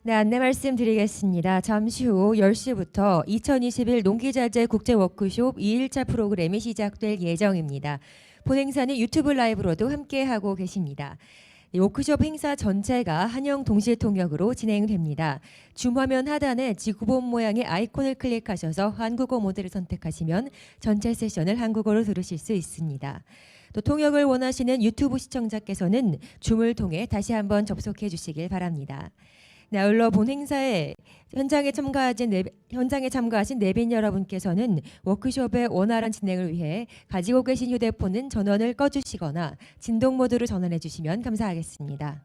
네, 안내 말씀드리겠습니다. 잠시 후 10시부터 2021 농기자재 국제워크숍 2일차 프로그램이 시작될 예정입니다. 본 행사는 유튜브 라이브로도 함께하고 계십니다. 워크숍 행사 전체가 한영 동시 통역으로 진행됩니다. 줌 화면 하단에 지구본 모양의 아이콘을 클릭하셔서 한국어 모드를 선택하시면 전체 세션을 한국어로 들으실 수 있습니다. 또 통역을 원하시는 유튜브 시청자께서는 줌을 통해 다시 한번 접속해 주시길 바랍니다. 네, 아울러 본 행사에 현장에 참가하신 내빈 여러분께서는 워크숍의 원활한 진행을 위해 가지고 계신 휴대폰은 전원을 꺼주시거나 진동 모드로 전환해 주시면 감사하겠습니다.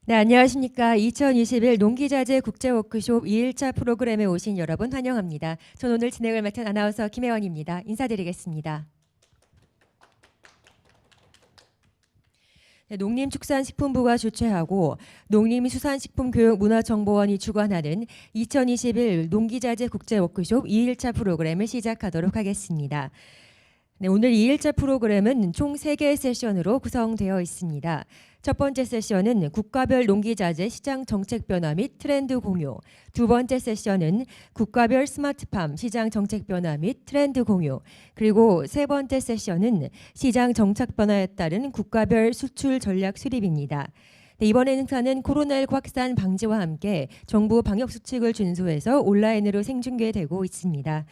네, 안녕하십니까. 2021 농기자재 국제워크숍 2일차 프로그램에 오신 여러분 환영합니다. 전 오늘 진행을 맡은 아나운서 김혜원입니다. 인사드리겠습니다. 네, 농림축산식품부가 주최하고 농림수산식품교육문화정보원이 주관하는 2021 농기자재 국제워크숍 2일차 프로그램을 시작하도록 하겠습니다. 네, 오늘 2일차 프로그램은 총 3개의 세션으로 구성되어 있습니다. 첫 번째 세션은 국가별 농기자재 시장 정책 변화 및 트렌드 공유, 두 번째 세션은 국가별 스마트팜 시장 정책 변화 및 트렌드 공유, 그리고 세 번째 세션은 시장 정책 변화에 따른 국가별 수출 전략 수립입니다. 네, 이번 행사는 코로나19 확산 방지와 함께 정부 방역 수칙을 준수해서 온라인으로 생중계되고 있습니다.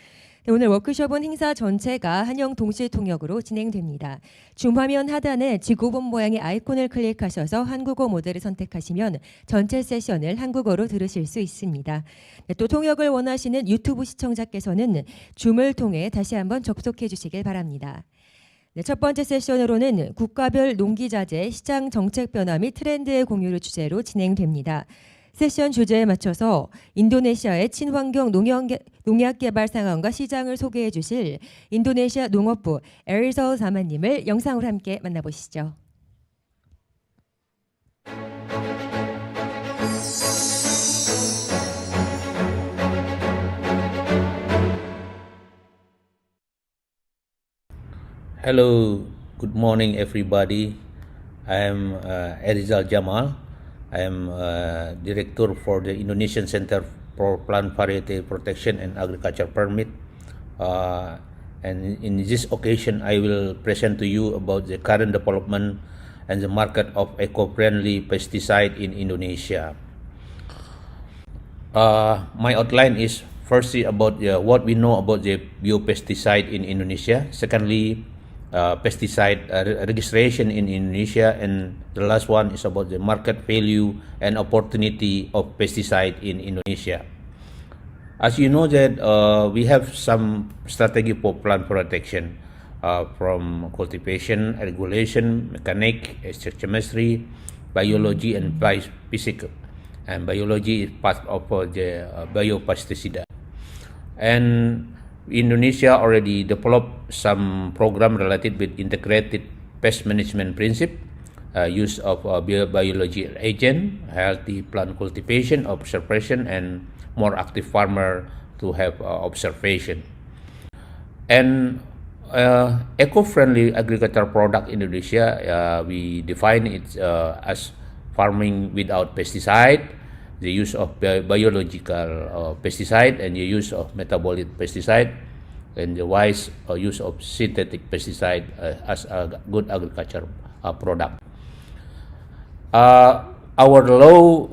네, 오늘 워크숍은 행사 전체가 한영 동시 통역으로 진행됩니다. 줌화면 하단에 지구본 모양의 아이콘을 클릭하셔서 한국어 모드를 선택하시면 전체 세션을 한국어로 들으실 수 있습니다. 네, 또 통역을 원하시는 유튜브 시청자께서는 줌을 통해 다시 한번 접속해 주시길 바랍니다. 네, 첫 번째 세션으로는 국가별 농기자재 시장 정책 변화 및 트렌드의 공유를 주제로 진행됩니다. 세션 주제에 맞춰서 인도네시아의 친환경 농약 개발 상황과 시장을 소개해 주실 인도네시아 농업부 에리설 사마님을 영상으로 함께 만나보시죠. Hello, good morning everybody. I am Erizal Jamal. I am Director for the Indonesian Center for Plant Variety Protection and Agriculture Permit. And in this occasion, I will present to you about the current development and the market of eco-friendly pesticide in Indonesia. My outline is firstly about what we know about the biopesticide in Indonesia. Secondly, pesticide registration in Indonesia, and the last one is about the market value and opportunity of pesticide in Indonesia. As you know that we have some strategy for plant protection from cultivation, regulation, mechanic, chemistry, biology, and physical. And biology is part of the biopesticide. And Indonesia already developed some program related with integrated pest management principle, use of biology agent, healthy plant cultivation, observation, and more active farmer to have observation. And eco-friendly agricultural product in Indonesia, we define it as farming without pesticide, the use of biological pesticide, and the use of metabolic pesticide, and the wise use of synthetic pesticide as a good agriculture product. Our law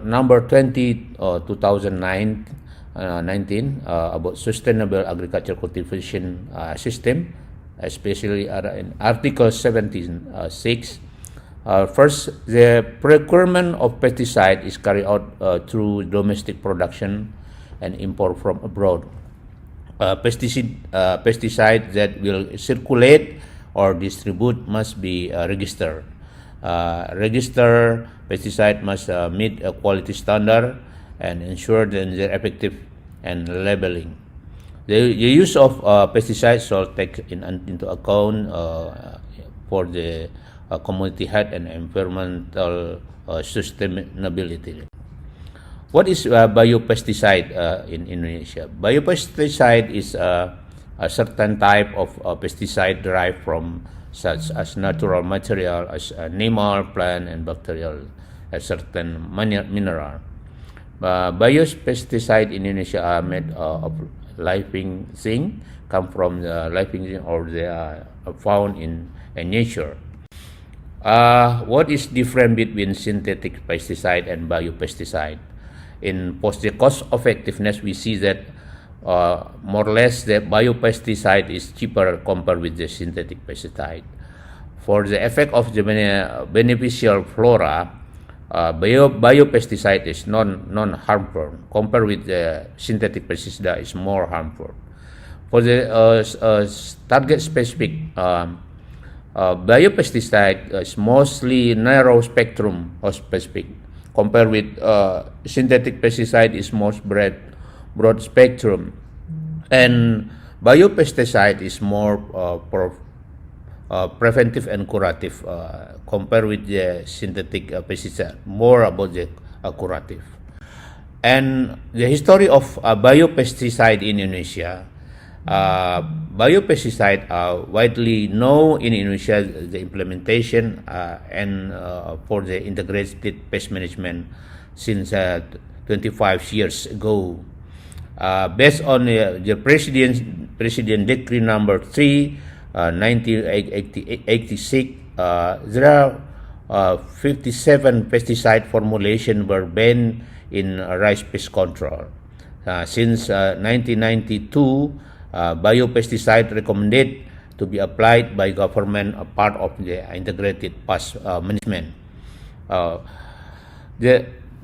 number 2019 about sustainable agriculture cultivation system, especially in Article 17(6). First, the procurement of pesticide is carried out through domestic production and import from abroad. Pesticide that will circulate or distribute must be registered. Registered pesticide must meet a quality standard and ensure that they're effective and labeling. The use of pesticides shall take into account for the community health and environmental sustainability. What is biopesticide in Indonesia? Biopesticide is a certain type of pesticide derived from such as natural material as animal, plant, and bacterial, a certain mineral. Biopesticide in Indonesia are made of living thing, come from the living thing, or they are found in nature. What is different between synthetic pesticide and biopesticide? In post the cost effectiveness, we see that more or less the biopesticide is cheaper compared with the synthetic pesticide. For the effect of the beneficial flora, biopesticide is non-harmful compared with the synthetic pesticide is more harmful. For the target specific biopesticide is mostly narrow spectrum or specific, compared with synthetic pesticide is most broad spectrum, and biopesticide is more preventive and curative, compared with the synthetic pesticide, more about the curative. And the history of biopesticide in Indonesia. Biopesticide are widely known in Indonesia, the implementation and for the integrated pest management since 25 years ago. Based on the President Decree number 3, 1986, there are 57 pesticide formulation were banned in rice pest control. Since 1992, biopesticide recommended to be applied by government, a part of the integrated pest management.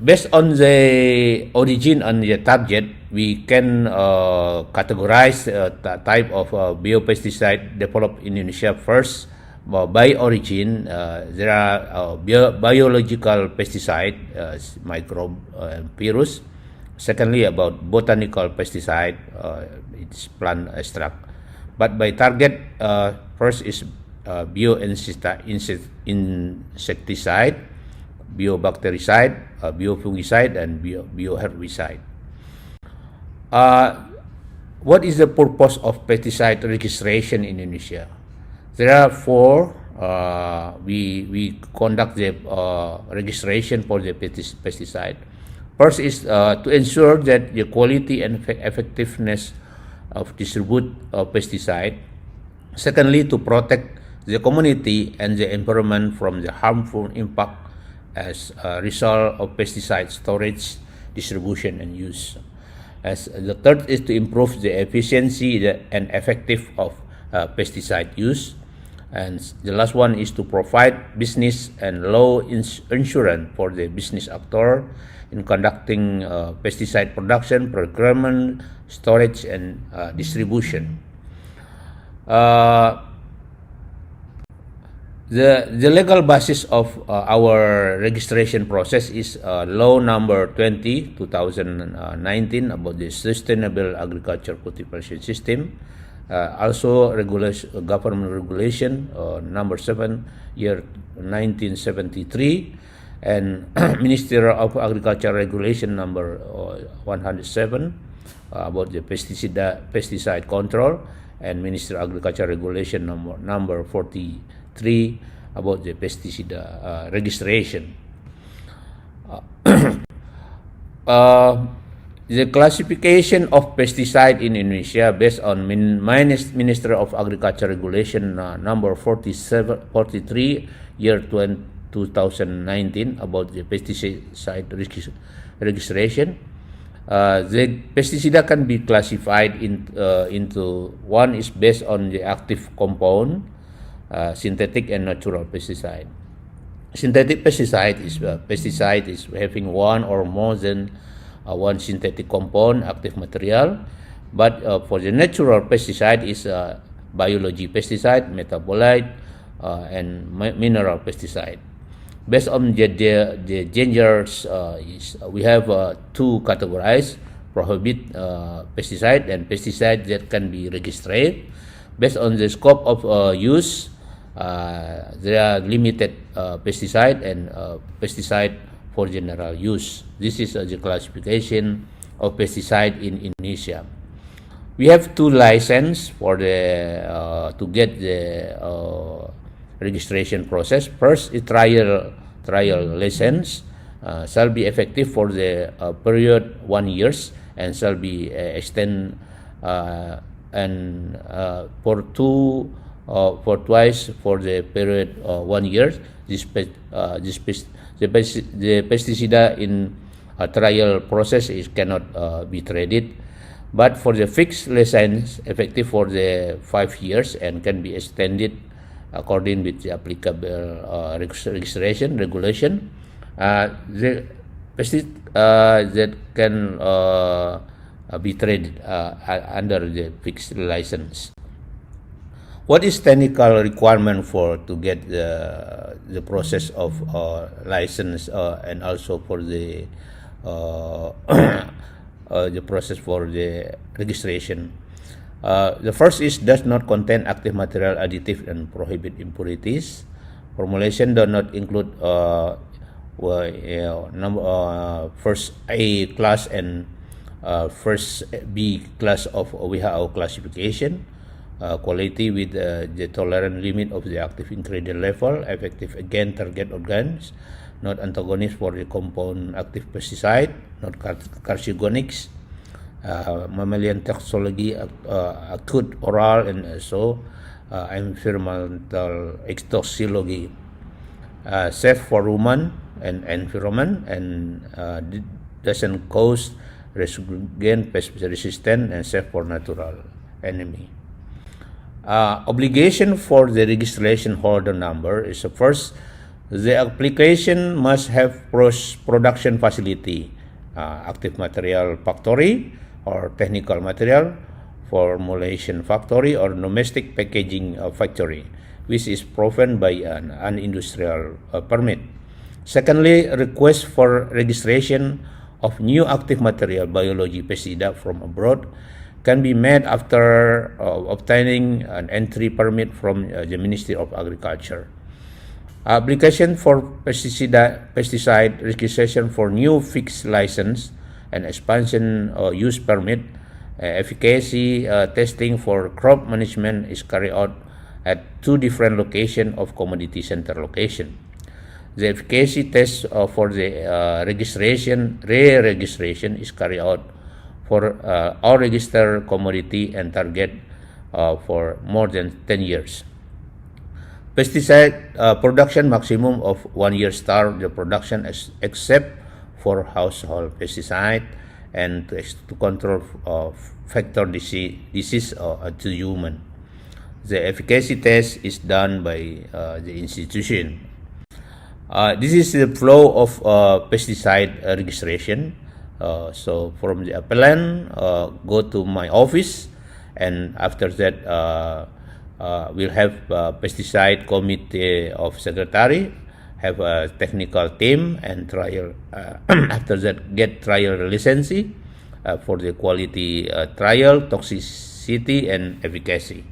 Based on the origin and the target, we can categorize the type of biopesticide developed in Indonesia. First, by origin, there are biological pesticide, microbe, virus. Secondly, about botanical pesticide, it's plant extract. But by target, first is bioinsecticide, biobactericide, biofungicide, and bioherbicide. What is the purpose of pesticide registration in Indonesia? There are four. We conduct the registration for the pesticide. First is to ensure that the quality and effectiveness of distribute pesticide. Secondly, to protect the community and the environment from the harmful impact as a result of pesticide storage, distribution, and use. As the third is to improve the efficiency and effective of pesticide use. And the last one is to provide business and law insurance for the business actor in conducting pesticide production, procurement, storage, and distribution. The legal basis of our registration process is Law Number 20, 2019 about the Sustainable Agriculture Cultivation System. Also, government regulation number 7, year 1973, and Ministry of Agriculture regulation number 107 about the pesticide control, and Ministry of Agriculture regulation number 43 about the pesticide registration. The classification of pesticide in Indonesia based on Ministry of Agriculture regulation number 43 year 2019 about the pesticide registration. The pesticide can be classified into one is based on the active compound, synthetic and natural pesticide. Synthetic pesticide is having one or more than one synthetic compound, active material. But for the natural pesticide is biology pesticide, metabolite, and mineral pesticide. Based on the dangers, we have two categories: prohibit pesticide and pesticide that can be registered. Based on the scope of use, there are limited pesticide and pesticide for general use. This is the classification of pesticide in Indonesia. We have two licenses for the to get the registration process. First is trial license, shall be effective for the period 1 year and shall be extended and for twice for the period 1 year. The pesticide in a trial process cannot be traded, but for the fixed license effective for the 5 years and can be extended according with the applicable registration regulation. The pesticide that can be traded under the fixed license. What is technical requirement for to get the process of license and also for the the process for the registration? The first is does not contain active material, additive, and prohibit impurities. Formulation does not include first A class and first B class of WHO classification. Quality with the tolerant limit of the active ingredient level, effective against target organs, not antagonist for the compound active pesticide, not carcinogenics, mammalian toxicology, acute oral, and also environmental toxicology, safe for human and environment, and doesn't cause resurgent pest resistance, and safe for natural enemy. Obligation for the registration holder number is first, the application must have production facility, active material factory or technical material formulation factory or domestic packaging factory, which is proven by an industrial permit. Secondly, request for registration of new active material biology pesticide from abroad can be made after obtaining an entry permit from the Ministry of Agriculture. Application for pesticide registration for new fixed license and expansion use permit, efficacy testing for crop management is carried out at two different locations of commodity center location. The efficacy test for the re-registration is carried out for all registered commodity and target for more than 10 years. Pesticide production maximum of 1 year start the production except for household pesticide and to control vector disease to human. The efficacy test is done by the institution. This is the flow of pesticide registration. So from the appellant, go to my office, and after that we'll have pesticide committee of secretary, have a technical team, and trial. After that, get trial license for the quality trial, toxicity, and efficacy.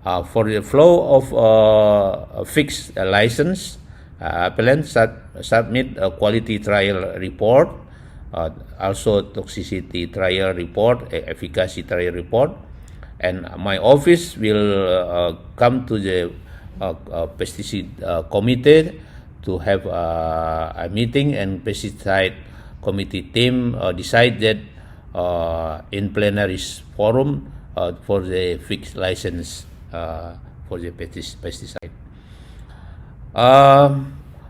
For the flow of fixed license, appellant submit a quality trial report, also toxicity trial report, efficacy trial report, and my office will come to the pesticide committee to have a meeting, and pesticide committee team decide that in plenary forum for the fixed license for the pesticide.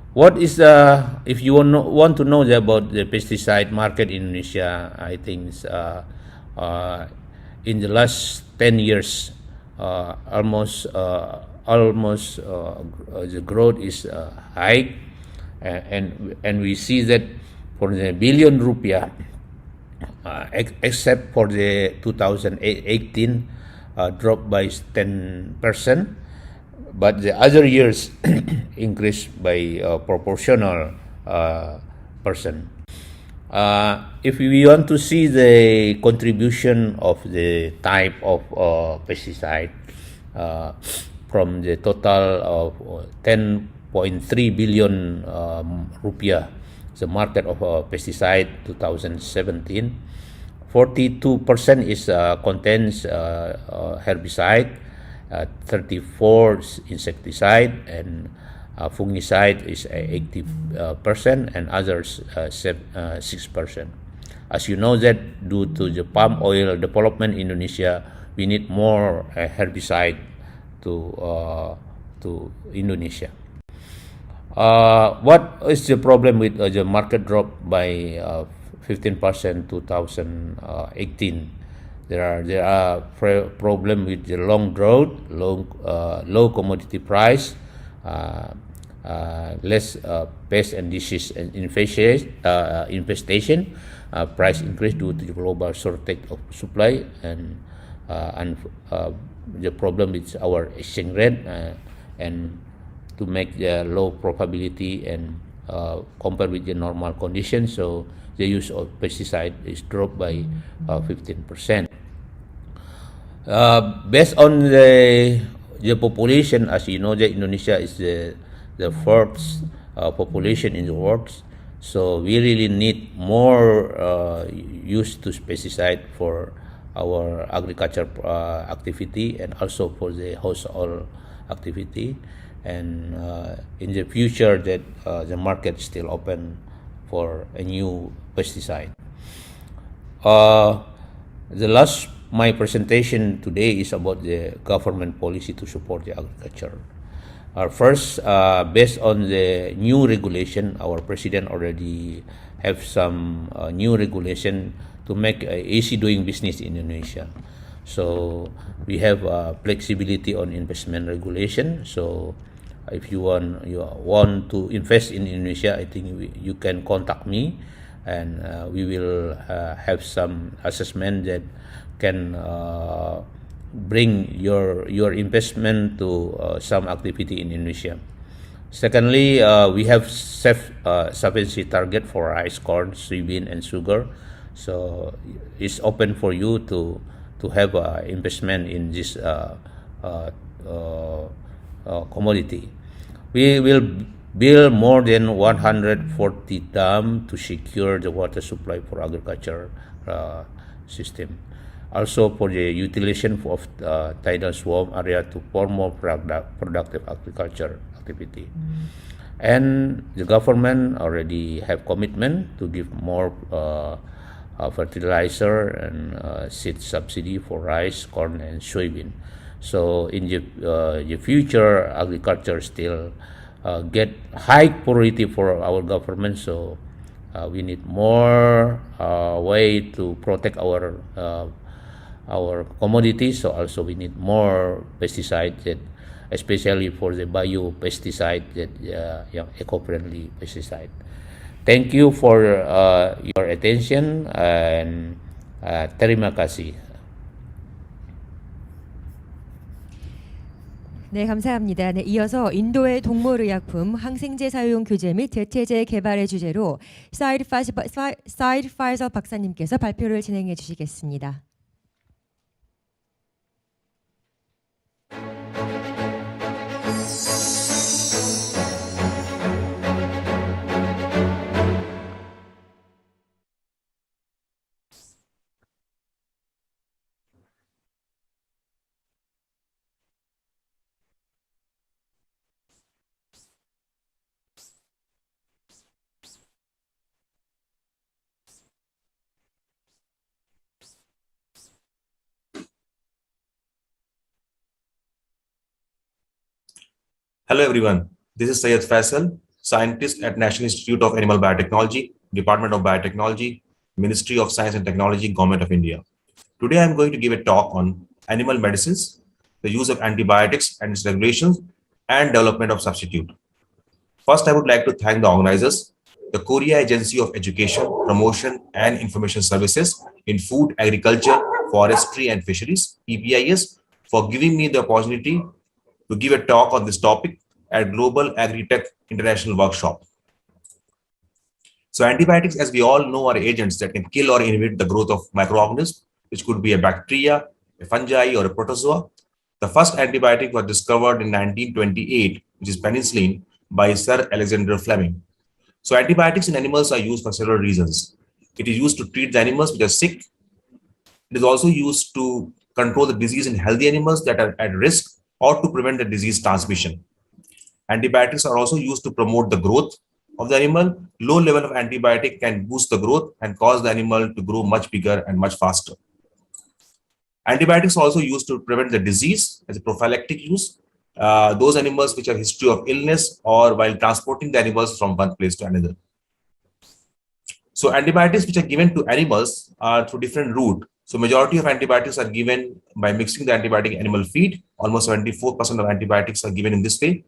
What is if you want to know about the pesticide market in Indonesia? I think in the last 10 years, almost the growth is high, and we see that for the billion rupiah, except for the 2018 dropped by 10%. But the other years increased by proportional percent. If we want to see the contribution of the type of pesticide from the total of 10.3 billion rupiah, the market of pesticide 2017, 42% is contains herbicide, 34 insecticide, and fungicide is 80%, and others 6%. As you know that due to the palm oil development in Indonesia, we need more herbicide to Indonesia. What is the problem with the market drop by 15% 2018? There are problem with the long drought, low commodity price, less pest and disease and infestation, price increase due to the global shortage of supply, and the problem with our exchange rate, and to make the low probability and compared with the normal conditions, so the use of pesticide is dropped by 15%. Based on the population, as you know, that Indonesia is the fourth population in the world, so we really need more use to pesticide for our agriculture activity and also for the household activity. And in the future, that the market is still open for a new pesticide. The last my presentation today is about the government policy to support the agriculture. First, based on the new regulation, our president already have some new regulation to make easy doing business in Indonesia. So we have flexibility on investment regulation. So if you want to invest in Indonesia, I think you can contact me, and we will have some assessment that can bring your investment to some activity in Indonesia. Secondly, we have self-sufficiency target for rice, corn, soybean, and sugar. So it's open for you to have investment in this commodity. We will build more than 140 dams to secure the water supply for agriculture system. Also for the utilization of tidal swamp area to form more productive agriculture activity. And the government already have commitment to give more fertilizer and seed subsidy for rice, corn, and soybean. So in the future, agriculture still get high priority for our government. So we need more way to protect our commodities. So also we need more pesticide, that especially for the biopesticide, that eco-friendly pesticide. Thank you for your attention, and terima kasih. 네, 감사합니다. 네, 이어서 인도의 동물의약품, 항생제 사용 규제 및 대체제 개발의 주제로 사이드 파이저 박사님께서 발표를 진행해 주시겠습니다. Hello everyone, this is Syed Faisal, scientist at National Institute of Animal Biotechnology, Department of Biotechnology, Ministry of Science and Technology, Government of India. Today I am going to give a talk on animal medicines, the use of antibiotics and its regulations, and development of substitute. First, I would like to thank the organizers, the Korea Agency of Education, Promotion and Information Services in Food, Agriculture, Forestry and Fisheries, PPIS, for giving me the opportunity to give a talk on this topic at Global Agri-Tech International Workshop. So antibiotics, as we all know, are agents that can kill or inhibit the growth of microorganisms, which could be a bacteria, a fungi, or a protozoa. The first antibiotic was discovered in 1928, which is penicillin, by Sir Alexander Fleming. So antibiotics in animals are used for several reasons. It is used to treat the animals which are sick. It is also used to control the disease in healthy animals that are at risk, or to prevent the disease transmission. Antibiotics are also used to promote the growth of the animal. Low level of antibiotic can boost the growth and cause the animal to grow much bigger and much faster. Antibiotics are also used to prevent the disease as a prophylactic use. Those animals which have history of illness, or while transporting the animals from one place to another. So antibiotics which are given to animals are through different route. So majority of antibiotics are given by mixing the antibiotic animal feed. Almost 74% of antibiotics are given in this way,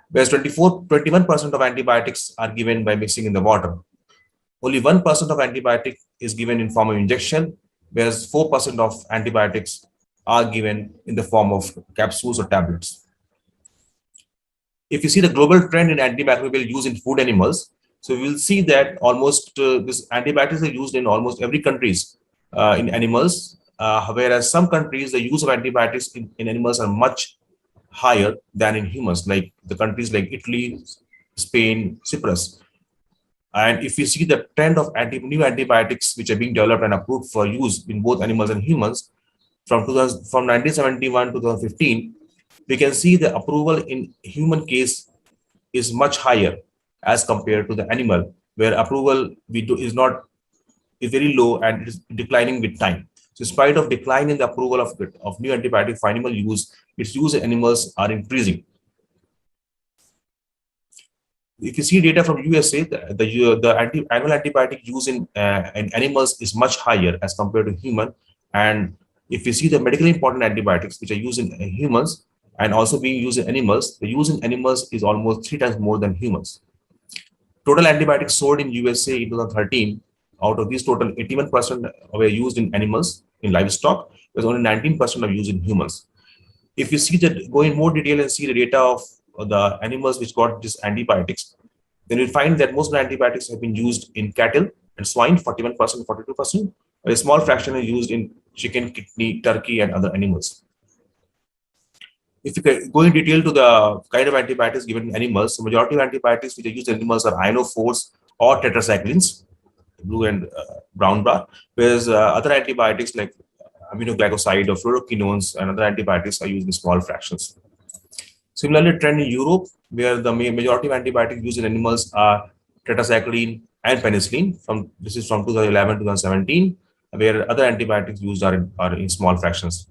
whereas 21% of antibiotics are given by mixing in the water. Only 1% of antibiotic is given in form of injection, whereas 4% of antibiotics are given in the form of capsules or tablets. If you see the global trend in antimicrobial use in food animals, so we will see that almost this antibiotics are used in almost every countries in animals, whereas some countries the use of antibiotics in animals are much higher than in humans, like the countries like Italy, Spain, Cyprus. And if you see the trend of new antibiotics which are being developed and approved for use in both animals and humans from 1971 to 2015, we can see the approval in human case is much higher as compared to the animal, where approval is very low and it is declining with time. So, in spite of decline in the approval of new antibiotic for animal use, its use in animals are increasing. If you see data from USA, the annual antibiotic use in animals is much higher as compared to human. And if you see the medically important antibiotics which are used in humans and also being used in animals, the use in animals is almost 3 times more than humans. Total antibiotics sold in USA in 2013, out of these total 81% were used in animals, in livestock, there's only 19% of use in humans. If you see that, go in more detail and see the data of the animals which got these antibiotics, then you'll find that most of the antibiotics have been used in cattle and swine, 41%, 42%. A small fraction is used in chicken, kidney, turkey, and other animals. If you go in detail to the kind of antibiotics given in animals, the majority of antibiotics which are used in animals are ionophores or tetracyclines, blue and brown bar, whereas other antibiotics like aminoglycoside or fluoroquinones and other antibiotics are used in small fractions. Similarly, trend in Europe, where the majority of antibiotics used in animals are tetracycline and penicillin. This is from 2011 to 2017, where other antibiotics used are in small fractions.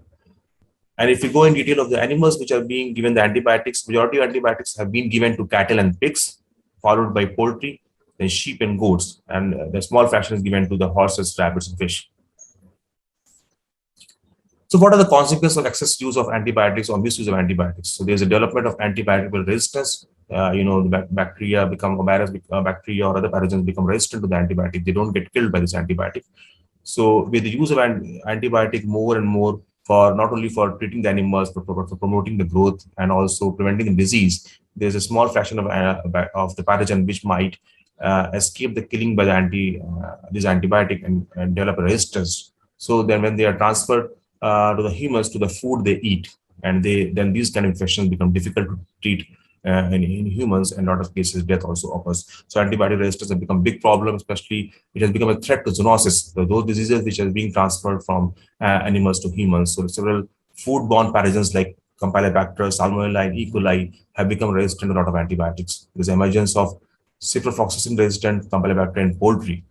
And if you go in detail of the animals which are being given the antibiotics, majority of antibiotics have been given to cattle and pigs, followed by poultry, then sheep and goats, and the small fraction is given to the horses, rabbits, and fish. So what are the consequences of excess use of antibiotics or misuse of antibiotics? So there's a development of antibiotic resistance. The bacteria become bacteria or other pathogens become resistant to the antibiotic. They don't get killed by this antibiotic. So with the use of antibiotic more and more for not only for treating the animals, but for promoting the growth and also preventing the disease, there's a small fraction of the pathogen which might escape the killing by this antibiotic and develop a resistance. So then when they are transferred to the humans, to the food they eat, and then these kind of infections become difficult to treat in humans, and in a lot of cases death also occurs. So antibiotic resistance has become a big problem, especially it has become a threat to zoonosis, so those diseases which are being transferred from animals to humans. So several foodborne pathogens like Campylobacter, Salmonella, and E. coli have become resistant to a lot of antibiotics. There's emergence of ciprofloxacin resistant Campylobacter in poultry.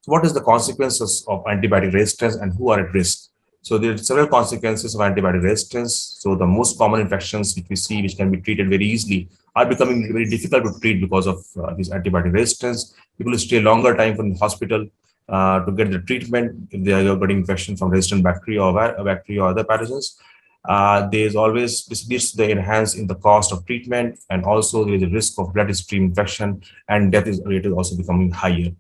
So what is the consequences of antibiotic resistance and who are at risk? So there are several consequences of antibiotic resistance. So the most common infections which we see, which can be treated very easily, are becoming very difficult to treat because of this antibiotic resistance. People stay longer time from the hospital to get the treatment if they are getting infection from resistant bacteria or other pathogens. There's always this leads to the enhance in the cost of treatment, and also there is a risk of bloodstream infection, and death rate is also becoming higher.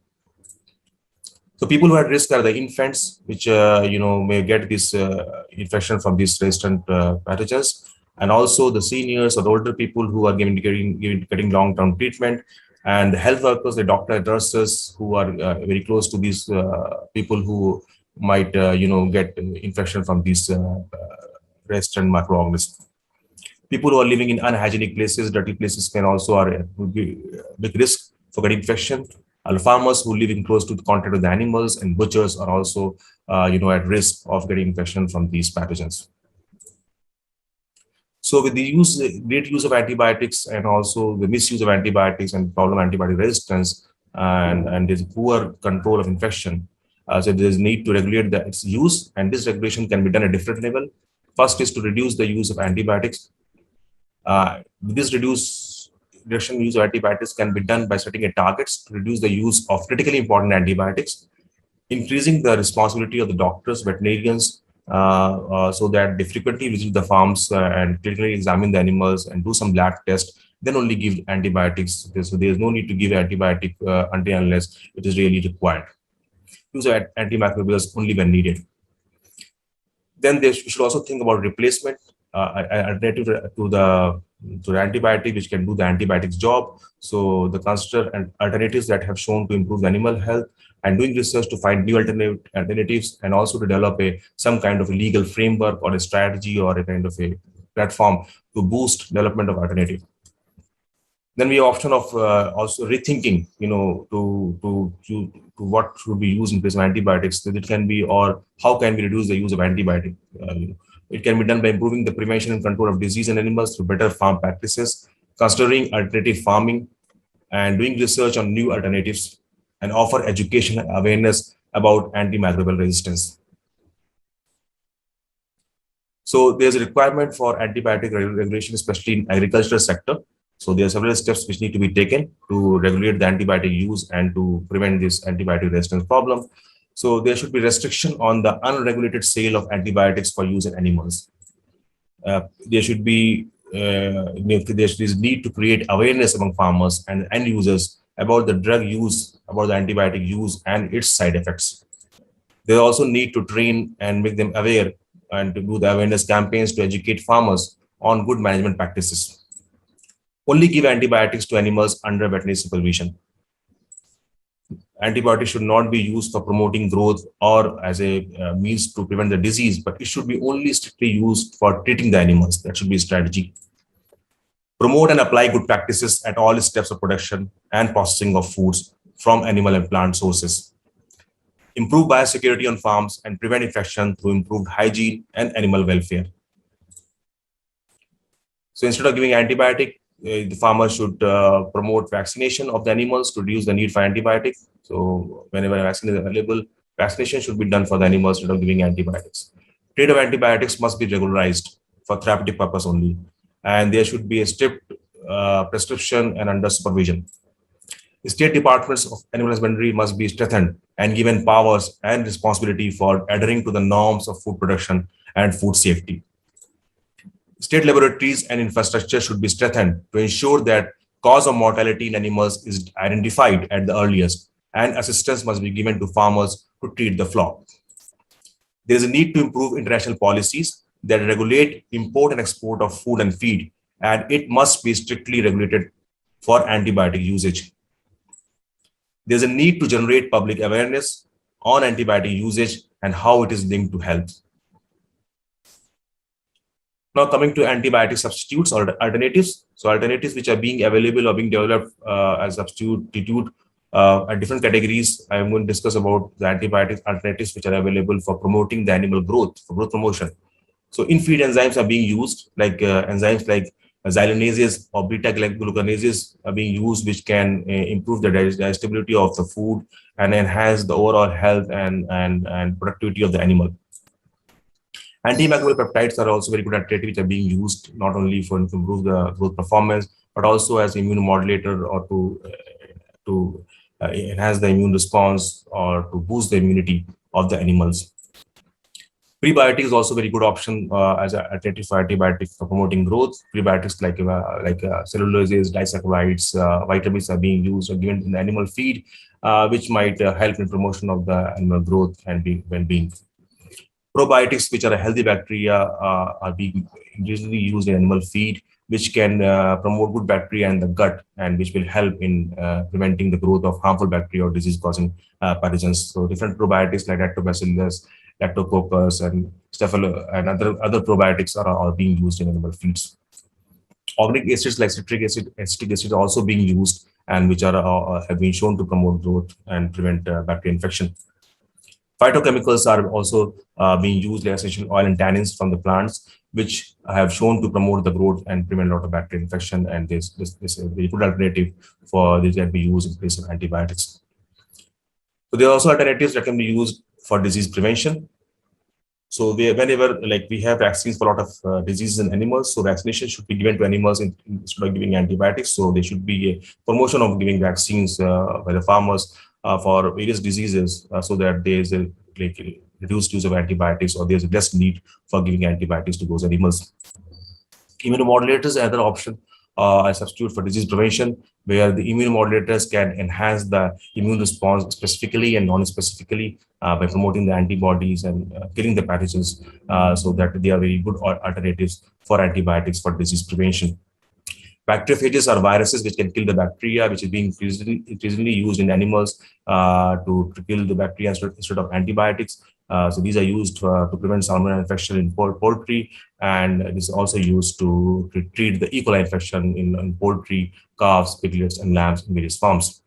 So people who are at risk are the infants, which may get this infection from these resistant pathogens, and also the seniors or the older people who are getting long-term treatment, and the health workers, the doctors, nurses who are very close to these people who might get infection from these resistant microorganisms. People who are living in unhygienic places, dirty places, would be big risk for getting infection. Farmers who live in close to the contact with the animals, and butchers are also at risk of getting infection from these pathogens. So with the great use of antibiotics and also the misuse of antibiotics and problem antibiotic resistance and this poor control of infection, so there's need to regulate its use, and this regulation can be done at different level. First is to reduce the use of antibiotics. This reduction use of antibiotics can be done by setting a targets to reduce the use of critically important antibiotics, increasing the responsibility of the doctors, veterinarians, so that they frequently visit the farms and critically examine the animals and do some lab tests, then only give antibiotics. So there is no need to give antibiotic until unless it is really required. Use of antimicrobials only when needed. Then they should also think about replacement, alternative to the antibiotic, which can do the antibiotics job. So the consider and alternatives that have shown to improve animal health, and doing research to find new alternatives, and also to develop some kind of a legal framework or a strategy or a kind of a platform to boost development of alternative. Then we have option of also rethinking, to what should be used in place of antibiotics. That it can be, or how can we reduce the use of antibiotic? It can be done by improving the prevention and control of disease in animals through better farm practices, considering alternative farming, and doing research on new alternatives, and offer education and awareness about antimicrobial resistance. So there's a requirement for antibiotic regulation, especially in agricultural sector. So there are several steps which need to be taken to regulate the antibiotic use and to prevent this antibiotic resistance problem. So there should be restriction on the unregulated sale of antibiotics for use in animals. There should be there's need to create awareness among farmers and end users about the drug use, about the antibiotic use and its side effects. They also need to train and make them aware and to do the awareness campaigns to educate farmers on good management practices. Only give antibiotics to animals under veterinary supervision. Antibiotics should not be used for promoting growth or as a means to prevent the disease, but it should be only strictly used for treating the animals. That should be a strategy. Promote and apply good practices at all steps of production and processing of foods from animal and plant sources. Improve biosecurity on farms and prevent infection through improved hygiene and animal welfare. So instead of giving antibiotic, the farmer should promote vaccination of the animals to reduce the need for antibiotics. So whenever a vaccine is available, vaccination should be done for the animals instead of giving antibiotics. Trade of antibiotics must be regularized for therapeutic purpose only, and there should be a strict prescription and under supervision. The state departments of animal husbandry must be strengthened and given powers and responsibility for adhering to the norms of food production and food safety. State laboratories and infrastructure should be strengthened to ensure that cause of mortality in animals is identified at the earliest, and assistance must be given to farmers to treat the flock. There is a need to improve international policies that regulate import and export of food and feed, and it must be strictly regulated for antibiotic usage. There's a need to generate public awareness on antibiotic usage and how it is linked to health. Now coming to antibiotic substitutes or alternatives. So alternatives which are being available or being developed as substitute at different categories. I am going to discuss about the antibiotic alternatives which are available for promoting the animal growth, for growth promotion. So in-feed enzymes are being used, like enzymes like xylanases or beta-glucanases are being used, which can improve the digestibility of the food and enhance the overall health and productivity of the animal. Antimicrobial peptides are also very good alternatives which are being used not only for to improve the growth performance, but also as immunomodulator or to enhance the immune response or to boost the immunity of the animals. Prebiotics is also a very good option as an alternative for antibiotics for promoting growth. Prebiotics like celluloses, disaccharides, vitamins are being used or given in the animal feed, which might help in promotion of the animal growth and well-being. Probiotics, which are a healthy bacteria, are being usually used in animal feed, which can promote good bacteria in the gut and which will help in preventing the growth of harmful bacteria or disease-causing pathogens. So different probiotics like lactobacillus, lactococcus, and and other probiotics are being used in animal feeds. Organic acids like citric acid, acetic acid are also being used and which are have been shown to promote growth and prevent bacterial infection. Phytochemicals are also being used like essential oil and tannins from the plants, which have shown to promote the growth and prevent a lot of bacterial infection. And this is a very good alternative for this that be used in place of antibiotics. So there are also alternatives that can be used for disease prevention. So whenever we have vaccines for a lot of diseases in animals, so vaccination should be given to animals instead of giving antibiotics. So there should be a promotion of giving vaccines by the farmers for various diseases so that there is a reduced use of antibiotics or there's less need for giving antibiotics to those animals. Immunomodulators are another option a substitute for disease prevention, where the immunomodulators can enhance the immune response specifically and non-specifically by promoting the antibodies and killing the pathogens, so that they are very good alternatives for antibiotics for disease prevention. Bacteriophages are viruses which can kill the bacteria, which is being increasingly used in animals to kill the bacteria instead of antibiotics. So these are used to prevent salmonella infection in poultry, and it is also used to treat the E. coli infection in poultry, calves, piglets, and lambs in various farms.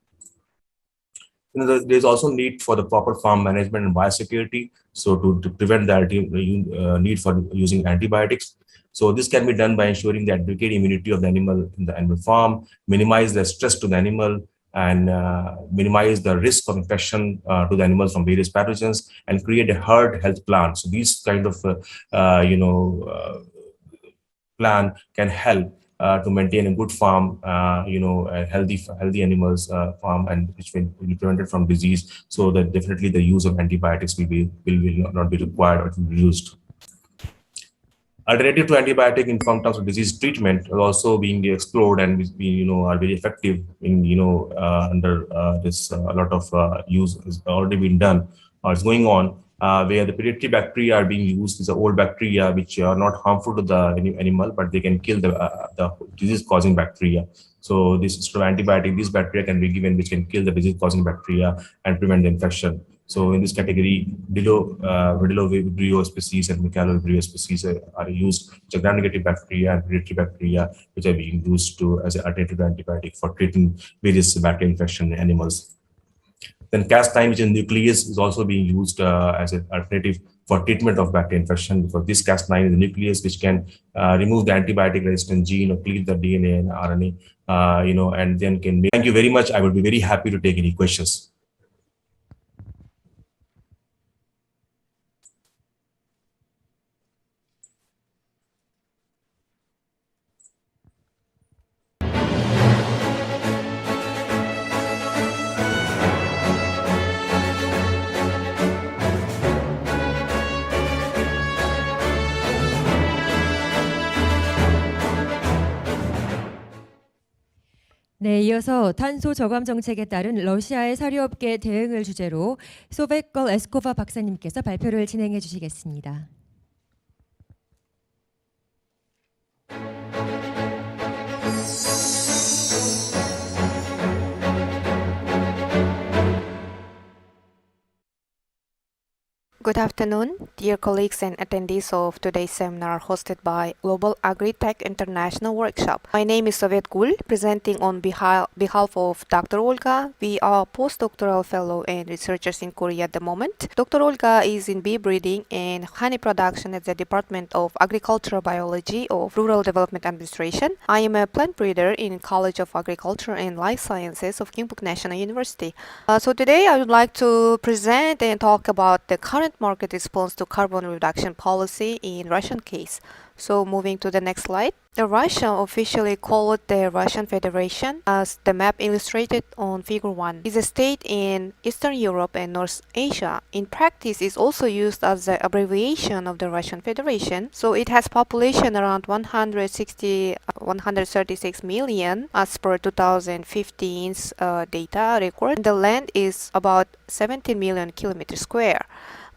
There's also need for the proper farm management and biosecurity, so to prevent the need for using antibiotics. So this can be done by ensuring the adequate immunity of the animal in the animal farm, minimize the stress to the animal, and minimize the risk of infection to the animals from various pathogens, and create a herd health plan. So these kind of plan can help to maintain a good farm, a healthy animals farm, and which will be prevented from disease. So that definitely the use of antibiotics will not be required or will be used. Alternative to antibiotic in terms of disease treatment are also being explored, and are very effective in under this. A lot of use has already been done or is going on, where the pediatric bacteria are being used. These are old bacteria which are not harmful to the animal, but they can kill the disease-causing bacteria. So this is antibiotic. These bacteria can be given, which can kill the disease-causing bacteria and prevent the infection. So in this category, Vibrio species and Vibrio species are used, which are gram-negative bacteria and predatory bacteria, which are being used as an alternative antibiotic for treating various bacterial infection in animals. Then Cas9, which is nuclease, is also being used as an alternative for treatment of bacterial infection, because this Cas9 is a nuclease which can remove the antibiotic resistant gene or cleave the DNA and RNA, and then can make. Thank you very much. I would be very happy to take any questions. 네, 이어서 탄소 저감 정책에 따른 러시아의 사료업계 대응을 주제로 소베걸 에스코바 박사님께서 발표를 진행해 주시겠습니다. Good afternoon, dear colleagues and attendees of today's seminar hosted by Global Agri-Tech International Workshop. My name is Sovet Gul, presenting on behalf of Dr. Olga. We are postdoctoral fellow and researchers in Korea at the moment. Dr. Olga is in bee breeding and honey production at the Department of Agricultural Biology of Rural Development Administration. I am a plant breeder in College of Agriculture and Life Sciences of Kyungpook National University. So today I would like to present and talk about the current market response to carbon reduction policy in Russian case. So moving to the next slide. The Russia officially called the Russian Federation, as the map illustrated on figure 1, is a state in Eastern Europe and North Asia. In practice, is also used as the abbreviation of the Russian Federation. So it has population around 136 million as per 2015's data record. The land is about 17 million kilometers square.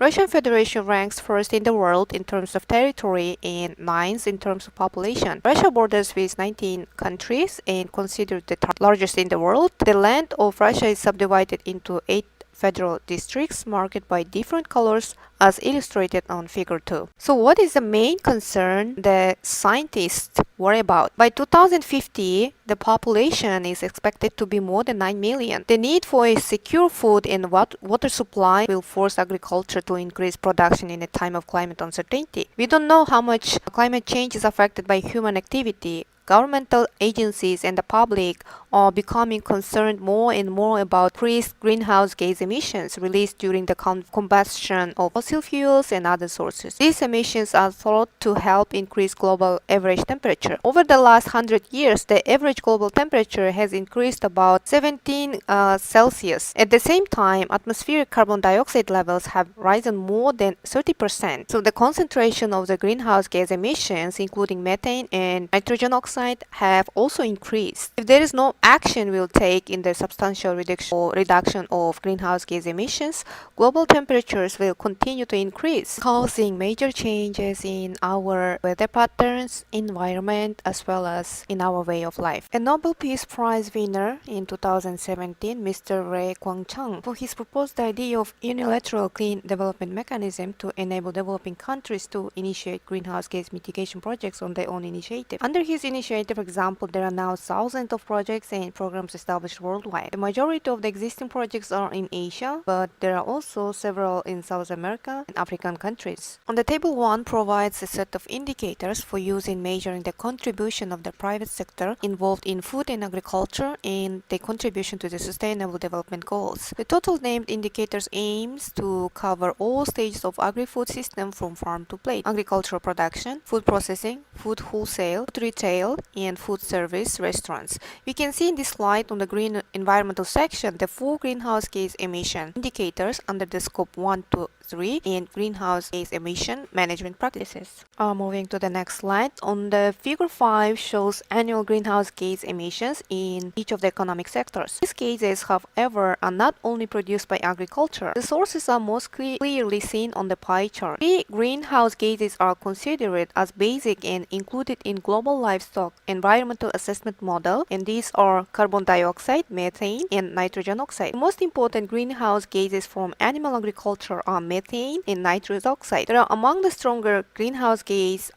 Russian Federation ranks first in the world in terms of territory and ninth in terms of population. Russia borders with 19 countries and considered the largest in the world. The land of Russia is subdivided into 8 federal districts marked by different colors as illustrated on figure 2. So what is the main concern the scientists worry about? By 2050, the population is expected to be more than 9 million. The need for a secure food and water supply will force agriculture to increase production in a time of climate uncertainty. We don't know how much climate change is affected by human activity. Governmental agencies and the public are becoming concerned more and more about increased greenhouse gas emissions released during the combustion of fossil fuels and other sources. These emissions are thought to help increase global average temperature. Over the last 100 years, the average global temperature has increased about 17 Celsius. At the same time, atmospheric carbon dioxide levels have risen more than 30%. So the concentration of the greenhouse gas emissions, including methane and nitrogen oxide, have also increased. If there is no action we'll take in the substantial reduction of greenhouse gas emissions, global temperatures will continue to increase, causing major changes in our weather patterns, environment, as well as in our way of life. A Nobel Peace Prize winner in 2017, Mr. Ray Kwang-chung, for his proposed idea of unilateral clean development mechanism to enable developing countries to initiate greenhouse gas mitigation projects on their own initiative. Under his initiative, for example, there are now thousands of projects and programs established worldwide. The majority of the existing projects are in Asia, but there are also several in South America and African countries. On the table 1 provides a set of indicators for use in measuring the contribution of the private sector involved in food and agriculture and the contribution to the sustainable development goals. The total named indicators aims to cover all stages of agri-food system from farm to plate: agricultural production, food processing, food wholesale, food retail, and food service restaurants. We can see in this slide on the green environmental section the 4 greenhouse gas emission indicators under the scope 1 to 3 and greenhouse gas emission management practices. Moving to the next slide, on the figure 5 shows annual greenhouse gas emissions in each of the economic sectors. These gases, however, are not only produced by agriculture. The sources are most clearly seen on the pie chart. 3 greenhouse gases are considered as basic and included in global livestock environmental assessment model, and these are carbon dioxide, methane, and nitrogen oxide. The most important greenhouse gases from animal agriculture are methane and nitrous oxide. They are among the stronger greenhouse gases,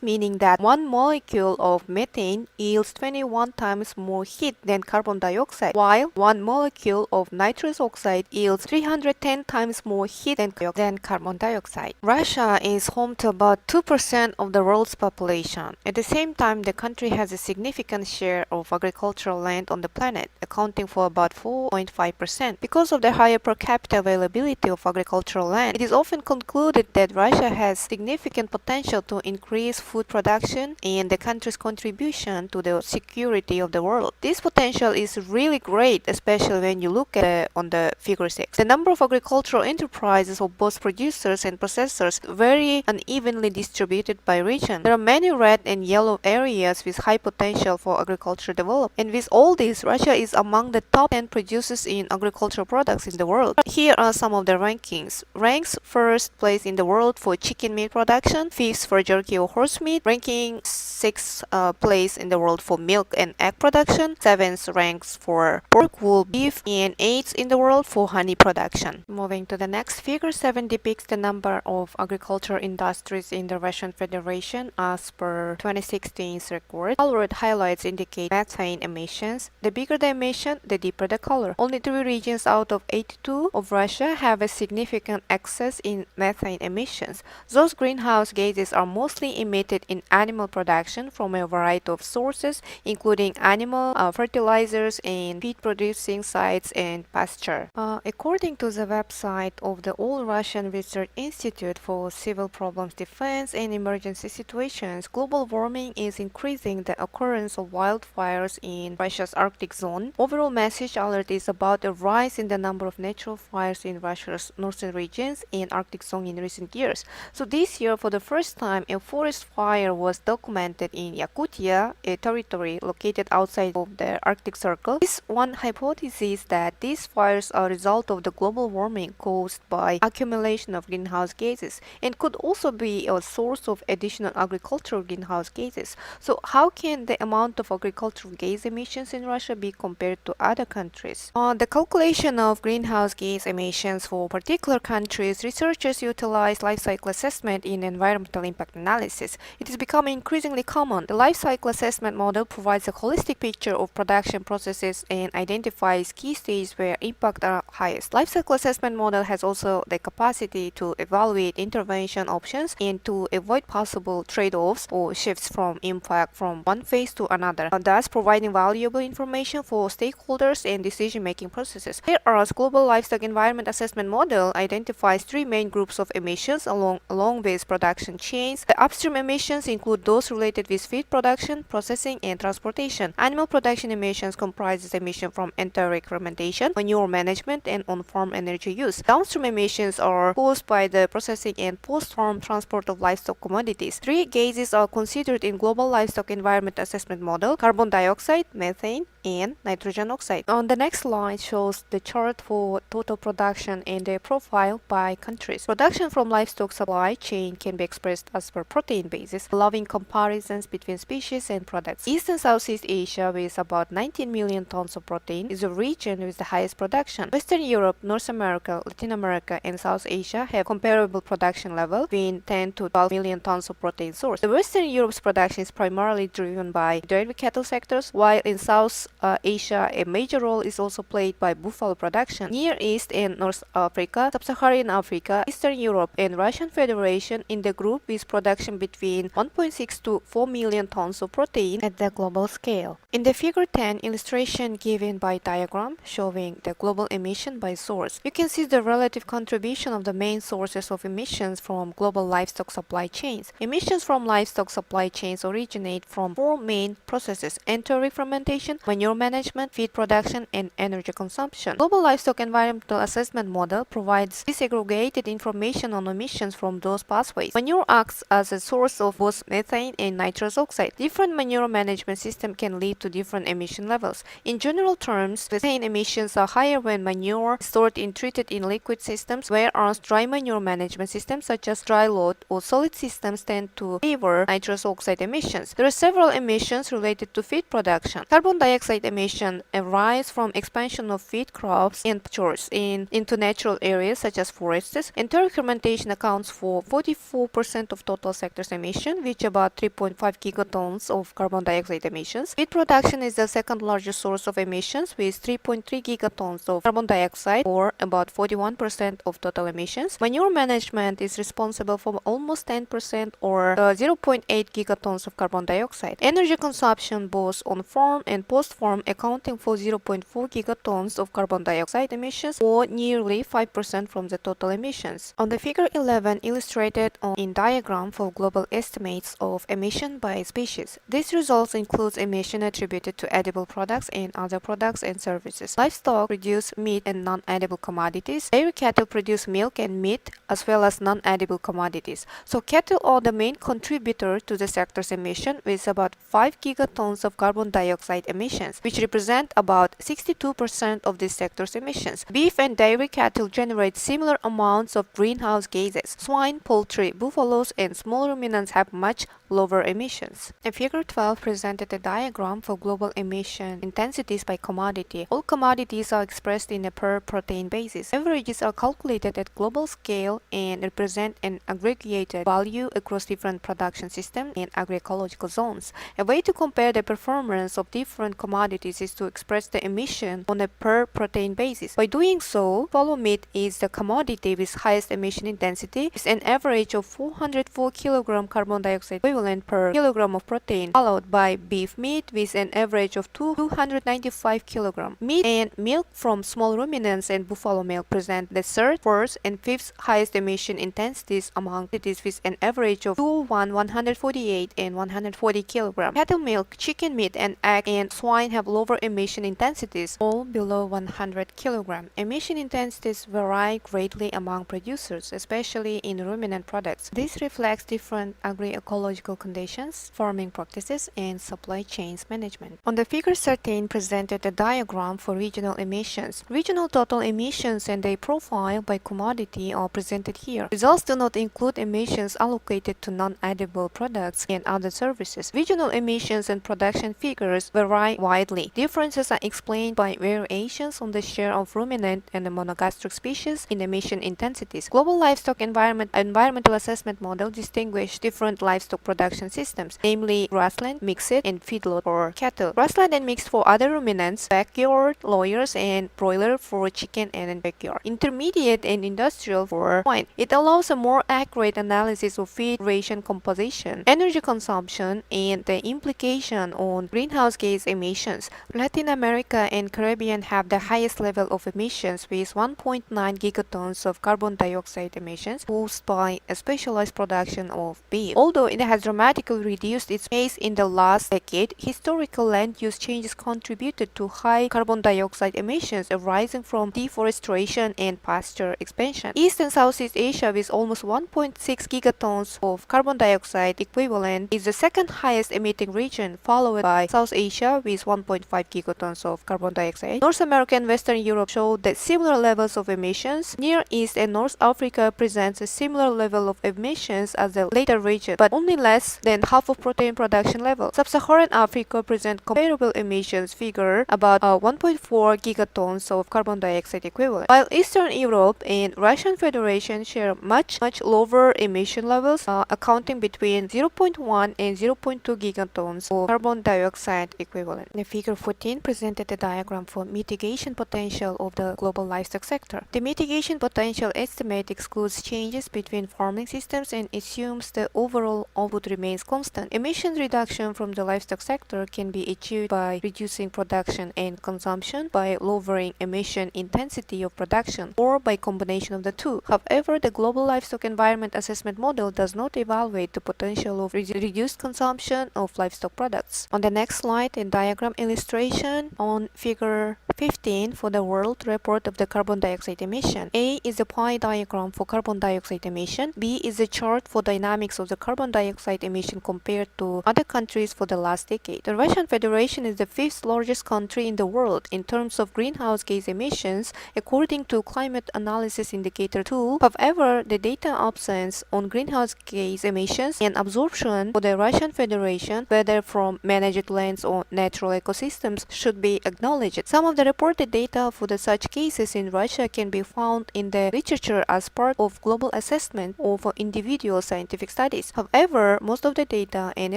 meaning that one molecule of methane yields 21 times more heat than carbon dioxide, while one molecule of nitrous oxide yields 310 times more heat than carbon dioxide. Russia is home to about 2% of the world's population. At the same time, the country has a significant share of agricultural land on the planet, accounting for about 4.5%. Because of the higher per capita availability of agricultural land, it is often concluded that Russia has significant potential to increase food production and the country's contribution to the security of the world. This potential is really great, especially when you look at on the figure 6. The number of agricultural enterprises of both producers and processors vary unevenly distributed by region. There are many red and yellow areas with high potential for agriculture development. And with all this, Russia is among the top 10 producers in agricultural products in the world. Here are some of the rankings. Ranks first place in the world for chicken meat production, 5th for jerky or horse meat, ranking 6th place in the world for milk and egg production, 7th ranks for pork, wool, beef, and 8th in the world for honey production. Moving to the next, figure 7 depicts the number of agricultural industries in the Russian Federation as per 2016's record. Colored highlights indicate methane emissions. The bigger the emission, the deeper the color. Only 3 regions out of 82 of Russia have a significant excess in methane emissions. Those greenhouse gases are mostly emitted in animal production from a variety of sources, including animal fertilizers and feed producing sites and pasture. According to the website of the All Russian Research Institute for Civil Problems Defense and Emergency Situations, global warming is increasing the occurrence of wildfires in Russia's Arctic zone. Overall message alert is about a rise in the number of natural fires in Russia's northern regions and Arctic zone in recent years. So this year, for the first time, a forest fire was documented in Yakutia, a territory located outside of the Arctic Circle. This one hypothesis that these fires are a result of the global warming caused by accumulation of greenhouse gases and could also be a source of additional agricultural greenhouse gases. So how can the amount of agricultural gas emissions in Russia be compared to other countries? The calculation of greenhouse gas emissions for particular countries, researchers utilize life cycle assessment in environmental impact analysis. It is becoming increasingly common. The life cycle assessment model provides a holistic picture of production processes and identifies key stages where impact are highest. Life cycle assessment model has also the capacity to evaluate intervention options and to avoid possible trade-offs or shifts from impact from one phase to another, thus providing providing valuable information for stakeholders and decision-making processes. Whereas Global Livestock Environment Assessment Model identifies three main groups of emissions along with production chains. The upstream emissions include those related with feed production, processing, and transportation. Animal production emissions comprises emission from enteric fermentation, manure management, and on-farm energy use. Downstream emissions are caused by the processing and post-farm transport of livestock commodities. Three gases are considered in Global Livestock Environment Assessment Model: carbon dioxide, methane, and nitrogen oxide. On the next slide shows the chart for total production and their profile by countries. Production from livestock supply chain can be expressed as per protein basis, allowing comparisons between species and products. East and Southeast Asia, with about 19 million tons of protein, is the region with the highest production. Western Europe, North America, Latin America, and South Asia have comparable production level between 10 to 12 million tons of protein source. The Western Europe's production is primarily driven by dairy cattle sectors, while in South Asia, a major role is also played by buffalo production. Near East and North Africa, Sub-Saharan Africa, Eastern Europe, and Russian Federation in the group with production between 1.6 to 4 million tons of protein at the global scale. In the figure 10, illustration given by diagram showing the global emission by source, you can see the relative contribution of the main sources of emissions from global livestock supply chains. Emissions from livestock supply chains originate from four main processes: enteric fermentation, manure management, feed production, and energy consumption. Global Livestock Environmental Assessment Model provides disaggregated information on emissions from those pathways. Manure acts as a source of both methane and nitrous oxide. Different manure management system can lead to different emission levels. In general terms, methane emissions are higher when manure is stored in treated in liquid systems, whereas dry manure management systems such as dry load or solid systems tend to favor nitrous oxide emissions. There are several emissions related to feed production. Carbon dioxide emission arise from expansion of feed crops and pastures into natural areas such as forests. Enteric fermentation accounts for 44% of total sector's emission, which about 3.5 gigatons of carbon dioxide emissions. Feed production is the second largest source of emissions with 3.3 gigatons of carbon dioxide, or about 41% of total emissions. Manure management is responsible for almost 10%, or 0.8 gigatons of carbon dioxide. Energy consumption both on farm and post-farm accounting for 0.4 gigatons of carbon dioxide emissions, or nearly 5% from the total emissions. On the figure 11 illustrated in diagram for global estimates of emission by species. These results include emission attributed to edible products and other products and services. Livestock produce meat and non-edible commodities. Dairy cattle produce milk and meat as well as non-edible commodities. So cattle are the main contributor to the sector's emission with about 5 gigatons of carbon dioxide emissions, which represent about 62% of this sector's emissions. Beef and dairy cattle generate similar amounts of greenhouse gases. Swine, poultry, buffaloes, and small ruminants have much lower emissions. In figure 12 presented a diagram for global emission intensities by commodity. All commodities are expressed in a per protein basis. Averages are calculated at global scale and represent an aggregated value across different production systems and agroecological zones. A way to compare the performance of different commodities is to express the emission on a per protein basis. By doing so, buffalo meat is the commodity with highest emission intensity with an average of 404 kg carbon dioxide equivalent per kilogram of protein, followed by beef meat with an average of 295 kg. Meat and milk from small ruminants and buffalo milk present the third, fourth, and fifth highest emission intensities among cities with an average of 148 and 140 kg. Cattle milk, chicken meat, and egg and swine have lower emission intensities, all below 100 kg. Emission intensities vary greatly among producers, especially in ruminant products. This reflects different agroecological conditions, farming practices, and supply chains management. On the figure 13 presented a diagram for regional emissions. Regional total emissions and their profile by commodity are presented here. Results do not include emissions allocated to non-edible products and other services. Regional emissions and production figures vary widely. Differences are explained by variations on the share of ruminant and monogastric species in emission intensities. Global Livestock Environmental Assessment Model distinguish different livestock production production systems, namely grassland, mixed, and feedlot for cattle. Grassland and mixed for other ruminants, backyard, lawyers, and broiler for chicken and backyard. Intermediate and industrial for swine. It allows a more accurate analysis of feed ration composition, energy consumption, and the implication on greenhouse gas emissions. Latin America and Caribbean have the highest level of emissions with 1.9 gigatons of carbon dioxide emissions caused by a specialized production of beef. Although it has dramatically reduced its pace in the last decade, historical land use changes contributed to high carbon dioxide emissions arising from deforestation and pasture expansion. East and Southeast Asia, with almost 1.6 gigatons of carbon dioxide equivalent, is the second highest emitting region, followed by South Asia with 1.5 gigatons of carbon dioxide. North America and Western Europe show that similar levels of emissions. Near East and North Africa presents a similar level of emissions as the latter region, but only less than half of protein production level. Sub-Saharan Africa presents comparable emissions figure about 1.4 gigatons of carbon dioxide equivalent, while Eastern Europe and Russian Federation share much lower emission levels, accounting between 0.1 and 0.2 gigatons of carbon dioxide equivalent. The figure 14 presented a diagram for mitigation potential of the global livestock sector. The mitigation potential estimate excludes changes between farming systems and assumes the overall output remains constant. Emission reduction from the livestock sector can be achieved by reducing production and consumption, by lowering emission intensity of production, or by combination of the two. However, the global livestock environment assessment model does not evaluate the potential of reduced consumption of livestock products. On the next slide, a diagram illustration on figure 15 for the world report of the carbon dioxide emission. A is a pie diagram for carbon dioxide emission. B is a chart for dynamics of the carbon dioxide emission compared to other countries for the last decade. The Russian Federation is the fifth largest country in the world in terms of greenhouse gas emissions, according to Climate Analysis Indicator tool. However, the data absence on greenhouse gas emissions and absorption for the Russian Federation, whether from managed lands or natural ecosystems, should be acknowledged. Some of the reported data for the such cases in Russia can be found in the literature as part of global assessment of individual scientific studies. However, most of the data and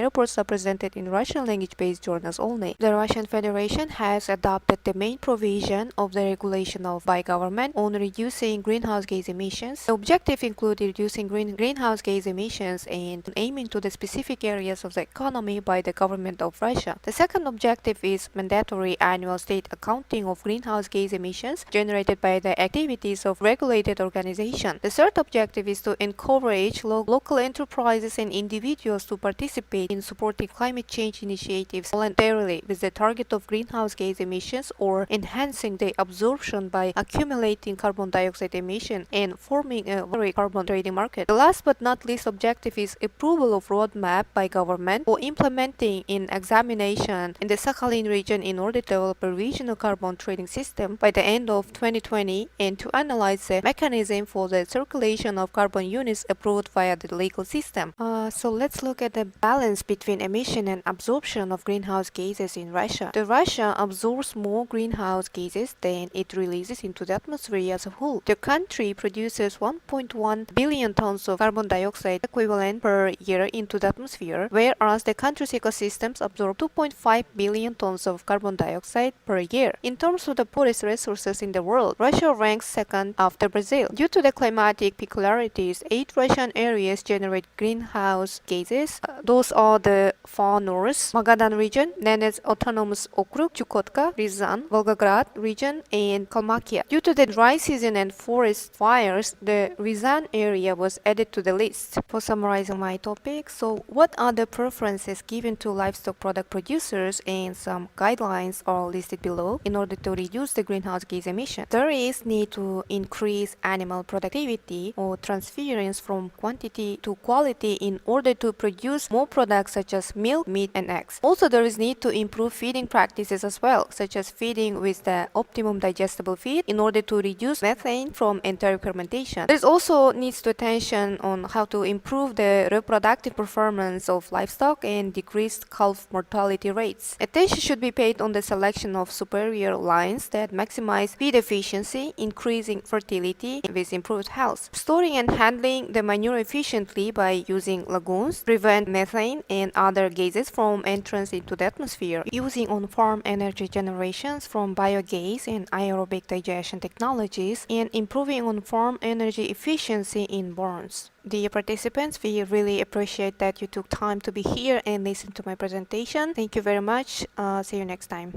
reports are presented in Russian language-based journals only. The Russian Federation has adopted the main provision of the regulation by government on reducing greenhouse gas emissions. The objective include reducing greenhouse gas emissions and aiming to the specific areas of the economy by the government of Russia. The second objective is mandatory annual state accounting of greenhouse gas emissions generated by the activities of regulated organizations. The third objective is to encourage local enterprises and individuals to participate in supporting climate change initiatives voluntarily with the target of greenhouse gas emissions or enhancing the absorption by accumulating carbon dioxide emission and forming a carbon trading market. The last but not least objective is approval of roadmap by government for implementing in examination in the Sakhalin region in order to develop a regional carbon trading system by the end of 2020 and to analyze the mechanism for the circulation of carbon units approved via the legal system. So let's look at the balance between emission and absorption of greenhouse gases in Russia. Russia absorbs more greenhouse gases than it releases into the atmosphere as a whole. The country produces 1.1 billion tons of carbon dioxide equivalent per year into the atmosphere, whereas the country's ecosystems absorb 2.5 billion tons of carbon dioxide per year. In terms of the forest resources in the world, Russia ranks second after Brazil. Due to the climatic peculiarities, 8 Russian areas generate greenhouse gases. Those are the far north, Magadan region, Nenets Autonomous Okrug, Chukotka, Ryazan, Volgograd region, and Kalmykia. Due to the dry season and forest fires, the Ryazan area was added to the list. For summarizing my topic, so what are the preferences given to livestock product producers, and some guidelines are listed below in order to reduce the greenhouse gas emission. There is need to increase animal productivity or transference from quantity to quality in order to produce more products such as milk, meat, and eggs. Also, there is need to improve feeding practices as well, such as feeding with the optimum digestible feed in order to reduce methane from enteric fermentation. There is also needs to attention on how to improve the reproductive performance of livestock and decrease calf mortality rates. Attention should be paid on the selection of superior care lines that maximize feed efficiency, increasing fertility with improved health. Storing and handling the manure efficiently by using lagoons prevent methane and other gases from entrance into the atmosphere. Using on-farm energy generations from biogas and aerobic digestion technologies, and improving on-farm energy efficiency in barns. Dear participants, we really appreciate that you took time to be here and listen to my presentation. Thank you very much. See you next time.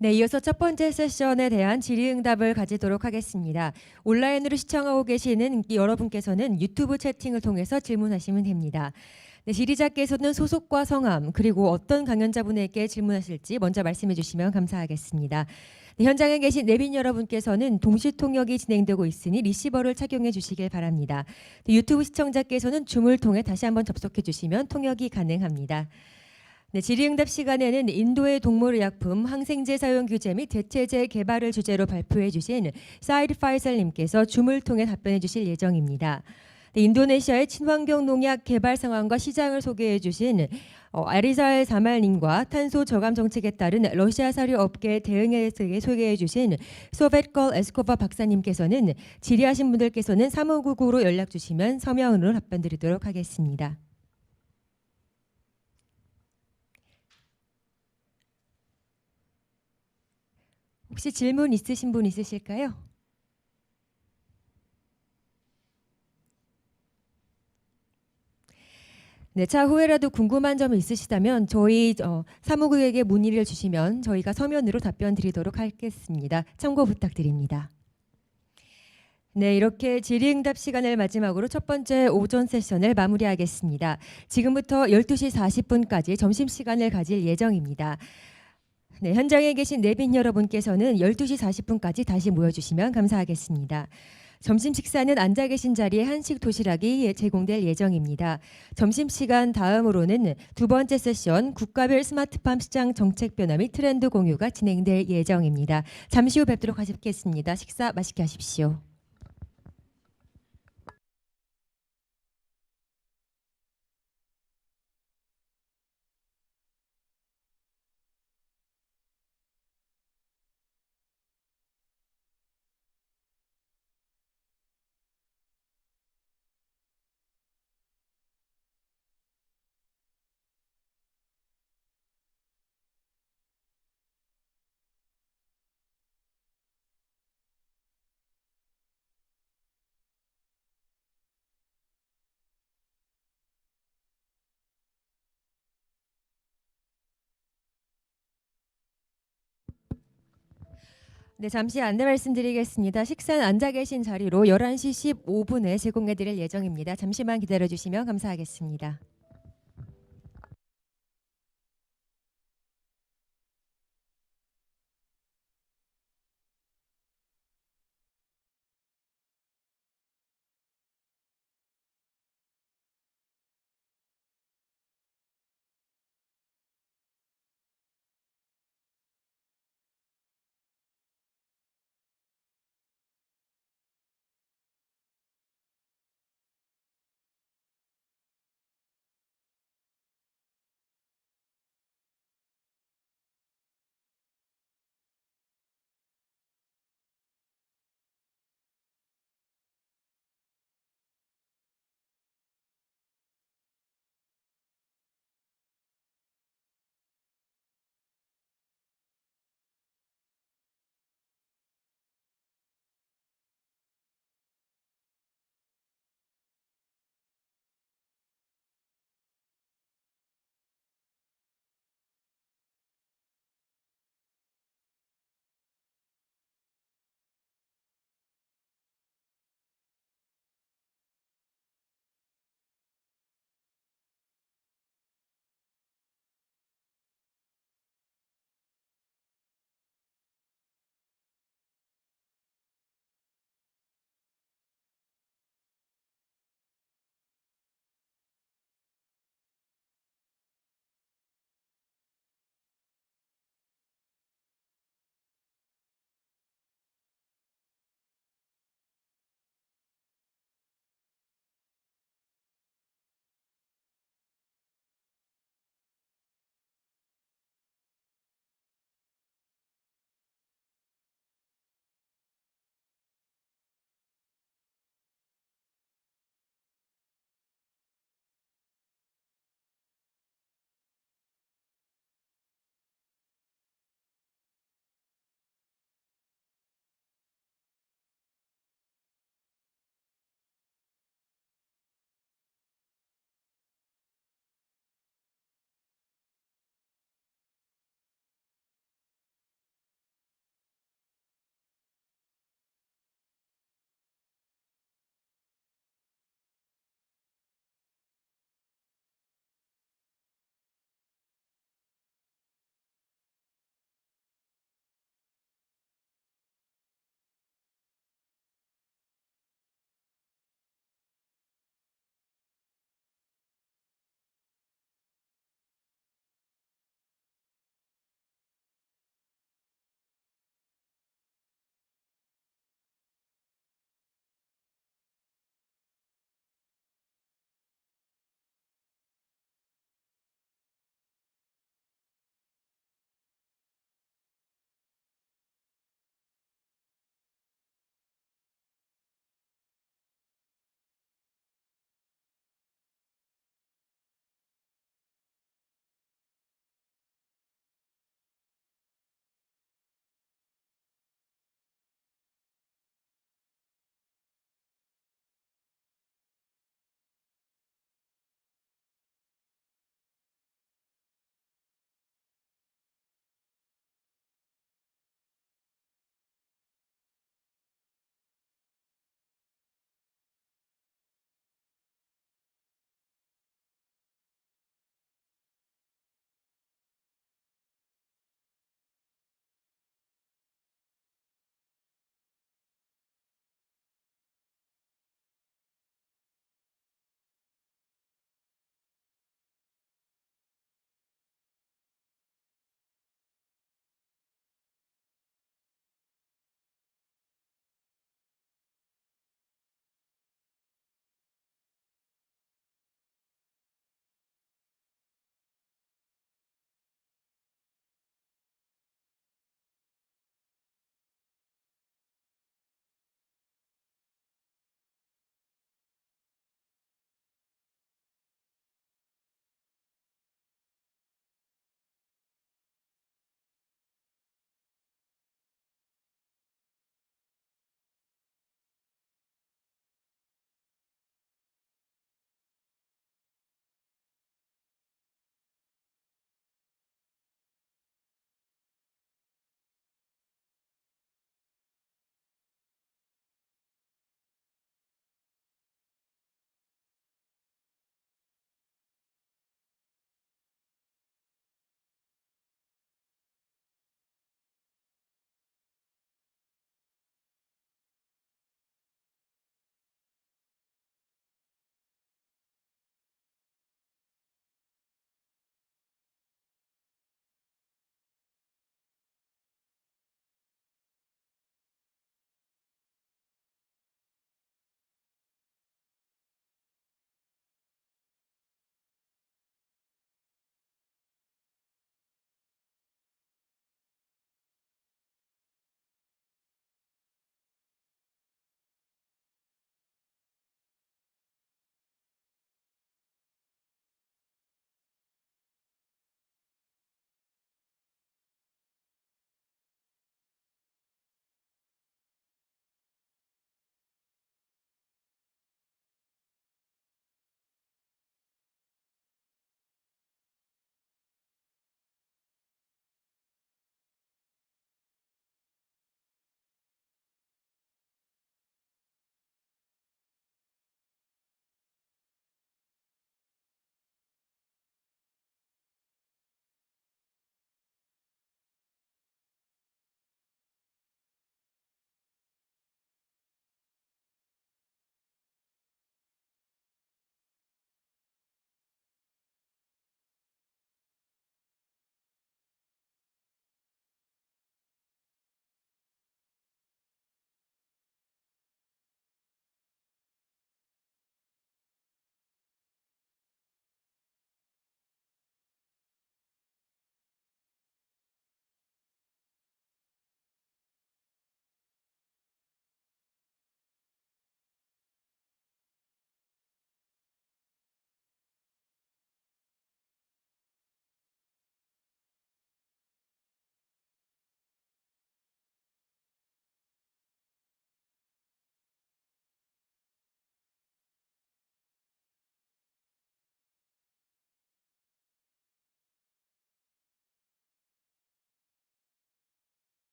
네, 이어서 첫 번째 세션에 대한 질의응답을 가지도록 하겠습니다. 온라인으로 시청하고 계시는 여러분께서는 유튜브 채팅을 통해서 질문하시면 됩니다. 네, 질의자께서는 소속과 성함 그리고 어떤 강연자분에게 질문하실지 먼저 말씀해 주시면 감사하겠습니다. 네, 현장에 계신 내빈 여러분께서는 동시 통역이 진행되고 있으니 리시버를 착용해 주시길 바랍니다. 네, 유튜브 시청자께서는 줌을 통해 다시 한번 접속해 주시면 통역이 가능합니다. 네, 질의응답 시간에는 인도의 동물의약품 항생제 사용 규제 및 대체제 개발을 주제로 발표해 주신 사이드 파이살님께서 줌을 통해 답변해 주실 예정입니다. 네, 인도네시아의 친환경 농약 개발 상황과 시장을 소개해 주신 아리사엘 사말님과 탄소 저감 정책에 따른 러시아 사료 업계 대응에 대해 소개해 주신 소벳걸 에스코바 박사님께서는 질의하신 분들께서는 3599로 연락 주시면 서면으로 답변 드리도록 하겠습니다. 혹시 질문 있으신 분 있으실까요? 네, 차후에라도 궁금한 점이 있으시다면 저희 사무국에게 문의를 주시면 저희가 서면으로 답변 드리도록 하겠습니다. 참고 부탁드립니다. 네, 이렇게 질의응답 시간을 마지막으로 첫 번째 오전 세션을 마무리하겠습니다. 지금부터 12시 40분까지 점심시간을 가질 예정입니다. 네, 현장에 계신 내빈 여러분께서는 12시 40분까지 다시 모여주시면 감사하겠습니다. 점심 식사는 앉아 계신 자리에 한식 도시락이 제공될 예정입니다. 점심시간 다음으로는 두 번째 세션 국가별 스마트팜 시장 정책 변화 및 트렌드 공유가 진행될 예정입니다. 잠시 후 뵙도록 하겠습니다. 식사 맛있게 하십시오. 네, 잠시 안내 말씀드리겠습니다. 식사는 앉아 계신 자리로 11시 15분에 제공해 드릴 예정입니다. 잠시만 기다려 주시면 감사하겠습니다.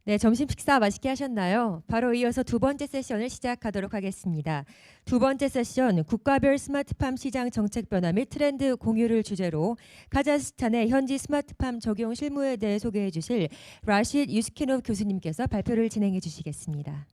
네, 점심 식사 맛있게 하셨나요? 바로 이어서 두 번째 세션을 시작하도록 하겠습니다. 두 번째 세션 국가별 스마트팜 시장 정책 변화 및 트렌드 공유를 주제로 카자흐스탄의 현지 스마트팜 적용 실무에 대해 소개해 주실 라시드 유스키노브 교수님께서 발표를 진행해 주시겠습니다.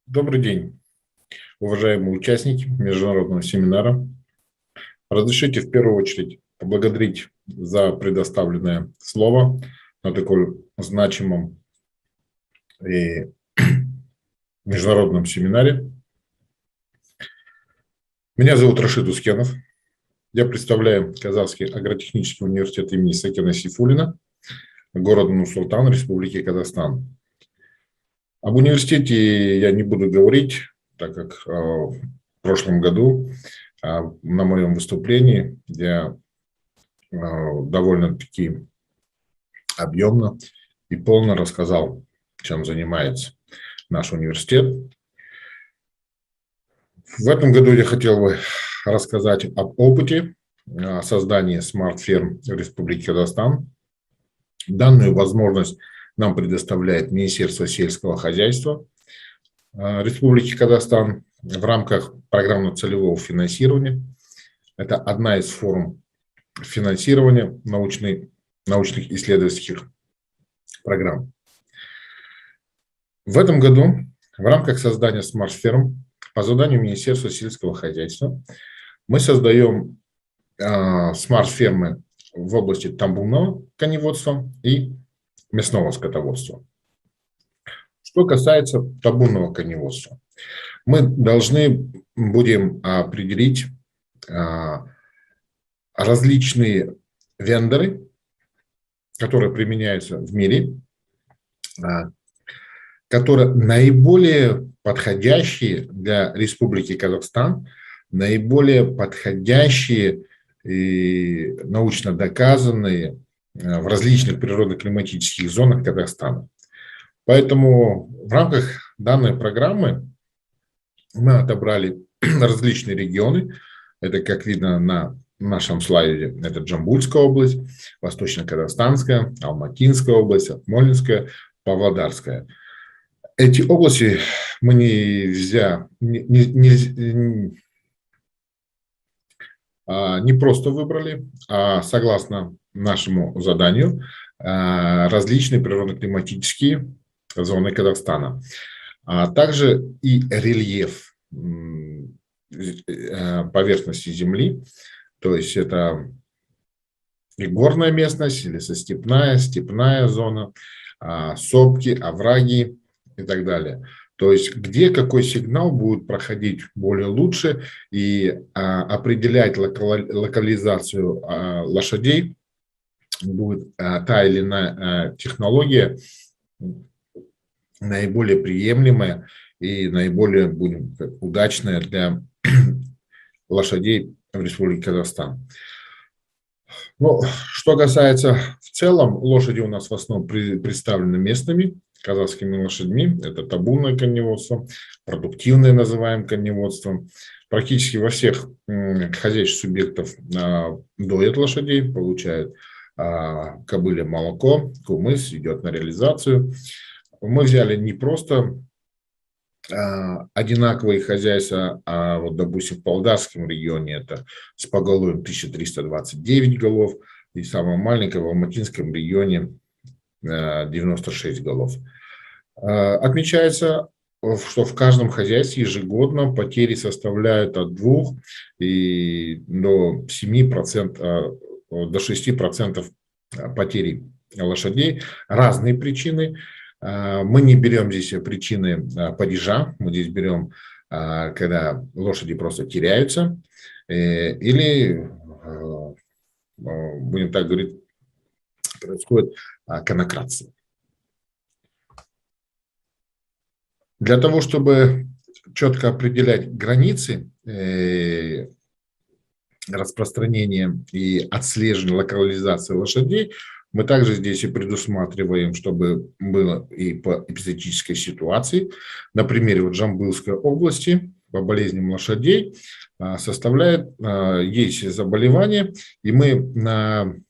Добрый день, уважаемые участники международного семинара. Разрешите в первую очередь поблагодарить за предоставленное слово на таком значимом и международном семинаре. Меня зовут Рашид Ускенов. Я представляю Казахский агротехнический университет имени Сакена Сейфуллина, город Нур-Султан, Республики Казахстан. Об университете я не буду говорить, так как в прошлом году на моем выступлении я довольно-таки объемно и полно рассказал, чем занимается наш университет. В этом году я хотел бы рассказать об опыте создания смарт-ферм в Республике Казахстан. Данную возможность нам предоставляет Министерство сельского хозяйства Республики Казахстан в рамках программно-целевого финансирования. Это одна из форм финансирования научных исследовательских программ. В этом году в рамках создания смарт-ферм по заданию Министерства сельского хозяйства мы создаем смарт-фермы в области тамбурного коневодства и мясного скотоводства. Что касается табунного коневодства, мы должны будем определить различные вендоры, которые применяются в мире, которые наиболее подходящие для Республики Казахстан, наиболее подходящие и научно доказанные в различных природно-климатических зонах Казахстана. Поэтому в рамках данной программы мы отобрали различные регионы. Это, как видно на нашем слайде, это Джамбульская область, Восточно-Казахстанская, Алматинская область, Акмолинская, Павлодарская. Эти области мы не просто выбрали, а согласно нашему заданию различные природно-климатические зоны Казахстана, а также и рельеф поверхности земли, то есть это и горная местность, лесостепная, степная зона, сопки, овраги и так далее. То есть где какой сигнал будет проходить более лучше и определять локализацию лошадей будет та или иная технология наиболее приемлемая и наиболее удачная для лошадей в Республике Казахстан. Ну, что касается в целом, лошади у нас в основном представлены местными казахскими лошадьми. Это табунное коневодство, продуктивное называем коневодством. Практически во всех хозяйственных субъектов доят лошадей, получают кобыле молоко, кумыс идет на реализацию. Мы взяли не просто одинаковые хозяйства, а вот, допустим, в Павлодарском регионе это с поголовьем 1329 голов, и самое маленькое в Алматинском регионе 96 голов. Отмечается, что в каждом хозяйстве ежегодно потери составляют от 2 до 7%, до 6% потерь лошадей. Разные причины. Мы не берем здесь причины падежа, мы здесь берем, когда лошади просто теряются, или, будем так говорить, происходит конокрация. Для того, чтобы четко определять границы распространения и отслеживания локализации лошадей, мы также здесь и предусматриваем, чтобы было и по эпизодической ситуации. На примере вот Жамбылской области по болезням лошадей есть заболевание, и мы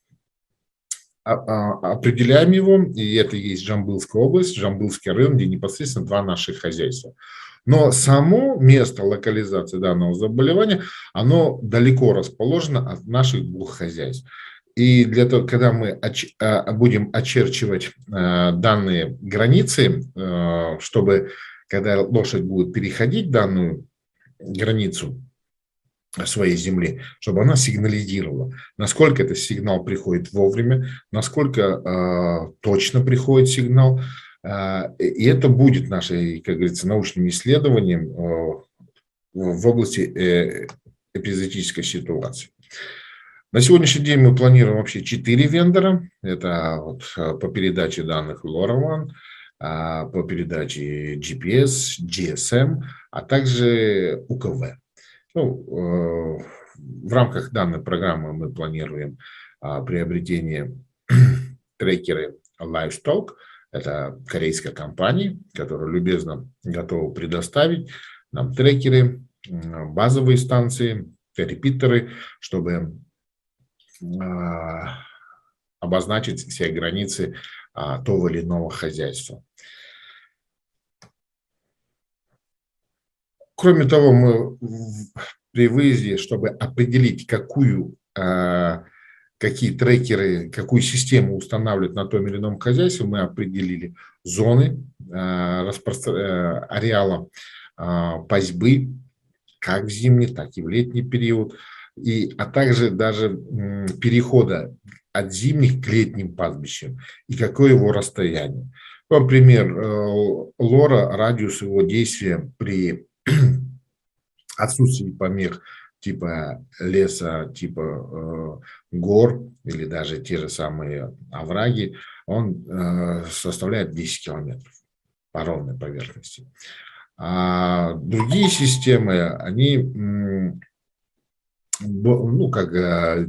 определяем его, и это и есть Жамбылская область, Жамбылский район, где непосредственно два наших хозяйства. Но само место локализации данного заболевания, оно далеко расположено от наших двух хозяйств. И для того, когда мы будем очерчивать данные границы, чтобы, когда лошадь будет переходить данную границу своей земли, чтобы она сигнализировала, насколько этот сигнал приходит вовремя, насколько точно приходит сигнал. И это будет нашим, как говорится, научным исследованием в области эпизодической ситуации. На сегодняшний день мы планируем вообще 4 вендора. Это вот по передаче данных LoRaWAN, по передаче GPS, GSM, а также УКВ. В рамках данной программы мы планируем приобретение трекеры Livestock. Это корейская компания, которая любезно готова предоставить нам трекеры, базовые станции, репитеры, чтобы обозначить все границы того или иного хозяйства. Кроме того, мы при выезде, чтобы определить, какие трекеры, какую систему устанавливать на том или ином хозяйстве, мы определили зоны ареала пастьбы, как в зимний, так и в летний период, а также даже перехода от зимних к летним пастбищам и какое его расстояние. Например, лора, радиус его действия при отсутствии помех типа леса, типа гор или даже те же самые овраги, он составляет 10 километров по ровной поверхности. А другие системы, они, как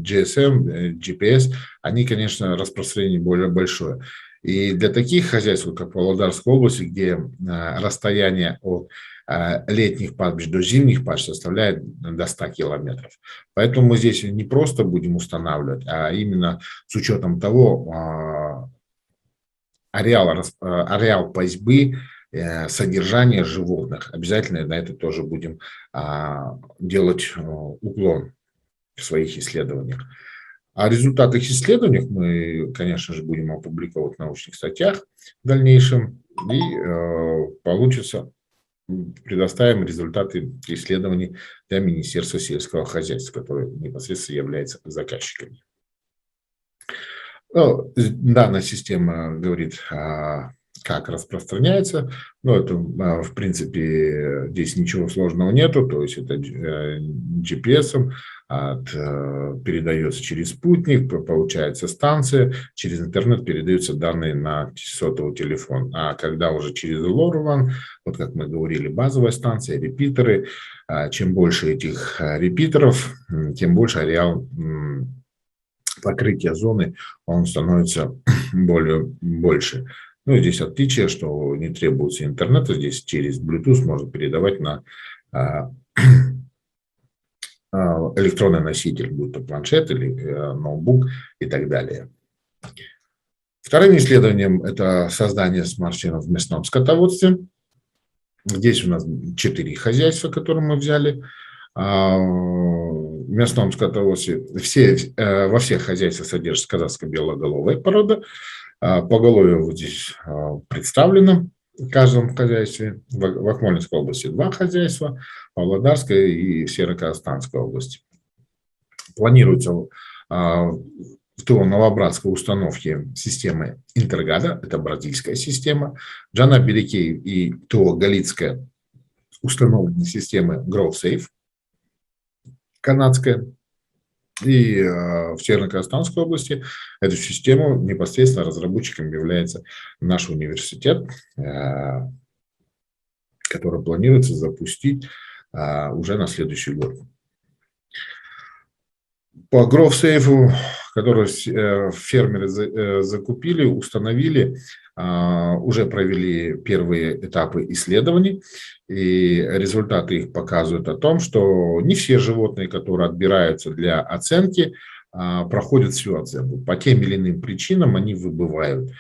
GSM, GPS, они, конечно, распространение более большое. И для таких хозяйств, как в Павлодарской области, где расстояние от летних пастбищ до зимних пастбищ составляет до 100 километров. Поэтому мы здесь не просто будем устанавливать, а именно с учетом того ареал пастьбы, содержание животных. Обязательно на это тоже будем делать уклон в своих исследованиях. О результатах исследований мы, конечно же, будем опубликовать в научных статьях в дальнейшем, и предоставим результаты исследований для Министерства сельского хозяйства, которое непосредственно является заказчиками. Данная система говорит, как распространяется. Это, в принципе, здесь ничего сложного нету. То есть это GPS передается через спутник, получается станция, через интернет передаются данные на сотовый телефон. А когда уже через LoRaWAN, вот как мы говорили, базовая станция, репитеры, чем больше этих репитеров, тем больше ареал покрытия зоны, он становится больше. Здесь отличие, что не требуется интернета, здесь через Bluetooth можно передавать на электронный носитель, будь то планшет или ноутбук и так далее. Вторым исследованием – это создание смарт-ферм в мясном скотоводстве. Здесь у нас 4 хозяйства, которые мы взяли. В мясном скотоводстве во всех хозяйствах содержится казахская белоголовая порода. Поголовье вот здесь представлено в каждом хозяйстве. В Акмолинской области 2 хозяйства, Павлодарской и Северо-Казахстанской области. Планируется в ТО-Новобратской установке системы Интергада, это бразильская система, Джана-Береке и ТО-Галицкая установлены системы GrowSafe, канадская. И в Северо-Казахстанской области эту систему непосредственно разработчиком является наш университет, который планируется запустить уже на следующий год. По GrowSafe, который фермеры закупили, установили, уже провели первые этапы исследований, и результаты их показывают о том, что не все животные, которые отбираются для оценки, проходят всю оценку. По тем или иным причинам они выбывают.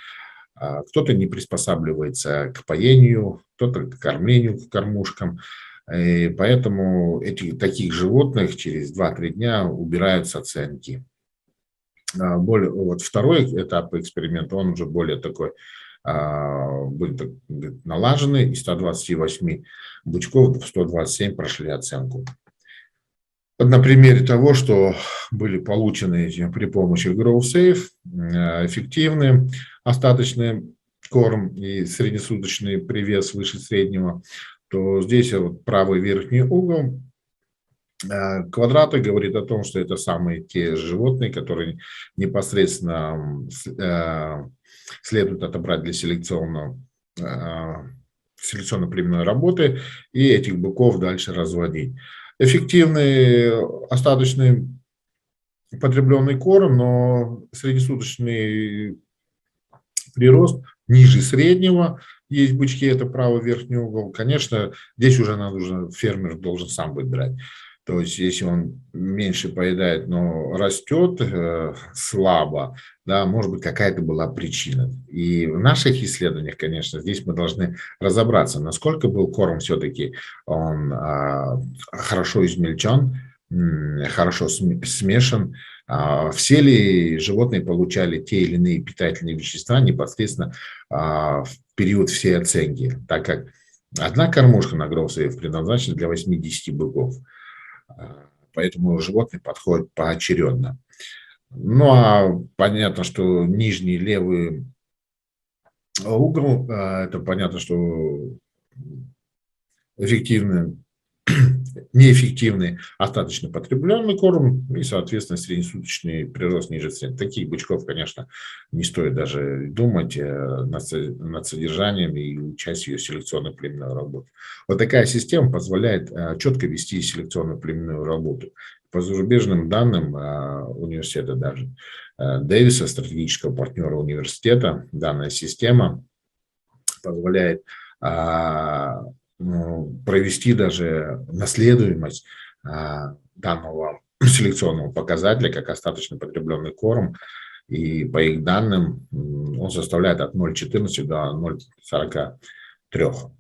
Кто-то не приспосабливается к поению, кто-то к кормлению, к кормушкам. И поэтому таких животных через 2-3 дня убирают с оценки. Вот второй этап эксперимента, он уже более такой, будет налаженный. Из 128 бычков 127 прошли оценку. На примере того, что были получены при помощи GrowSafe эффективный остаточный корм и среднесуточный привес выше среднего, то здесь вот правый верхний угол квадрата говорит о том, что это самые те животные, которые непосредственно следует отобрать для селекционно-племенной работы и этих быков дальше разводить. Эффективный остаточный потребленный корм, но среднесуточный прирост ниже среднего. Есть бычки, это правый верхний угол. Конечно, здесь уже фермер должен сам выбирать. То есть, если он меньше поедает, но растет слабо, да, может быть, какая-то была причина. И в наших исследованиях, конечно, здесь мы должны разобраться, насколько был корм все-таки он хорошо измельчен, хорошо смешан, все ли животные получали те или иные питательные вещества непосредственно в период всей оценки, так как одна кормушка на GrowSafe предназначена для 80 быков. Поэтому животные подходят поочередно. Ну, а понятно, что нижний левый угол, это понятно, что неэффективный остаточно потребленный корм и, соответственно, среднесуточный прирост ниже цен. Таких бычков, конечно, не стоит даже думать над содержанием и участием в селекционно-племенной работе. Вот такая система позволяет четко вести селекционно-племенную работу. По зарубежным данным университета даже Дэвиса, стратегического партнера университета, данная система позволяет провести даже наследуемость данного селекционного показателя, как остаточно потребленный корм, и по их данным он составляет от 0,14 до 0,43.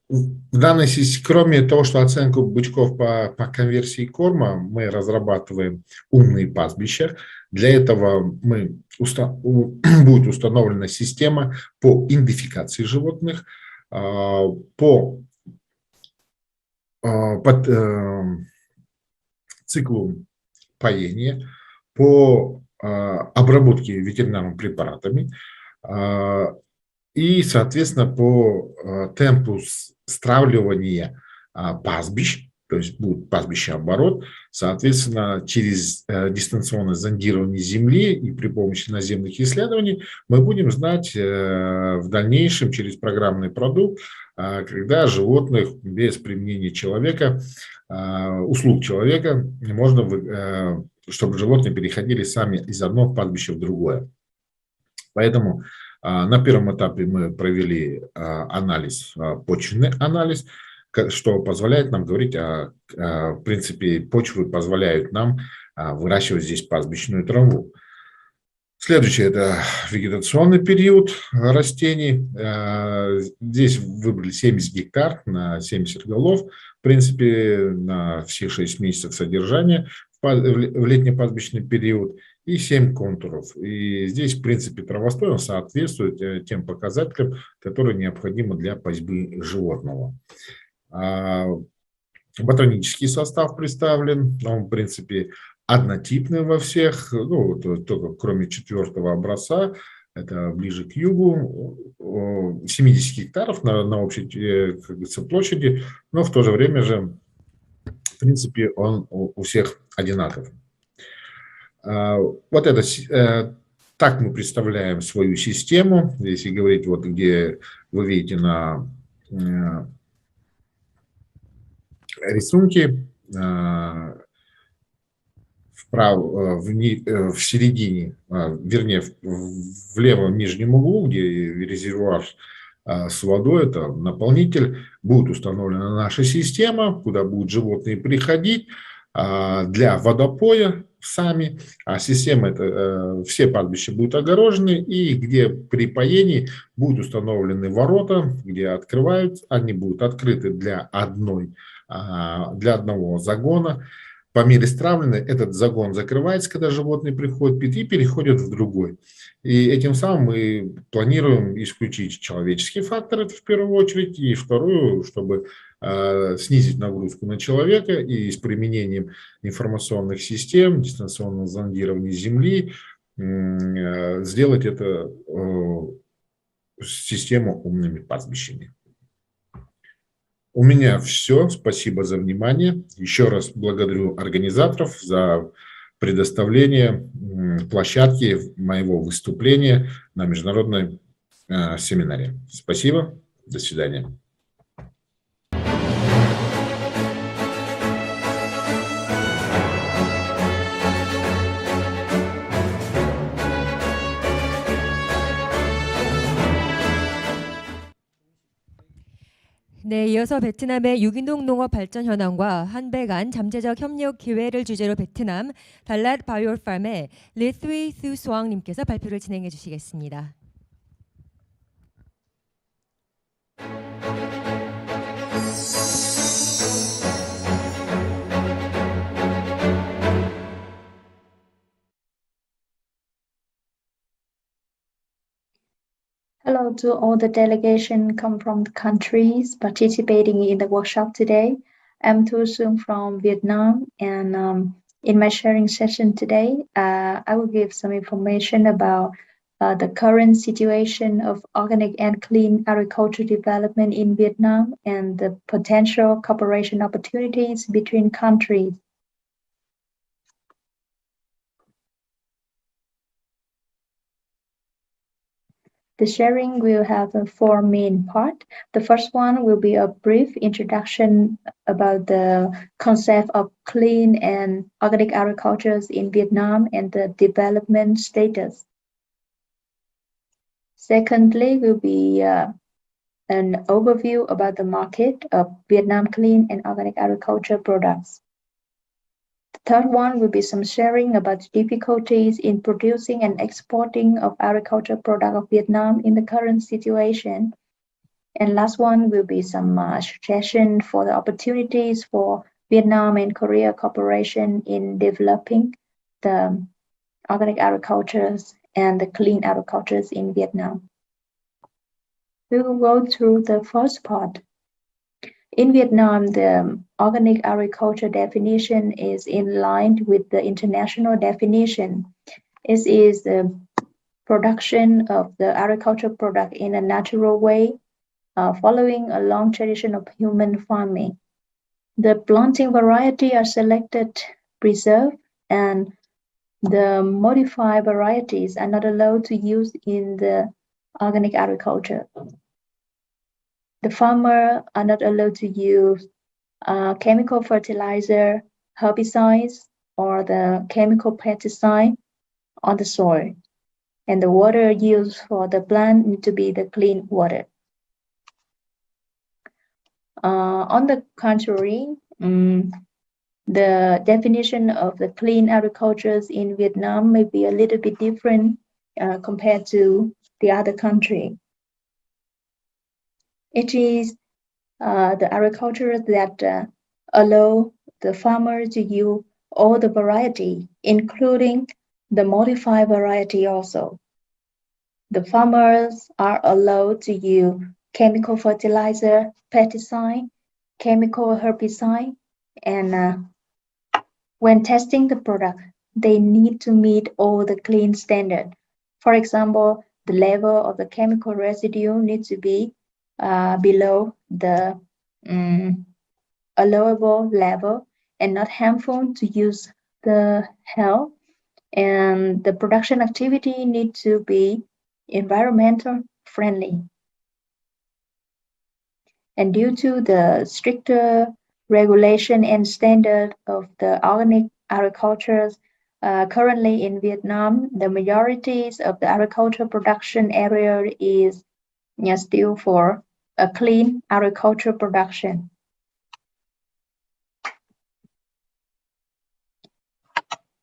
В данной системе, кроме того, что оценку бычков по конверсии корма, мы разрабатываем умные пастбища. Для этого будет установлена система по идентификации животных, по циклу поения, по обработке ветеринарными препаратами и, соответственно, по темпу стравливания пастбищ, то есть будет пастбище-оборот, соответственно, через дистанционное зондирование земли и при помощи наземных исследований мы будем знать в дальнейшем через программный продукт, когда животных без применения человека, услуг человека, можно, чтобы животные переходили сами из одного пастбища в другое. Поэтому на первом этапе мы провели анализ, почвенный анализ, что позволяет нам говорить в принципе, почвы позволяют нам выращивать здесь пастбищную траву. Следующее – это вегетационный период растений. Здесь выбрали 70 гектар на 70 голов, в принципе, на все 6 месяцев содержания в летний пастбищный период и 7 контуров. И здесь, в принципе, травостой он соответствует тем показателям, которые необходимы для пастьбы животного. Ботанический состав представлен, он, в принципе, однотипный во всех, ну, только кроме 4-го образца, это ближе к югу, 70 гектаров на общей, как говорится, площади, но в то же время же, в принципе, он у всех одинаков. Вот это, так мы представляем свою систему, если говорить, вот где вы видите на рисунке, в середине, вернее, в левом нижнем углу, где резервуар с водой, это наполнитель, будет установлена наша система, куда будут животные приходить для водопоя сами, а система, это все пастбища будут огорожены, и где при поении будут установлены ворота, где открывают, они будут открыты для одного загона. По мере стравливания этот загон закрывается, когда животные приходят пить, и переходят в другой. И этим самым мы планируем исключить человеческий фактор, это в первую очередь, и вторую, чтобы снизить нагрузку на человека и с применением информационных систем, дистанционного зондирования Земли, сделать эту систему умными пастбищами. У меня все. Спасибо за внимание. Еще раз благодарю организаторов за предоставление площадки моего выступления на международном семинаре. Спасибо. До свидания. 네, 이어서 베트남의 유기농 농업 발전 현황과 한배 간 잠재적 협력 기회를 주제로 베트남 달랏 바이오팜의 리스위 수 수왕님께서 발표를 진행해 주시겠습니다. Hello to all the delegation come from the countries participating in the workshop today. I'm Tu Sung from Vietnam, and in my sharing session today, I will give some information about the current situation of organic and clean agriculture development in Vietnam and the potential cooperation opportunities between countries. The sharing will have four main parts. The first one will be a brief introduction about the concept of clean and organic agriculture in Vietnam and the development status. Secondly, will be an overview about the market of Vietnam clean and organic agriculture products. The third one will be some sharing about difficulties in producing and exporting of agricultural product of Vietnam in the current situation. And last one will be some suggestion for the opportunities for Vietnam and Korea cooperation in developing the organic agricultures and the clean agricultures in Vietnam. We will go through the first part. In Vietnam, the organic agriculture definition is in line with the international definition. It is the production of the agricultural product in a natural way, following a long tradition of human farming. The planting variety are selected, preserved, and the modified varieties are not allowed to use in the organic agriculture. The farmer are not allowed to use chemical fertilizer, herbicides, or the chemical pesticide on the soil. And the water used for the plant need to be the clean water. On the contrary, the definition of the clean agricultures in Vietnam may be a little bit different compared to the other country. It is the agriculture that allow the farmer to use all the variety, including the modified variety also. The farmers are allowed to use chemical fertilizer, pesticide, chemical herbicide, and when testing the product, they need to meet all the clean standard. For example, the level of the chemical residue needs to be below the allowable level and not harmful to use the health, and the production activity needs to be environmental friendly. And due to the stricter regulation and standard of the organic agriculture. Currently in Vietnam, the majorities of the agricultural production area is still for a clean agricultural production.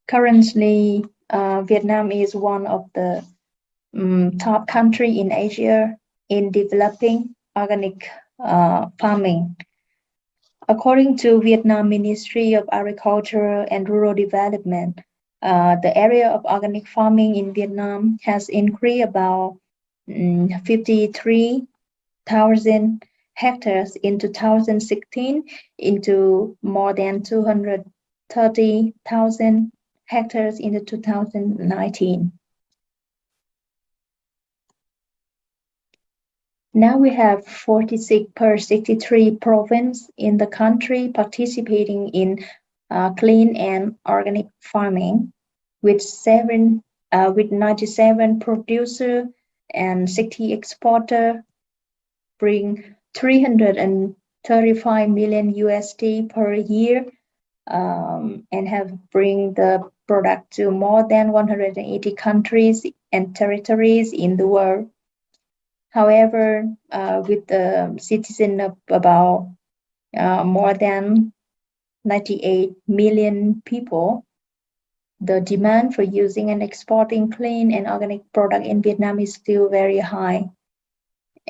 Currently, Vietnam is one of the top country in Asia in developing organic farming. According to Vietnam Ministry of Agriculture and Rural Development, the area of organic farming in Vietnam has increased about 53,000 hectares in 2016 into more than 230,000 hectares in 2019. Now we have 46 per 63 provinces in the country participating in clean and organic farming, with 97 producer and 60 exporter, bring 335 million USD per year, and have bring the product to more than 180 countries and territories in the world. However, with the citizen of about more than 98 million people, the demand for using and exporting clean and organic product in Vietnam is still very high.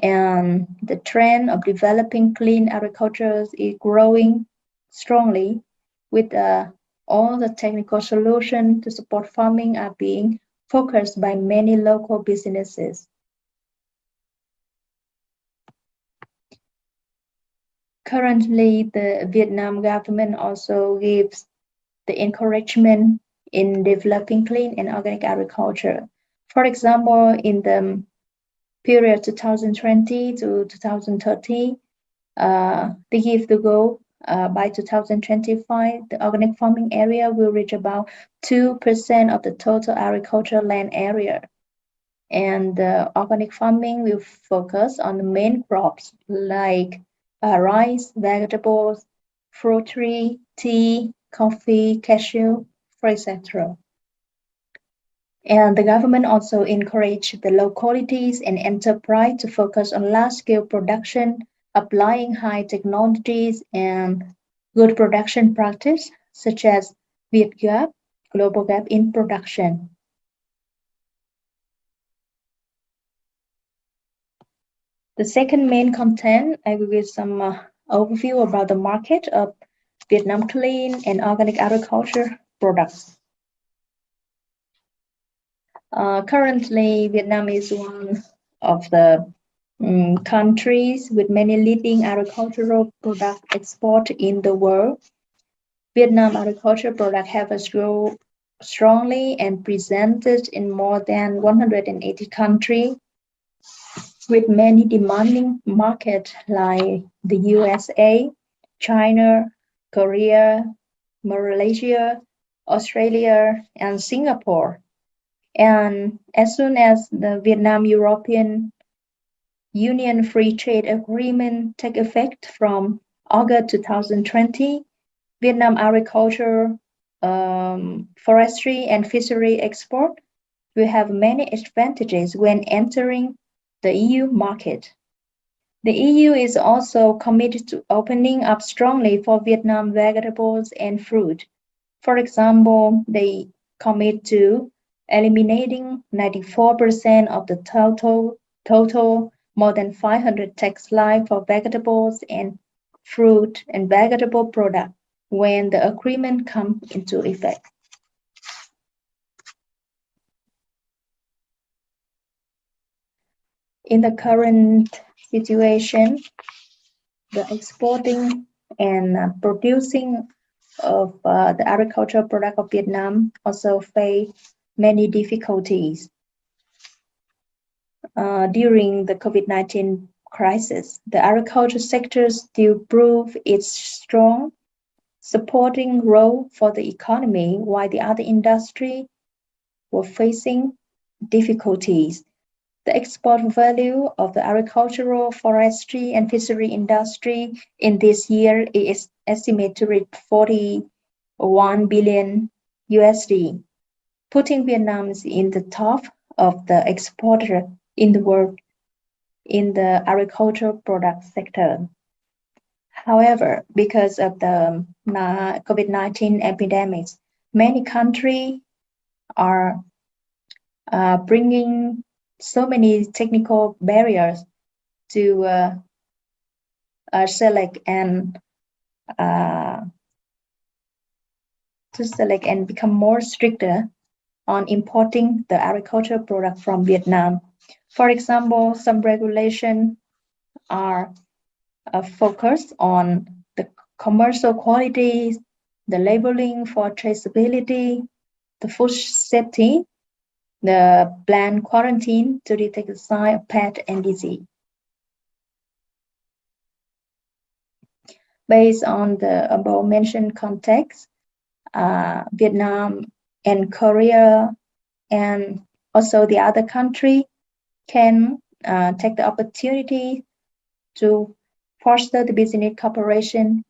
And the trend of developing clean agriculture is growing strongly, with all the technical solutions to support farming are being focused by many local businesses. Currently, the Vietnam government also gives the encouragement in developing clean and organic agriculture. For example, in the period 2020 to 2030, they give the goal by 2025, the organic farming area will reach about 2% of the total agricultural land area. And the organic farming will focus on the main crops like rice, vegetables, fruit tree, tea, coffee, cashew, etc. And the government also encouraged the localities and enterprise to focus on large-scale production, applying high technologies and good production practice, such as VietGAP, Global Gap in Production. The second main content, I will give some overview about the market of Vietnam clean and organic agriculture products. Currently, Vietnam is one of the countries with many leading agricultural product export in the world. Vietnam agricultural products have grown strongly and presented in more than 180 countries, with many demanding markets like the USA, China, Korea, Malaysia, Australia, and Singapore. And as soon as the Vietnam-European Union Free Trade Agreement take effect from August 2020, Vietnam agriculture, forestry, and fishery export will have many advantages when entering the EU market. The EU is also committed to opening up strongly for Vietnam vegetables and fruit. For example, they commit to eliminating 94% of the total more than 500 tax life for vegetables and fruit and vegetable products when the agreement comes into effect. In the current situation, the exporting and producing of the agricultural product of Vietnam also face many difficulties. During the COVID-19 crisis, the agriculture sector still proved its strong supporting role for the economy, while the other industry were facing difficulties. The export value of the agricultural, forestry, and fishery industry in this year is estimated to reach 41 billion USD, putting Vietnam in the top of the exporter in the world in the agricultural product sector. However, because of the COVID-19 epidemics, many countries are bringing so many technical barriers to select and become more stricter on importing the agricultural product from Vietnam. For example, some regulations are focused on the commercial quality, the labeling for traceability, the food safety, the plant quarantine to detect the sign of pest and disease. Based on the above-mentioned context, Vietnam and Korea and also the other country can take the opportunity to foster the business cooperation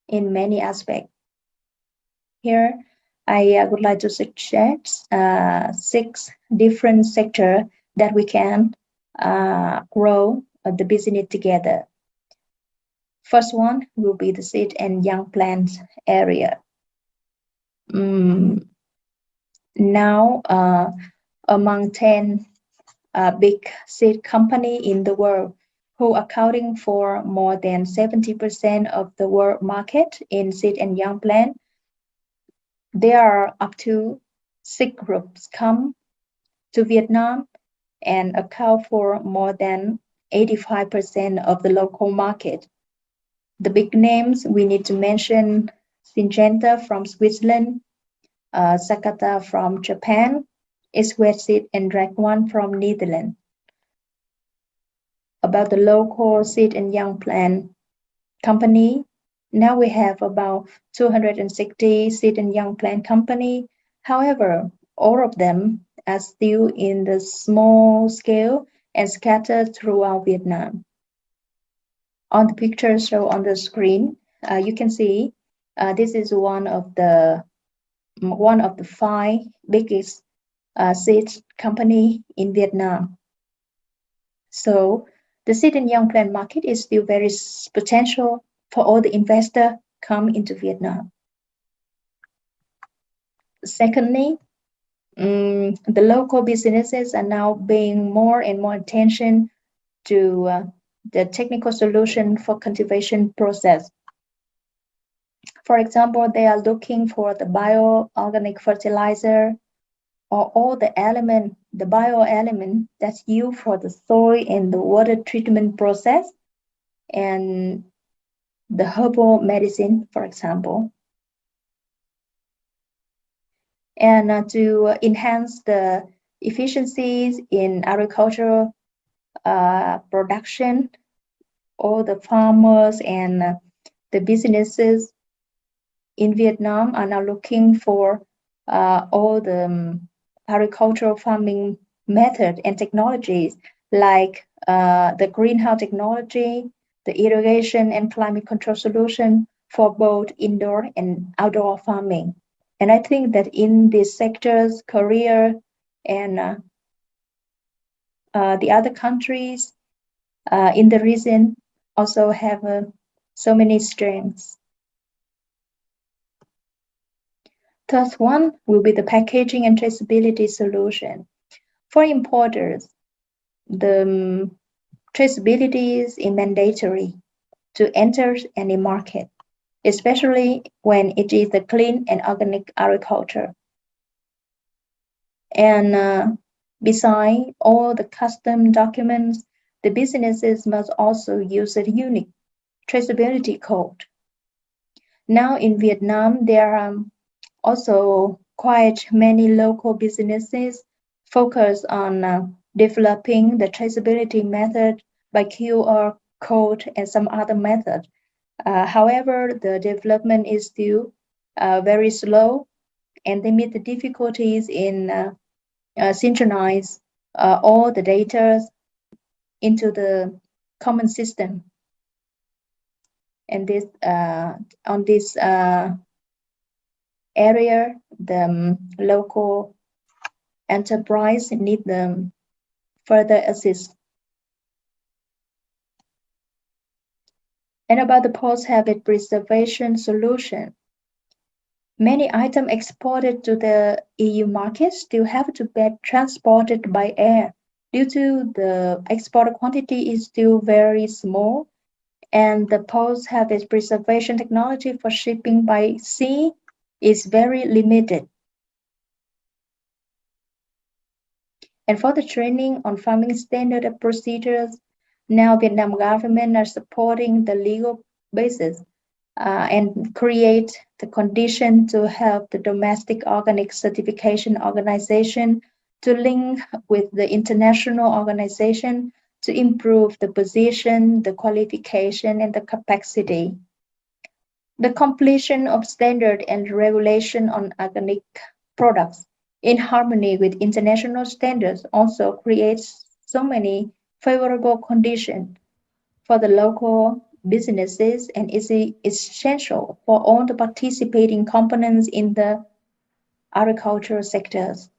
in many aspects. Here, I would like to suggest 6 different sectors that we can grow the business together. First one will be the seed and young plants area. Now, among 10 big seed companies in the world who are accounting for more than 70% of the world market in seed and young plant, there are up to 6 groups come to Vietnam and account for more than 85% of the local market. The big names we need to mention: Syngenta from Switzerland, Sakata from Japan, Seed and Drag1 from Netherlands. About the local seed and young plant company, now we have about 260 seed and young plant company. However, all of them are still in the small scale and scattered throughout Vietnam. On the picture shown on the screen, you can see this is one of the 5 biggest seed company in Vietnam. So the seed and young plant market is still very potential for all the investors come into Vietnam. Secondly, the local businesses are now paying more and more attention to the technical solution for cultivation process. For example, they are looking for the bioorganic fertilizer or all the bioelement that's used for the soil and the water treatment process, and the herbal medicine, for example. And to enhance the efficiencies in agricultural production, all the farmers and the businesses in Vietnam are now looking for all the agricultural farming method and technologies like the greenhouse technology, the irrigation and climate control solution for both indoor and outdoor farming. And I think that in these sectors, Korea and the other countries in the region also have so many strengths. Third one will be the packaging and traceability solution. For importers, the traceability is mandatory to enter any market, especially when it is the clean and organic agriculture. And beside all the custom documents, the businesses must also use a unique traceability code. Now in Vietnam, there are also quite many local businesses focus on developing the traceability method by QR code and some other method. However, the development is still very slow, and they meet the difficulties in synchronize all the data into the common system. And this on this area, the local enterprise need them further assist. And about the post-habit preservation solution, many items exported to the EU market still have to be transported by air due to the export quantity is still very small, and the post-habit preservation technology for shipping by sea is very limited. And for the training on farming standard and procedures, now Vietnam government are supporting the legal basis and create the condition to help the domestic organic certification organization to link with the international organization to improve the position, the qualification, and the capacity. The completion of standard and regulation on organic products in harmony with international standards also creates so many favorable conditions for the local businesses and is essential for all the participating components in the agricultural sectors.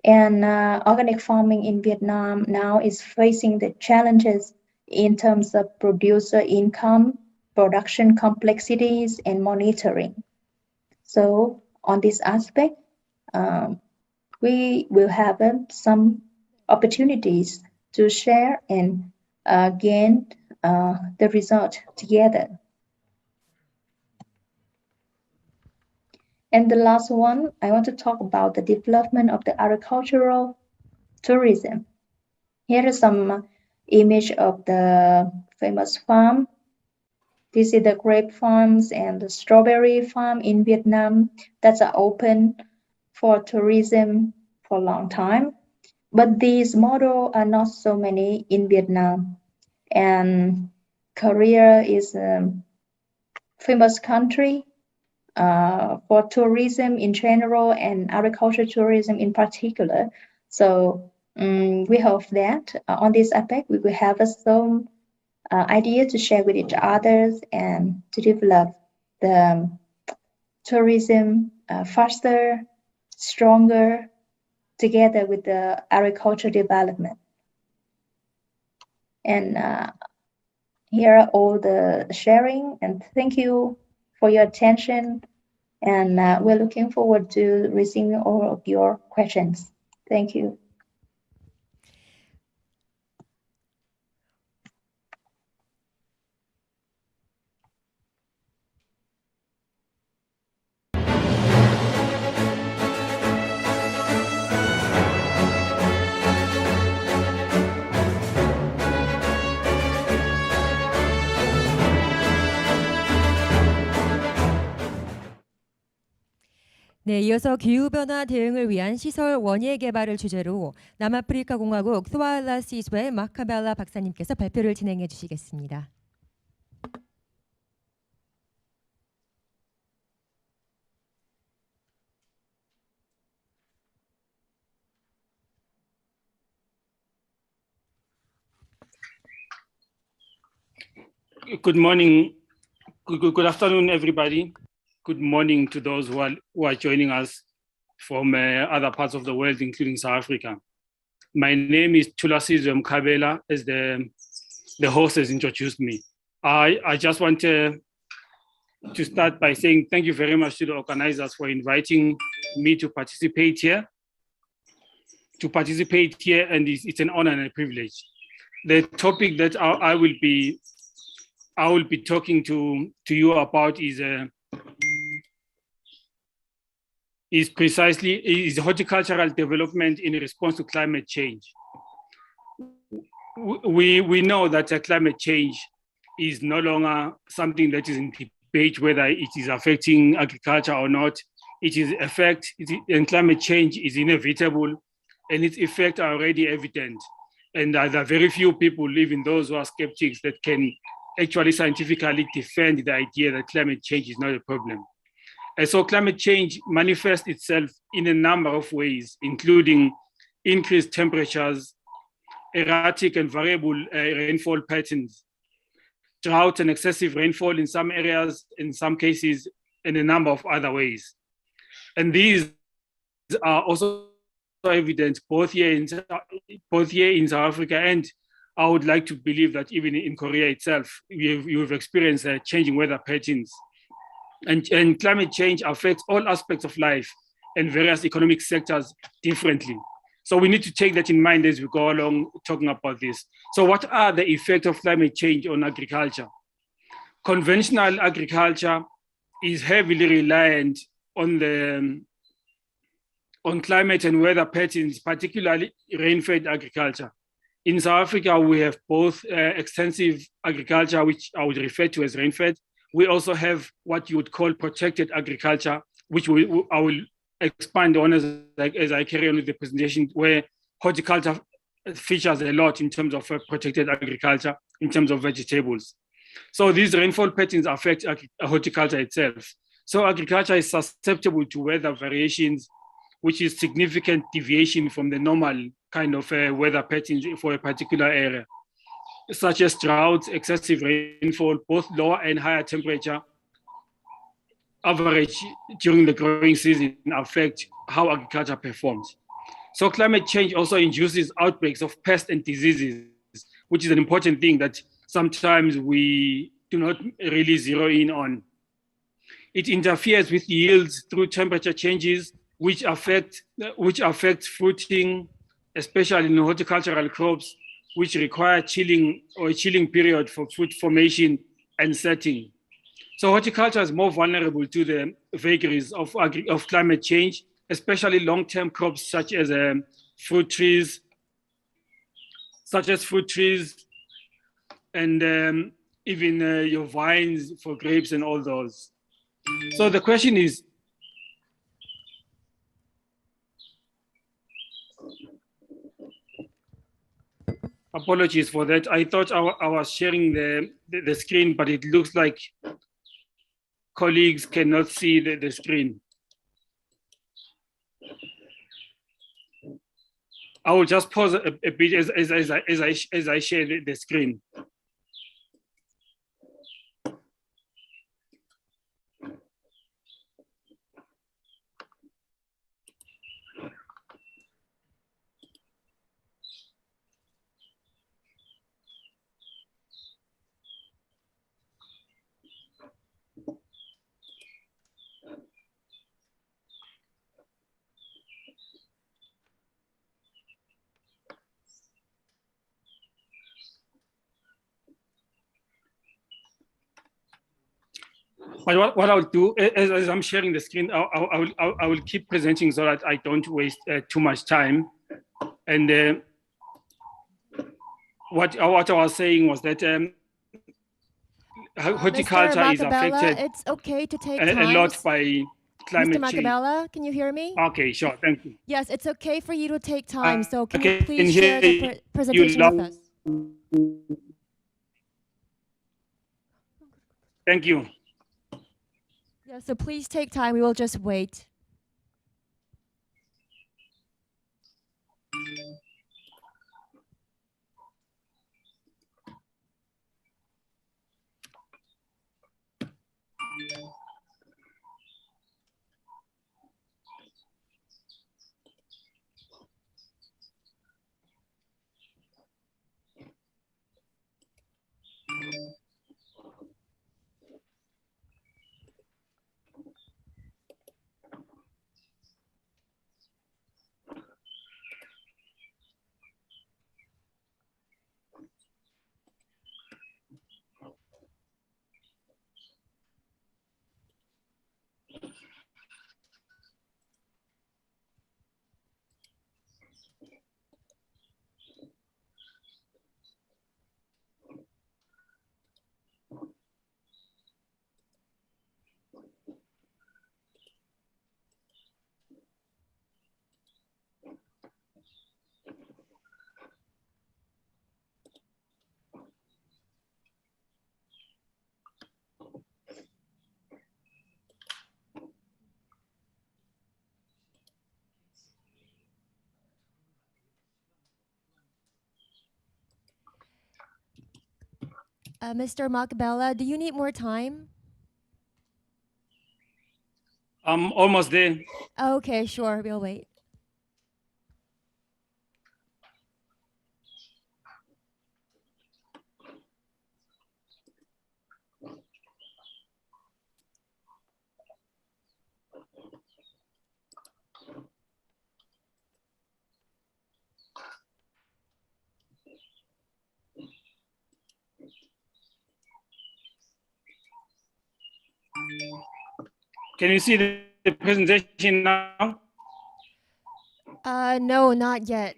And organic farming in Vietnam now is facing the challenges in terms of producer income, production complexities, and monitoring. So on this aspect, we will have some opportunities to share and gain the result together. And the last one, I want to talk about the development of the agricultural tourism. Here is some image of the famous farm. This is the grape farms and the strawberry farm in Vietnam that are open for tourism for a long time. But these models are not so many in Vietnam. And Korea is a famous country for tourism in general and agriculture tourism in particular. So we hope that on this aspect, we will have some idea to share with each other and to develop the tourism faster, stronger, together with the agriculture development. And here are all the sharing, and thank you for your attention. And we're looking forward to receiving all of your questions. Thank you. 네, 이어서 기후변화 대응을 위한 시설 원예 개발을 주제로 남아프리카 공화국 스와일라 시스웨 마카벨라 박사님께서 발표를 진행해 주시겠습니다. Good morning, good afternoon, everybody. Good morning to those who are joining us from other parts of the world, including South Africa. My name is Thulasizwe Mkhabela, as the host has introduced me. I just want to start by saying thank you very much to the organizers for inviting me to participate here. And it's an honor and a privilege. The topic that I will be talking to you about is horticultural development in response to climate change. We know that climate change is no longer something that is in debate whether it is affecting agriculture or not. And climate change is inevitable, and its effects are already evident. And there are very few people, even those who are skeptics, that can actually scientifically defend the idea that climate change is not a problem. So climate change manifests itself in a number of ways, including increased temperatures, erratic and variable rainfall patterns, drought and excessive rainfall in some areas, in some cases, in a number of other ways. And these are also evident both here in South Africa, and I would like to believe that even in Korea itself, you've experienced changing weather patterns. And climate change affects all aspects of life and various economic sectors differently. So we need to take that in mind as we go along talking about this. So what are the effects of climate change on agriculture? Conventional agriculture is heavily reliant on climate and weather patterns, particularly rain-fed agriculture. In South Africa, we have both extensive agriculture, which I would refer to as rain-fed. We also have what you would call protected agriculture, which I will expand on as I carry on with the presentation, where horticulture features a lot in terms of protected agriculture, in terms of vegetables. So these rainfall patterns affect horticulture itself. So agriculture is susceptible to weather variations, which is significant deviation from the normal kind of weather patterns for a particular area, such as droughts, excessive rainfall, both lower and higher temperature average during the growing season affect how agriculture performs. So climate change also induces outbreaks of pests and diseases, which is an important thing that sometimes we do not really zero in on. It interferes with yields through temperature changes, which affects fruiting, especially in horticultural crops, which require chilling or a chilling period for fruit formation and setting. So horticulture is more vulnerable to the vagaries of climate change, especially long-term crops such as fruit trees, and even your vines for grapes and all those. So the question is, apologies for that. I thought I was sharing the screen, but it looks like colleagues cannot see the screen. I will just pause a bit as I share the screen. But what I'll do, as I'm sharing the screen, I will keep presenting so that I don't waste too much time. And what I was saying was that horticulture Mr. is Makabela, affected it's okay to take a lot by climate Mr. change. Makabela, can you hear me? Okay, sure, thank you. Yes, it's okay for you to take time. So can I you please can share the hear you presentation with loud. us? Thank you. Yeah, so please take time. We will just wait. Mr. Makbella, do you need more time? I'm almost there. Okay, sure, we'll wait. Can you see the presentation now? No, not yet.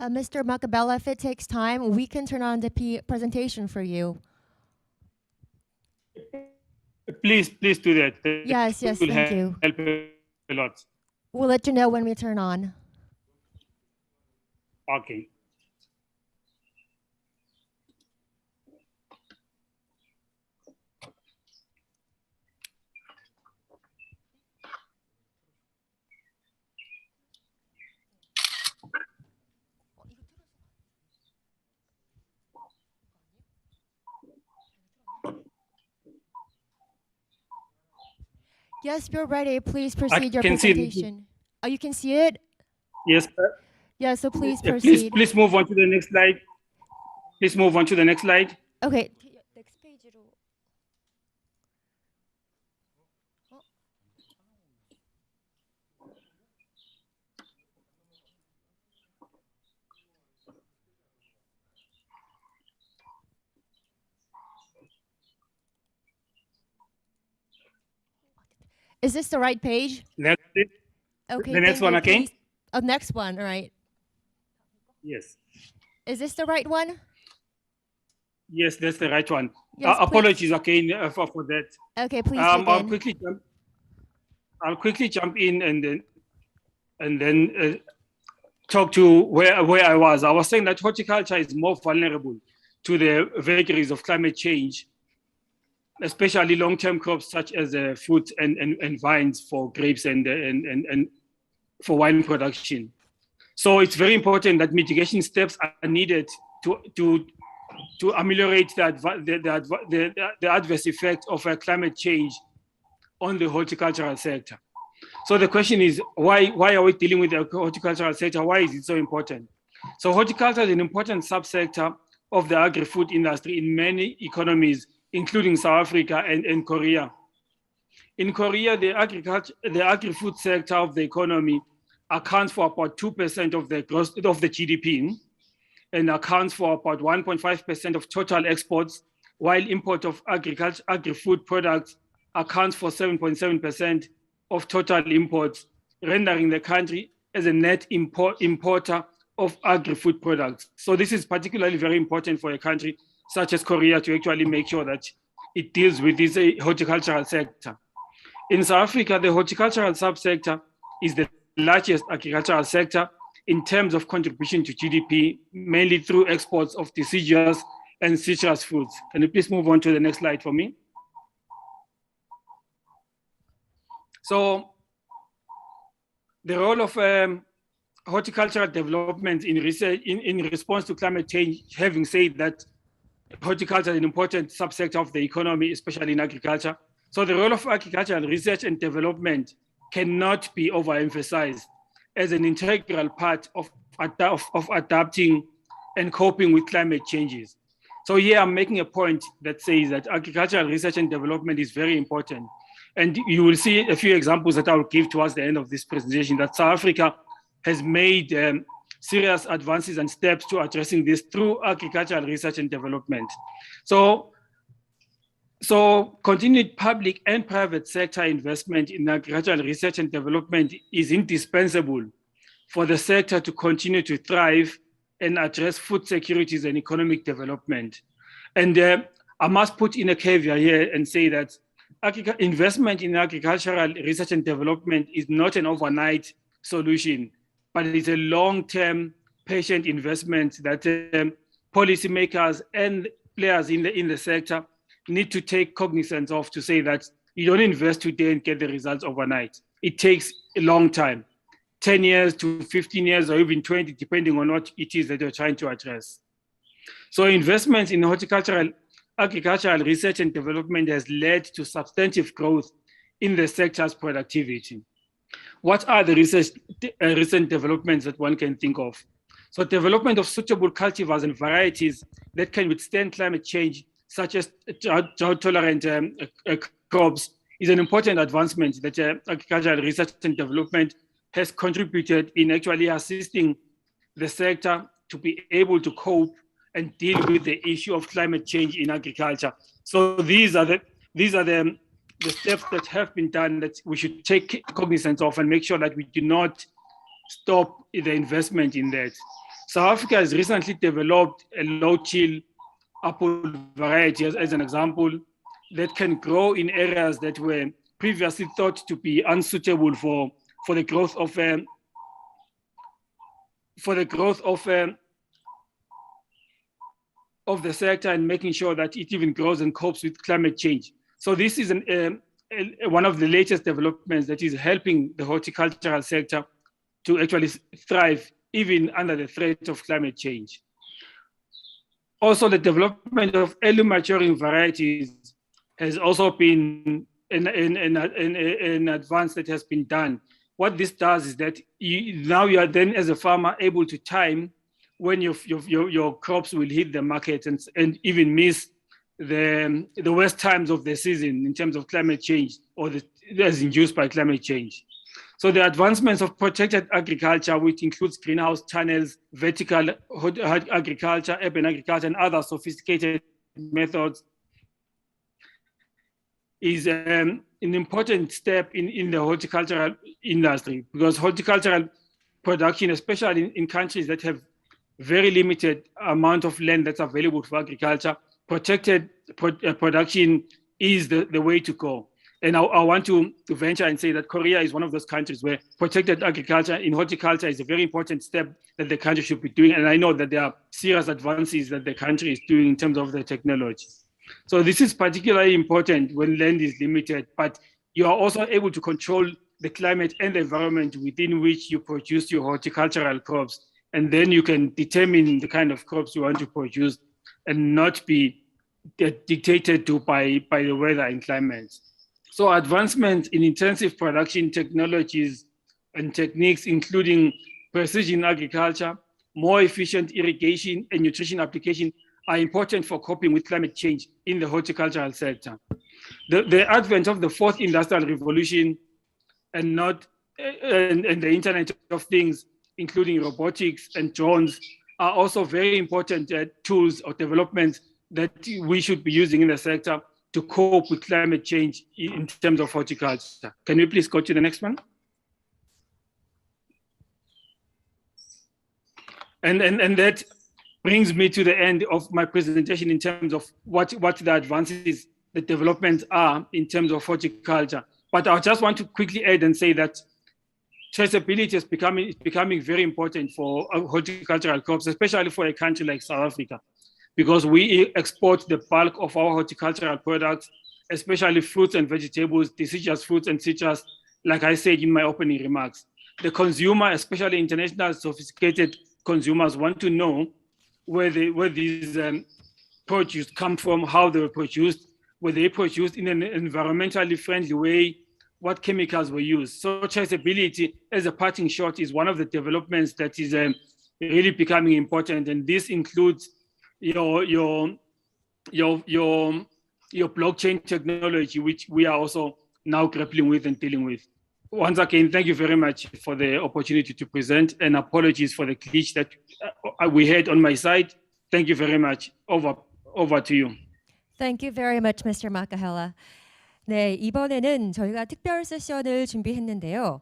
Mr. Makabella, if it takes time, we can turn on the presentation for you. Please do that. Yes, It will thank you. help a lot. We'll let you know when we turn on. Okay. Yes, we're ready. Please proceed your can see it. presentation. Oh, you can see it? Yes. Yeah, so please Please proceed. move on to the next slide. Please move on to the next slide. Okay. Is this the right page? Next, Okay, the next thank one you. again. Please. Oh, next one. All right. Yes. Is this the right one? Yes, that's the right one. Yes, apologies again for that. Okay, please begin. I'll quickly jump in and then talk to where I was. I was saying that horticulture is more vulnerable to the vagaries of climate change, especially long-term crops such as fruit and vines for grapes and for wine production. So it's very important that mitigation steps are needed to ameliorate the adverse effect of climate change on the horticultural sector. So the question is, why are we dealing with the horticultural sector? Why is it so important? So horticulture is an important subsector of the agri-food industry in many economies, including South Africa and Korea. In Korea, the agri-food sector of the economy accounts for about 2% of the GDP and accounts for about 1.5% of total exports, while import of agri-food products accounts for 7.7% of total imports, rendering the country as a net importer of agri-food products. So this is particularly very important for a country such as Korea to actually make sure that it deals with this horticultural sector. In South Africa, the horticultural subsector is the largest agricultural sector in terms of contribution to GDP, mainly through exports of deciduous and citrus fruits. Can you please move on to the next slide for me? So the role of horticultural development in research in response to climate change, having said that horticulture is an important subsector of the economy, especially in agriculture. So the role of agricultural research and development cannot be overemphasized as an integral part of adapting and coping with climate changes. So here I'm making a point that says that agricultural research and development is very important. And you will see a few examples that I will give towards the end of this presentation that South Africa has made serious advances and steps to addressing this through agricultural research and development. So continued public and private sector investment in agricultural research and development is indispensable for the sector to continue to thrive and address food securities and economic development. And I must put in a caveat here and say that investment in agricultural research and development is not an overnight solution, but it's a long-term patient investment that policymakers and players in the sector need to take cognizance of, to say that you don't invest today and get the results overnight. It takes a long time, 10 years to 15 years or even 20, depending on what it is that you're trying to address. So investments in agricultural research and development has led to substantive growth in the sector's productivity. What are the recent developments that one can think of? So development of suitable cultivars and varieties that can withstand climate change, such as drought-tolerant crops, is an important advancement that agricultural research and development has contributed in actually assisting the sector to be able to cope and deal with the issue of climate change in agriculture. So these are the steps that have been done that we should take cognizance of and make sure that we do not stop the investment in that. South Africa has recently developed a low-chill apple variety as an example that can grow in areas that were previously thought to be unsuitable for the growth of the sector, and making sure that it even grows and copes with climate change. So this is one of the latest developments that is helping the horticultural sector to actually thrive even under the threat of climate change. Also, the development of early maturing varieties has also been an advance that has been done. What this does is that now you are then, as a farmer, able to time when your crops will hit the market and even miss the worst times of the season in terms of climate change, or as induced by climate change. So the advancements of protected agriculture, which includes greenhouse channels, vertical agriculture, urban agriculture, and other sophisticated methods, is an important step in the horticultural industry, because horticultural production, especially in countries that have very limited amount of land that's available for agriculture, protected production is the way to go. And I want to venture and say that Korea is one of those countries where protected agriculture in horticulture is a very important step that the country should be doing. And I know that there are serious advances that the country is doing in terms of the technology. So this is particularly important when land is limited, but you are also able to control the climate and the environment within which you produce your horticultural crops. And then you can determine the kind of crops you want to produce and not be dictated to by the weather and climate. So advancements in intensive production technologies and techniques, including precision agriculture, more efficient irrigation and nutrition application, are important for coping with climate change in the horticultural sector. The advent of the fourth industrial revolution and the Internet of Things, including robotics and drones, are also very important tools or developments that we should be using in the sector to cope with climate change in terms of horticulture. Can we please go to the next one? And that brings me to the end of my presentation in terms of what the advances, the developments are in terms of horticulture. But I just want to quickly add and say that traceability is becoming very important for horticultural crops, especially for a country like South Africa, because we export the bulk of our horticultural products, especially fruits and vegetables, deciduous fruits and citrus, like I said in my opening remarks. The consumer, especially international sophisticated consumers, want to know where these produce come from, how they were produced, were they produced in an environmentally friendly way, what chemicals were used. So traceability, as a parting shot, is one of the developments that is really becoming important, and this includes your blockchain technology, which we are also now grappling with and dealing with. Once again, thank you very much for the opportunity to present, and apologies for the glitch that we had on my side. Thank you very much. Over to you. Thank you very much, Mr. Makahela. 네, 이번에는 저희가 특별 세션을 준비했는데요.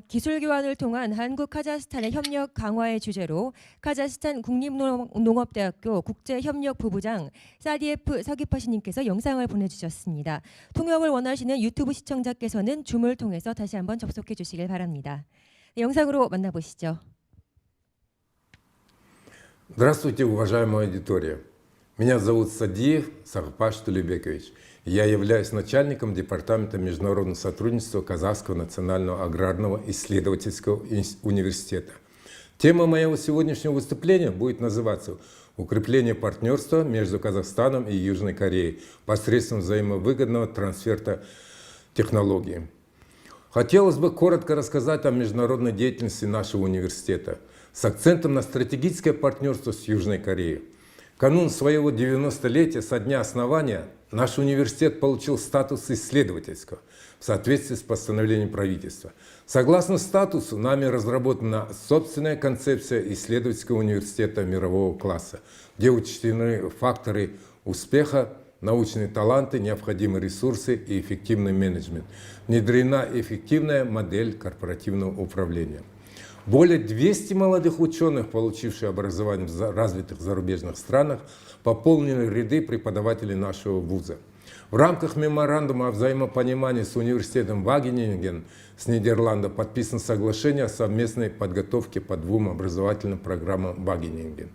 기술 교환을 통한 한국 카자흐스탄의 협력 강화의 주제로 카자흐스탄 국립농업대학교 국제협력부부장 사디에프 서기파시님께서 영상을 보내주셨습니다. 통역을 원하시는 유튜브 시청자께서는 줌을 통해서 다시 한번 접속해 주시길 바랍니다. 네, 영상으로 만나보시죠. Здравствуйте, уважаемая аудитория. Меня зовут Садиев Сагпаш Тулебекович. Я являюсь начальником Департамента международного сотрудничества Казахского национального аграрного исследовательского университета. Тема моего сегодняшнего выступления будет называться «Укрепление партнерства между Казахстаном и Южной Кореей посредством взаимовыгодного трансфера технологий». Хотелось бы коротко рассказать о международной деятельности нашего университета с акцентом на стратегическое партнерство с Южной Кореей. В канун своего 90-летия со дня основания наш университет получил статус исследовательского в соответствии с постановлением правительства. Согласно статусу, нами разработана собственная концепция исследовательского университета мирового класса, где учтены факторы успеха, научные таланты, необходимые ресурсы и эффективный менеджмент. Внедрена эффективная модель корпоративного управления. Более 200 молодых ученых, получивших образование в развитых зарубежных странах, пополнили ряды преподавателей нашего вуза. В рамках меморандума о взаимопонимании с университетом Вагенинген с Нидерландов подписано соглашение о совместной подготовке по двум образовательным программам Вагенинген.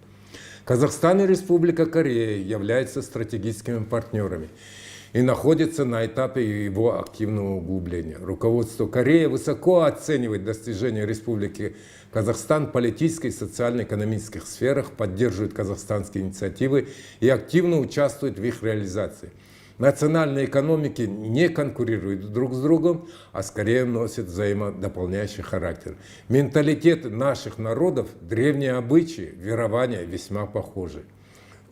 Казахстан и Республика Корея являются стратегическими партнерами и находится на этапе его активного углубления. Руководство Кореи высоко оценивает достижения Республики Казахстан в политической, социально-экономических сферах, поддерживает казахстанские инициативы и активно участвует в их реализации. Национальные экономики не конкурируют друг с другом, а скорее носят взаимодополняющий характер. Менталитет наших народов, древние обычаи, верования весьма похожи.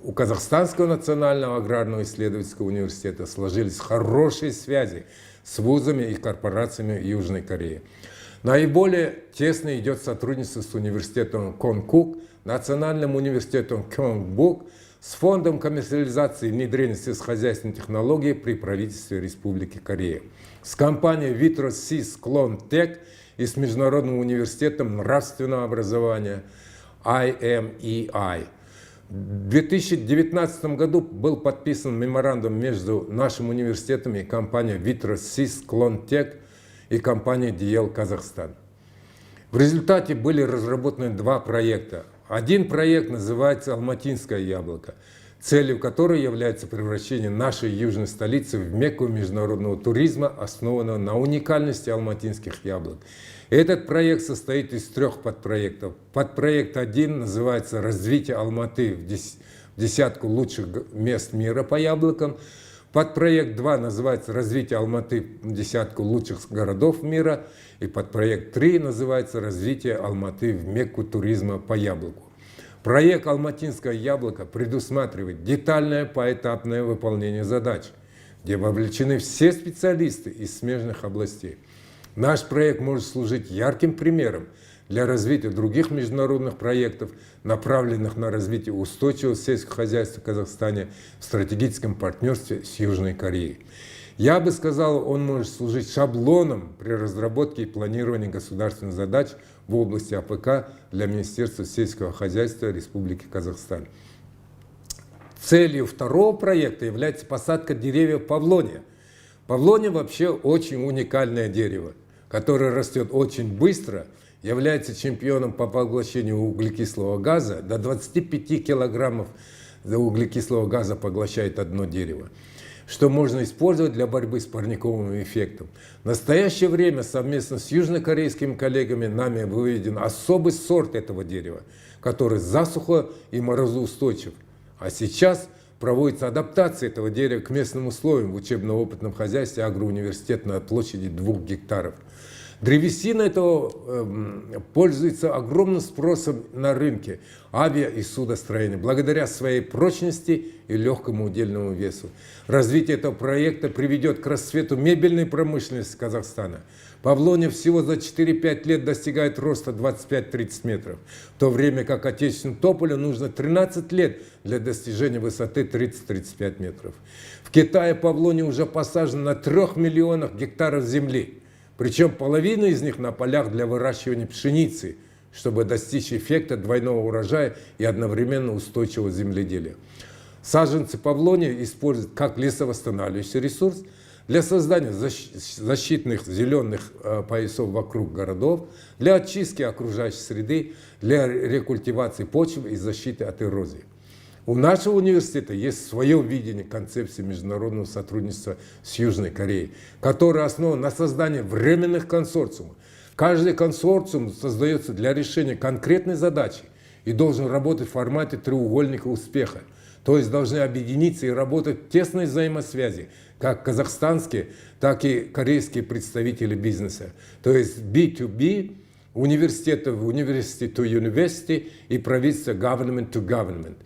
У Казахстанского национального аграрного исследовательского университета сложились хорошие связи с вузами и корпорациями Южной Кореи. Наиболее тесно идет сотрудничество с университетом Конкук, Национальным университетом Кёнгбук, с Фондом коммерциализации и внедрения сельскохозяйственной технологии при правительстве Республики Корея, с компанией Vitrosys Клонтек и с Международным университетом нравственного образования IMEI. В 2019 году был подписан меморандум между нашим университетом и компанией Vitrosys Клонтек и компанией DL Казахстан. В результате были разработаны два проекта. Один проект называется «Алматинское яблоко», целью которой является превращение нашей южной столицы в мекку международного туризма, основанного на уникальности алматинских яблок. Этот проект состоит из трех подпроектов. Подпроект 1 называется «Развитие Алматы в десятку лучших мест мира по яблокам». Подпроект 2 называется «Развитие Алматы в десятку лучших городов мира». И подпроект 3 называется «Развитие Алматы в мекку туризма по яблоку». Проект «Алматинское яблоко» предусматривает детальное поэтапное выполнение задач, где вовлечены все специалисты из смежных областей. Наш проект может служить ярким примером для развития других международных проектов, направленных на развитие устойчивого сельского хозяйства в Казахстане в стратегическом партнерстве с Южной Кореей. Я бы сказал, он может служить шаблоном при разработке и планировании государственных задач в области АПК для Министерства сельского хозяйства Республики Казахстан. Целью второго проекта является посадка деревьев павлония. Павлония вообще очень уникальное дерево, которое растет очень быстро, является чемпионом по поглощению углекислого газа. До 25 килограммов углекислого газа поглощает одно дерево, что можно использовать для борьбы с парниковым эффектом. В настоящее время совместно с южнокорейскими коллегами нами выведен особый сорт этого дерева, который засухо и морозоустойчив. А сейчас проводится адаптация этого дерева к местным условиям в учебно-опытном хозяйстве агроуниверситета на площади 2 гектаров. Древесина этого пользуется огромным спросом на рынке авиа- и судостроения, благодаря своей прочности и легкому удельному весу. Развитие этого проекта приведет к расцвету мебельной промышленности Казахстана. Павлония всего за 4-5 лет достигает роста 25-30 метров, в то время как отечественному тополю нужно 13 лет для достижения высоты 30-35 метров. В Китае павлония уже посажено на 3 миллионах гектаров земли. Причем половина из них на полях для выращивания пшеницы, чтобы достичь эффекта двойного урожая и одновременно устойчивого земледелия. Саженцы павлония используют как лесовосстанавливающий ресурс для создания защитных зеленых поясов вокруг городов, для очистки окружающей среды, для рекультивации почвы и защиты от эрозии. У нашего университета есть свое видение концепции международного сотрудничества с Южной Кореей, которое основано на создании временных консорциумов. Каждый консорциум создается для решения конкретной задачи и должен работать в формате треугольника успеха. То есть должны объединиться и работать в тесной взаимосвязи, как казахстанские, так и корейские представители бизнеса. То есть B2B, университеты в university to university и правительство government to government.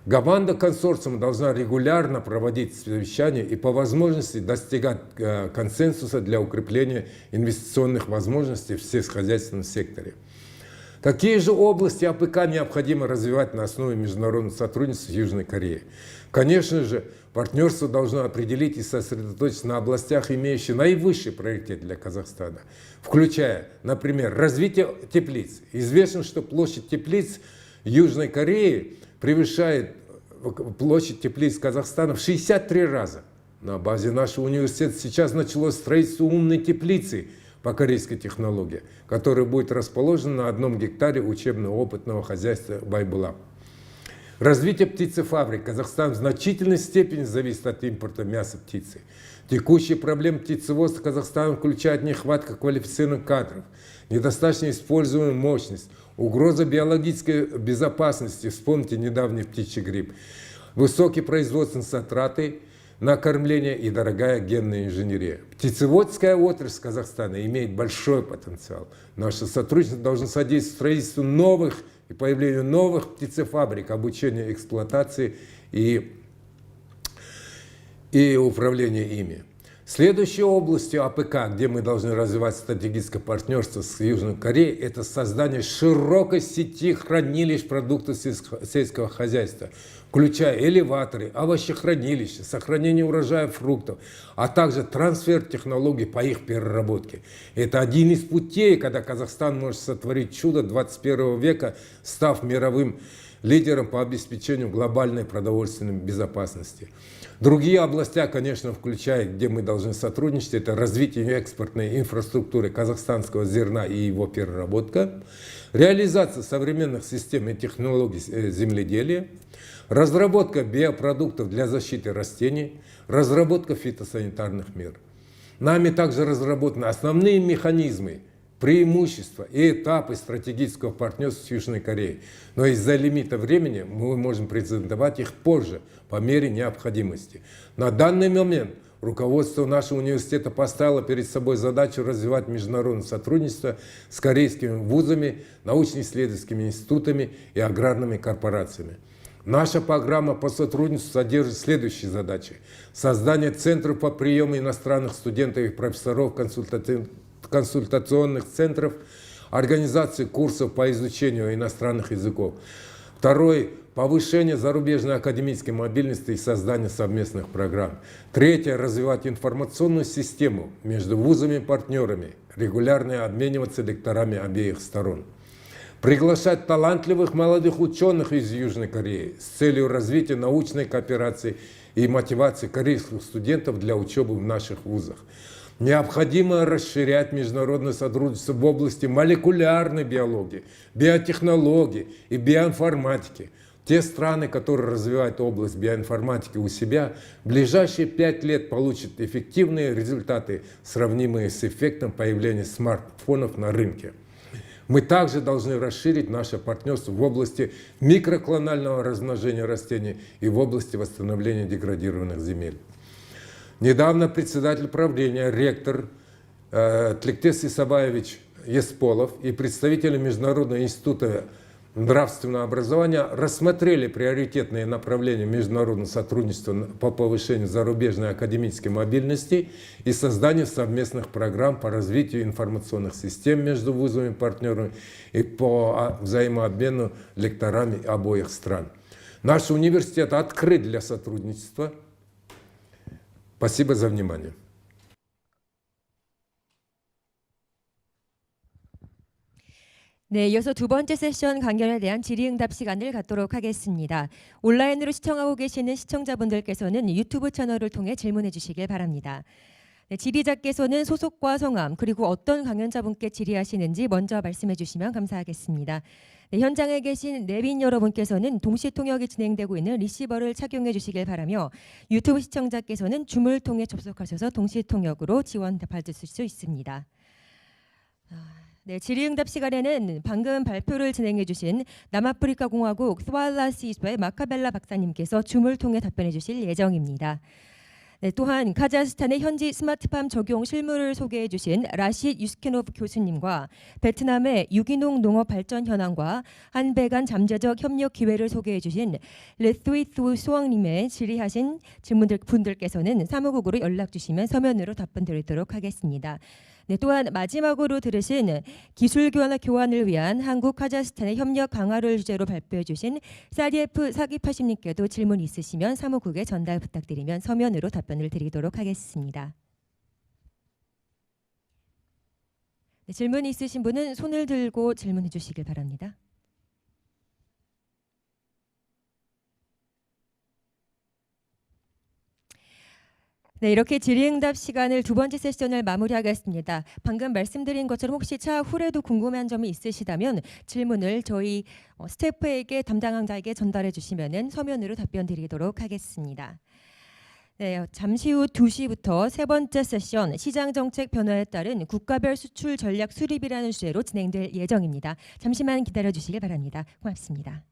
Команда консорциума должна регулярно проводить совещания и по возможности достигать консенсуса для укрепления инвестиционных возможностей в сельскохозяйственном секторе. Какие же области АПК необходимо развивать на основе международного сотрудничества с Южной Кореей? Конечно же, партнерство должно определить и сосредоточиться на областях, имеющих наивысший приоритет для Казахстана, включая, например, развитие теплиц. Известно, что площадь теплиц Южной Кореи превышает площадь теплиц Казахстана в 63 раза. На базе нашего университета сейчас началось строительство умной теплицы по корейской технологии, которая будет расположена на 1 гектаре учебно-опытного хозяйства Байбула. Развитие птицефабрик. Казахстан в значительной степени зависит от импорта мяса птицы. Текущие проблемы птицеводства Казахстана включают нехватка квалифицированных кадров, недостаточно используемая мощность, угроза биологической безопасности, вспомните недавний птичий грипп, высокие производственные затраты на кормление и дорогая генная инженерия. Птицеводская отрасль Казахстана имеет большой потенциал. Наше сотрудничество должно содействовать строительству новых и появлению новых птицефабрик, обучению эксплуатации и управлению ими. Следующей областью АПК, где мы должны развивать стратегическое партнерство с Южной Кореей, это создание широкой сети хранилищ продуктов сельского хозяйства, включая элеваторы, овощехранилища, сохранение урожая фруктов, а также трансфер технологий по их переработке. Это один из путей, когда Казахстан может сотворить чудо 21 века, став мировым лидером по обеспечению глобальной продовольственной безопасности. Другие области, конечно, включая, где мы должны сотрудничать, это развитие экспортной инфраструктуры казахстанского зерна и его переработка, реализация современных систем и технологий земледелия, разработка биопродуктов для защиты растений, разработка фитосанитарных мер. Нами также разработаны основные механизмы, преимущества и этапы стратегического партнерства с Южной Кореей. Но из-за лимита времени мы можем презентовать их позже, по мере необходимости. На данный момент руководство нашего университета поставило перед собой задачу развивать международное сотрудничество с корейскими вузами, научно-исследовательскими институтами и аграрными корпорациями. Наша программа по сотрудничеству содержит следующие задачи. Создание центров по приему иностранных студентов и профессоров, консультационных центров, организации курсов по изучению иностранных языков. Второе – повышение зарубежной академической мобильности и создание совместных программ. Третье – развивать информационную систему между вузами и партнерами, регулярно обмениваться лекторами обеих сторон. Приглашать талантливых молодых ученых из Южной Кореи с целью развития научной кооперации и мотивации корейских студентов для учебы в наших вузах. Необходимо расширять международное сотрудничество в области молекулярной биологии, биотехнологии и биоинформатики. Те страны, которые развивают область биоинформатики у себя, в ближайшие 5 лет получат эффективные результаты, сравнимые с эффектом появления смартфонов на рынке. Мы также должны расширить наше партнерство в области микроклонального размножения растений и в области восстановления деградированных земель. Недавно председатель правления, ректор Тлектес Исабаевич Есполов и представители Международного института нравственного образования рассмотрели приоритетные направления международного сотрудничества по повышению зарубежной академической мобильности и созданию совместных программ по развитию информационных систем между вузами и партнерами и по взаимообмену лекторами обоих стран. Наш университет открыт для сотрудничества. Спасибо за внимание. 네, 이어서 두 번째 세션 강연에 대한 질의응답 시간을 갖도록 하겠습니다. 온라인으로 시청하고 계시는 시청자분들께서는 유튜브 채널을 통해 질문해 주시길 바랍니다. 네, 질의자께서는 소속과 성함 그리고 어떤 강연자분께 질의하시는지 먼저 말씀해 주시면 감사하겠습니다. 네, 현장에 계신 내빈 여러분께서는 동시 통역이 진행되고 있는 리시버를 착용해 주시길 바라며 유튜브 시청자께서는 줌을 통해 접속하셔서 동시 통역으로 지원 받으실 수 있습니다. 네, 질의응답 시간에는 방금 발표를 진행해 주신 남아프리카 공화국 스왈라시스의 마카벨라 박사님께서 줌을 통해 답변해 주실 예정입니다. 네, 또한 카자흐스탄의 현지 스마트팜 적용 실무를 소개해 주신 라싯 유스케노브 교수님과 베트남의 유기농 농업 발전 현황과 한배 간 잠재적 협력 기회를 소개해 주신 레스위스 수왕님의 질의하신 분들께서는 사무국으로 연락 주시면 서면으로 답변 드리도록 하겠습니다. 네, 또한 마지막으로 들으신 기술 교환을 위한 한국 카자흐스탄의 협력 강화를 주제로 발표해 주신 사리에프 사기파십님께도 질문 있으시면 사무국에 전달 부탁드리면 서면으로 답변을 드리도록 하겠습니다. 네, 질문 있으신 분은 손을 들고 질문해 주시길 바랍니다. 네, 이렇게 질의응답 시간을 두 번째 세션을 마무리하겠습니다. 방금 말씀드린 것처럼 혹시 차후에도 궁금한 점이 있으시다면 질문을 저희 스태프에게 담당자에게 전달해 주시면 서면으로 답변 드리도록 하겠습니다. 네, 잠시 후 2시부터 세 번째 세션 시장정책 변화에 따른 국가별 수출 전략 수립이라는 주제로 진행될 예정입니다. 잠시만 기다려 주시길 바랍니다. 고맙습니다.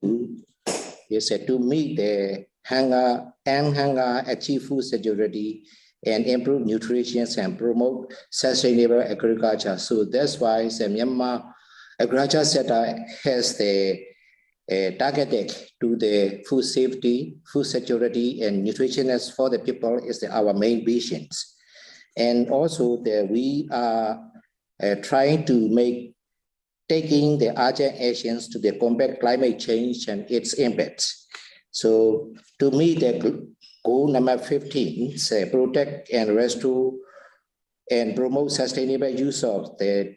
is to meet the hunger, achieve food security, and improve nutrition and promote sustainable agriculture. So that's why the Myanmar agriculture sector has the targeted to the food safety, food security, and nutritionness for the people is our main visions. And also we are trying to taking the urgent actions to combat climate change and its impacts. So to meet the goal number 15, protect and restore and promote sustainable use of the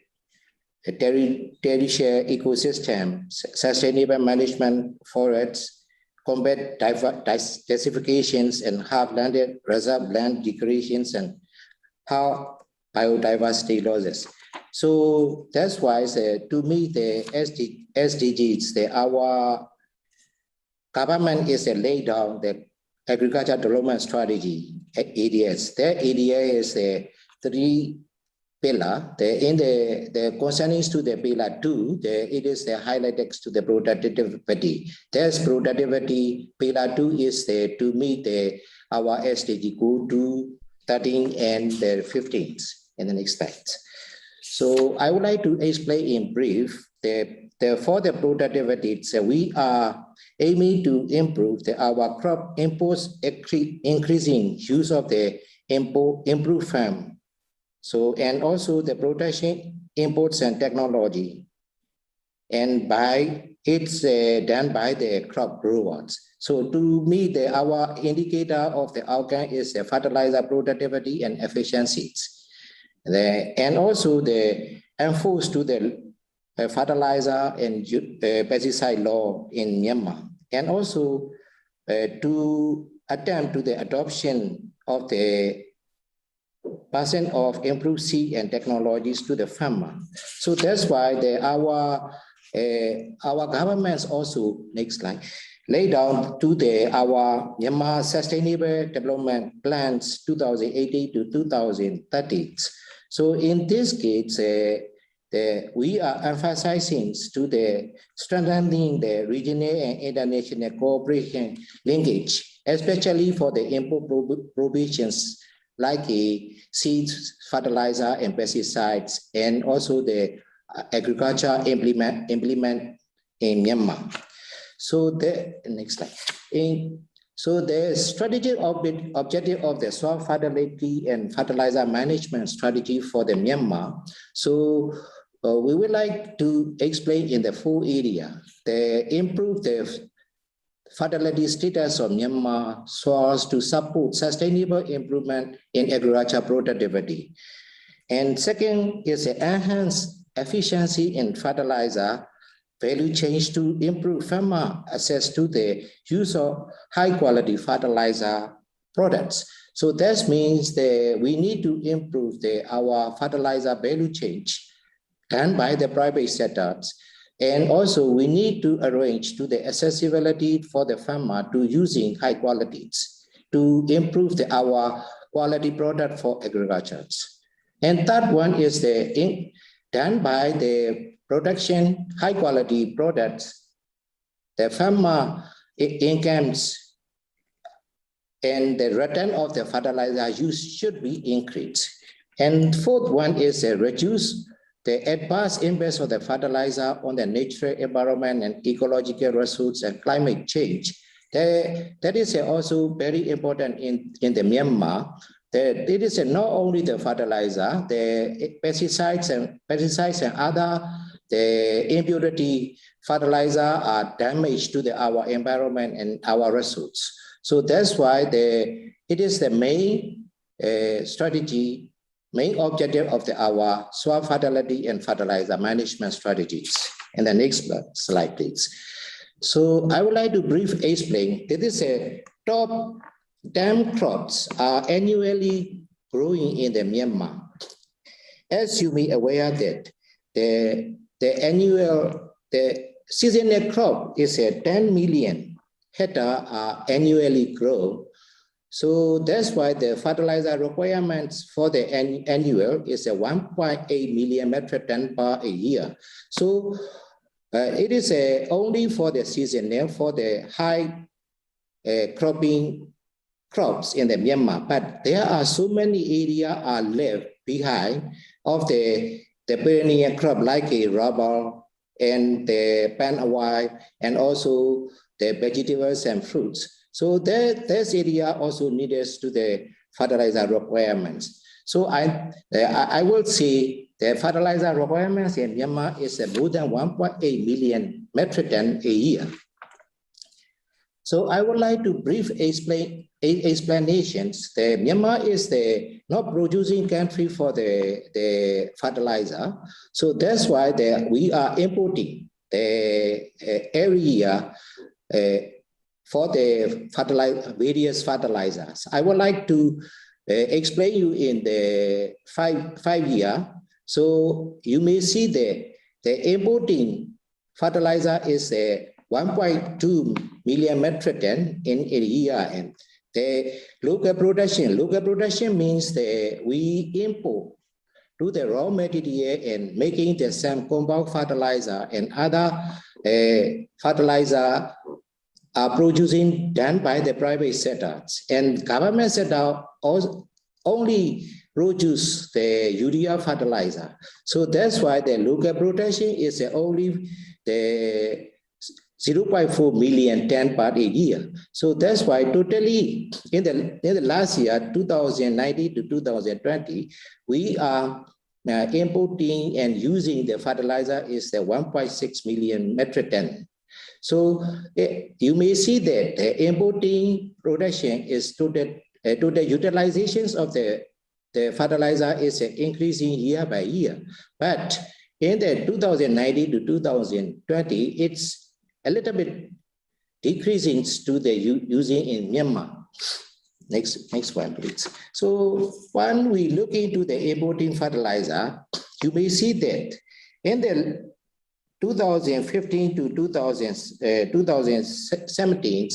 terrestrial ecosystem, sustainable management forests, combat desertifications and half-landed reserve land degradations and biodiversity losses. So that's why to meet the SDGs, our government is laid down the agriculture development strategy, ADS. The ADS is a 3 pillar. In the concerning to the pillar 2, it is the highlighted to the productivity. There's productivity. Pillar 2 is to meet our SDG goal 2, 13, and 15. In the next slide. So I would like to explain in brief for the productivity, we are aiming to improve our crop imports, increasing use of the improved farm. So, and also the production imports and technology. And it's done by the crop growers. So to meet our indicator of the outcome is the fertilizer productivity and efficiencies. And also the enforce to the fertilizer and pesticide law in Myanmar. And also to attempt to the adoption of the percent of improved seed and technologies to the farmer. So that's why our governments also, next slide, lay down to our Myanmar Sustainable Development Plans 2018 to 2030. So in this case, we are emphasizing to the strengthening the regional and international cooperation linkage, especially for the import provisions like seeds, fertilizer, and pesticides, and also the agriculture implement in Myanmar. So the next slide. So the strategic objective of the soil fertility and fertilizer management strategy for the Myanmar. So we would like to explain in the 4 area, improve the fertility status of Myanmar soils to support sustainable improvement in agriculture productivity. And second is enhance efficiency in fertilizer value chain to improve farmer access to the use of high quality fertilizer products. So that means that we need to improve our fertilizer value chain done by the private sectors. And also we need to arrange to the accessibility for the farmer to using high qualities to improve our quality product for agriculture. And third one is done by the production high quality products, the farmer incomes and the return of the fertilizer use should be increased. And fourth one is reduce the adverse impacts of the fertilizer on the natural environment and ecological resources and climate change. That is also very important in the Myanmar. It is not only the fertilizer, the pesticides and other impurity fertilizer are damage to our environment and our resources. So that's why it is the main strategy, main objective of our soil fertility and fertilizer management strategies. And the next slide, please. So I would like to briefly explain. This is a top 10 crops are annually growing in the Myanmar. As you may be aware that the seasonal crop is 10 million hectare are annually grown. So that's why the fertilizer requirements for the annual is 1.8 million metric ton per year. So It is only for the season, for the high cropping crops in the Myanmar, but there are so many areas are left behind of the perennial crop like a rubber and the palm oil and also the vegetables and fruits. So this area also needs to the fertilizer requirements. So I will say the fertilizer requirements in Myanmar is more than 1.8 million metric ton a year. So I would like to brief explanations. The Myanmar is the not producing country for the fertilizer. So that's why we are importing the every year for the various fertilizers. I would like to explain you in the five year. So you may see the importing fertilizer is 1.2 million metric ton in a year. And the local production means that we import to the raw material and making the same compound fertilizer and other fertilizer are producing done by the private sectors. And government sector also only produce the urea fertilizer. So that's why the local production is only the 0.4 million ton per year. So that's why totally in the last year, 2019 to 2020, we are importing and using the fertilizer is the 1.6 million metric ton. So you may see that the importing production is to the utilizations of the fertilizer is increasing year by year. But in the 2019 to 2020, it's a little bit decreasing to the using in Myanmar. Next one, please. So when we look into the importing fertilizer, you may see that in the 2015 to 2017,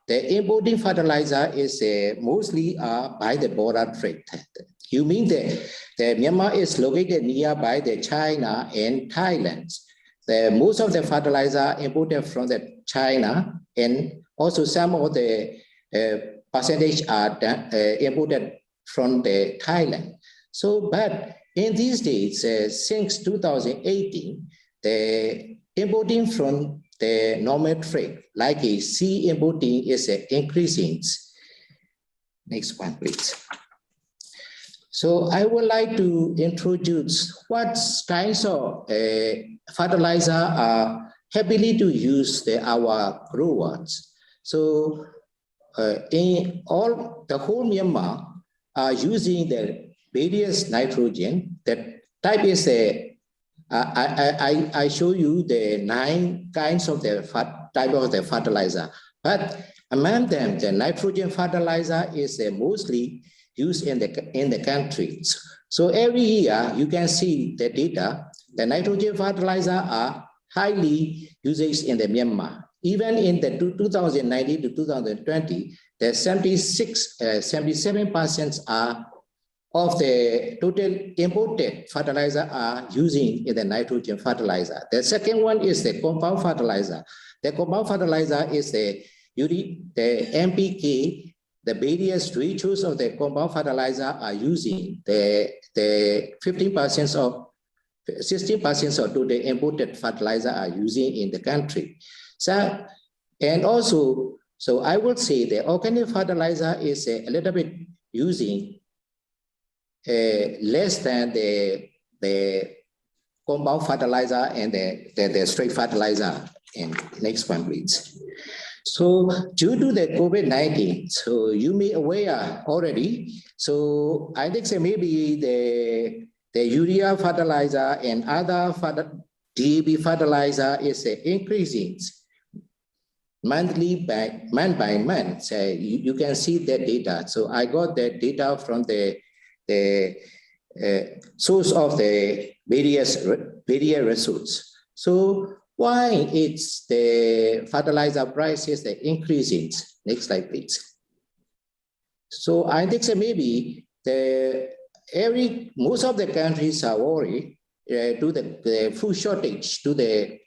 the importing fertilizer is mostly by the border trade. You mean that the Myanmar is located nearby the China and Thailand. Most of the fertilizer imported from the China and also some of the percentage are imported from the Thailand. So, but in these days, since 2018, the importing from the normal trade, like a sea importing is increasing. Next one, please. So I would like to introduce what kinds of fertilizer are happily to use our growers. So in all the whole Myanmar are using the various nitrogen. The type is I show you the 9 kinds of the type of the fertilizer, but among them the nitrogen fertilizer is mostly used in the countries. So every year you can see the data. The nitrogen fertilizer are highly used in the Myanmar. Even in the 2019 to 2020, the 77% are of the total imported fertilizer are using in the nitrogen fertilizer. The second one is the compound fertilizer. The compound fertilizer is the NPK. The various ratios of the compound fertilizer are using the 15% of 16% of total imported fertilizer are using in the country. So, and also, so I would say the organic fertilizer is a little bit using less than the compound fertilizer and the straight fertilizer. And next one, please. So due to the COVID-19, so you may aware already. So I think maybe the urea fertilizer and other DAP fertilizer is increasing month by month. So you can see the data. So I got the data from the source of the various resources. So why it's the fertilizer price is increasing? Next slide, please. So I think maybe most of the countries are worried to the food shortage, to the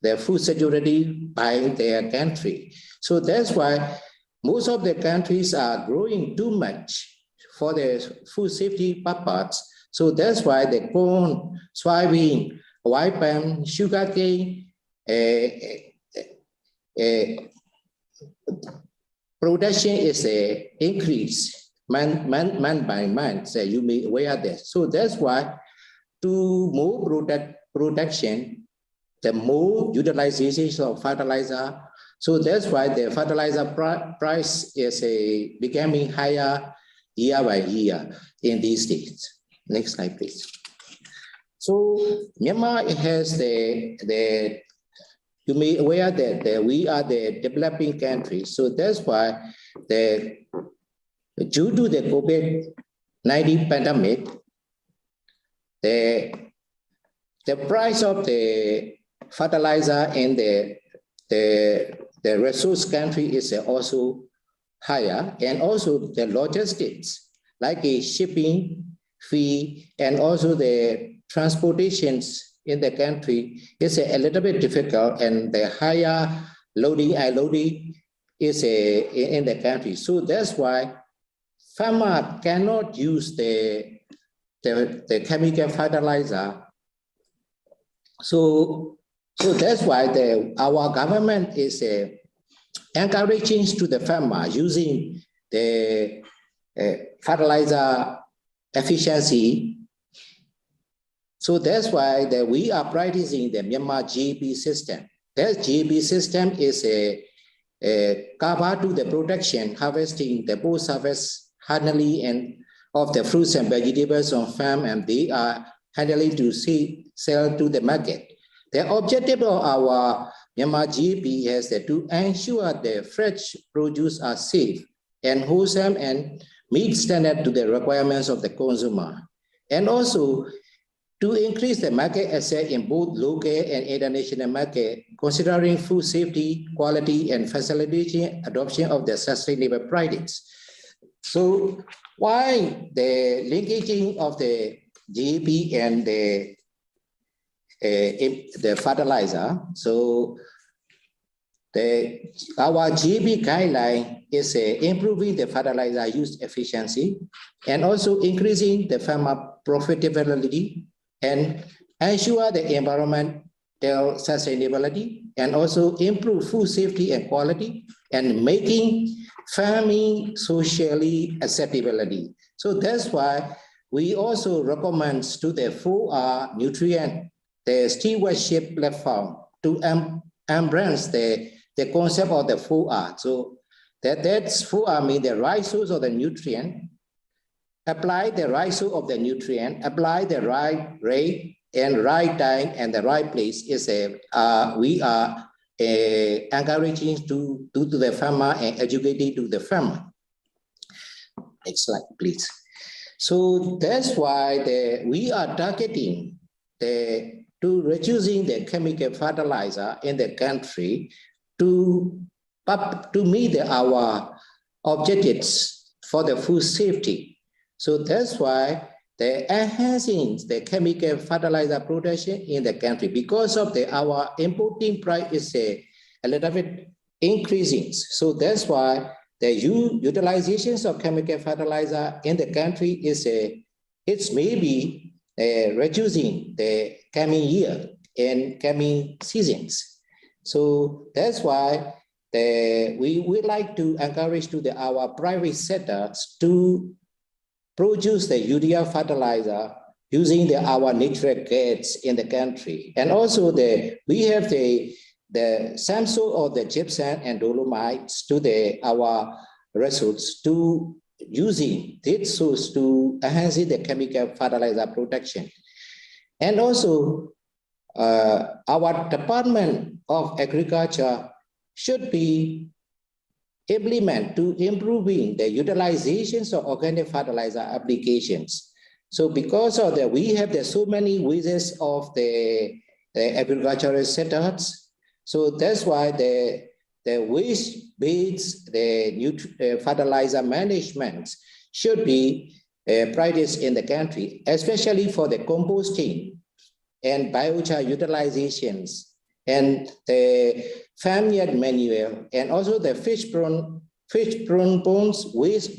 their food security by their country. So that's why most of the countries are growing too much for the food safety purpose. So that's why the corn, soybean, white palm, sugarcane, production is increase month by month. So you may aware that. So that's why to more production, the more utilization of fertilizer. So that's why the fertilizer price is becoming higher year by year in these days. Next slide, please. So Myanmar has you may aware that we are the developing country. So that's why due to the COVID-19 pandemic, the price of the fertilizer in the resource country is also higher, and also the logistics like a shipping fee and also the transportations in the country is a little bit difficult, and the higher loading, unloading is in the country. So that's why farmer cannot use the chemical fertilizer. So that's why our government is encouraging to the farmer using the fertilizer efficiency. So that's why we are practicing the Myanmar GAP system. That GAP system is a cover to the production, harvesting, the post-harvest handling and of the fruits and vegetables on farm, and they are handling to sell to the market. The objective of our Myanmar GAP is to ensure the fresh produce are safe and wholesome and meet standard to the requirements of the consumer, and also to increase the market access in both local and international market, considering food safety, quality, and facilitating adoption of the sustainable practice. So why the linkaging of the GAP and the fertilizer? So our GAP guideline is improving the fertilizer use efficiency and also increasing the farmer profitability and ensure the environmental sustainability, and also improve food safety and quality, and making farming socially acceptability. So that's why we also recommend to the 4R nutrient, the stewardship platform, to embrace the concept of the 4R. So that's 4R means the right source of the nutrient, apply the right source of the nutrient, apply the right rate and right time and the right place is we are encouraging to the farmer and educating to the farmer. Next slide, please. So that's why we are targeting to reducing the chemical fertilizer in the country to meet our objectives for the food safety. So that's why they're enhancing the chemical fertilizer production in the country, because of our importing price is a little bit increasing. So that's why the utilizations of chemical fertilizer in the country is it's maybe reducing the coming year and coming seasons. So that's why we would like to encourage to our private sectors to produce the urea fertilizer using our natural gas in the country. And also we have the sample of the gypsum and dolomites to our resources to using this source to enhance the chemical fertilizer production. And also our Department of Agriculture should be implement to improving the utilizations of organic fertilizer applications. So because of that, we have so many ways of the agricultural sectors. So that's why the waste-based fertilizer management should be practiced in the country, especially for the composting and biochar utilizations and the farm yard manual, and also the fish-borne bones waste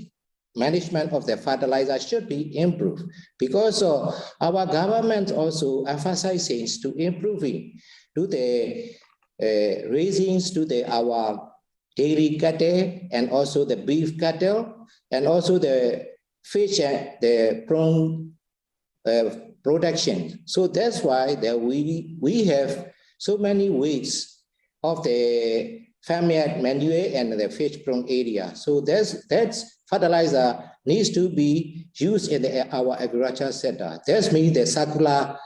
management of the fertilizer should be improved, because our government also emphasizes to improving to the raisings to our dairy cattle and also the beef cattle and also the fish and the prawn production. So that's why that we have so many ways of the farmyard manure and the fish prawn area. So that's fertilizer needs to be used in our agriculture sector. That means the circular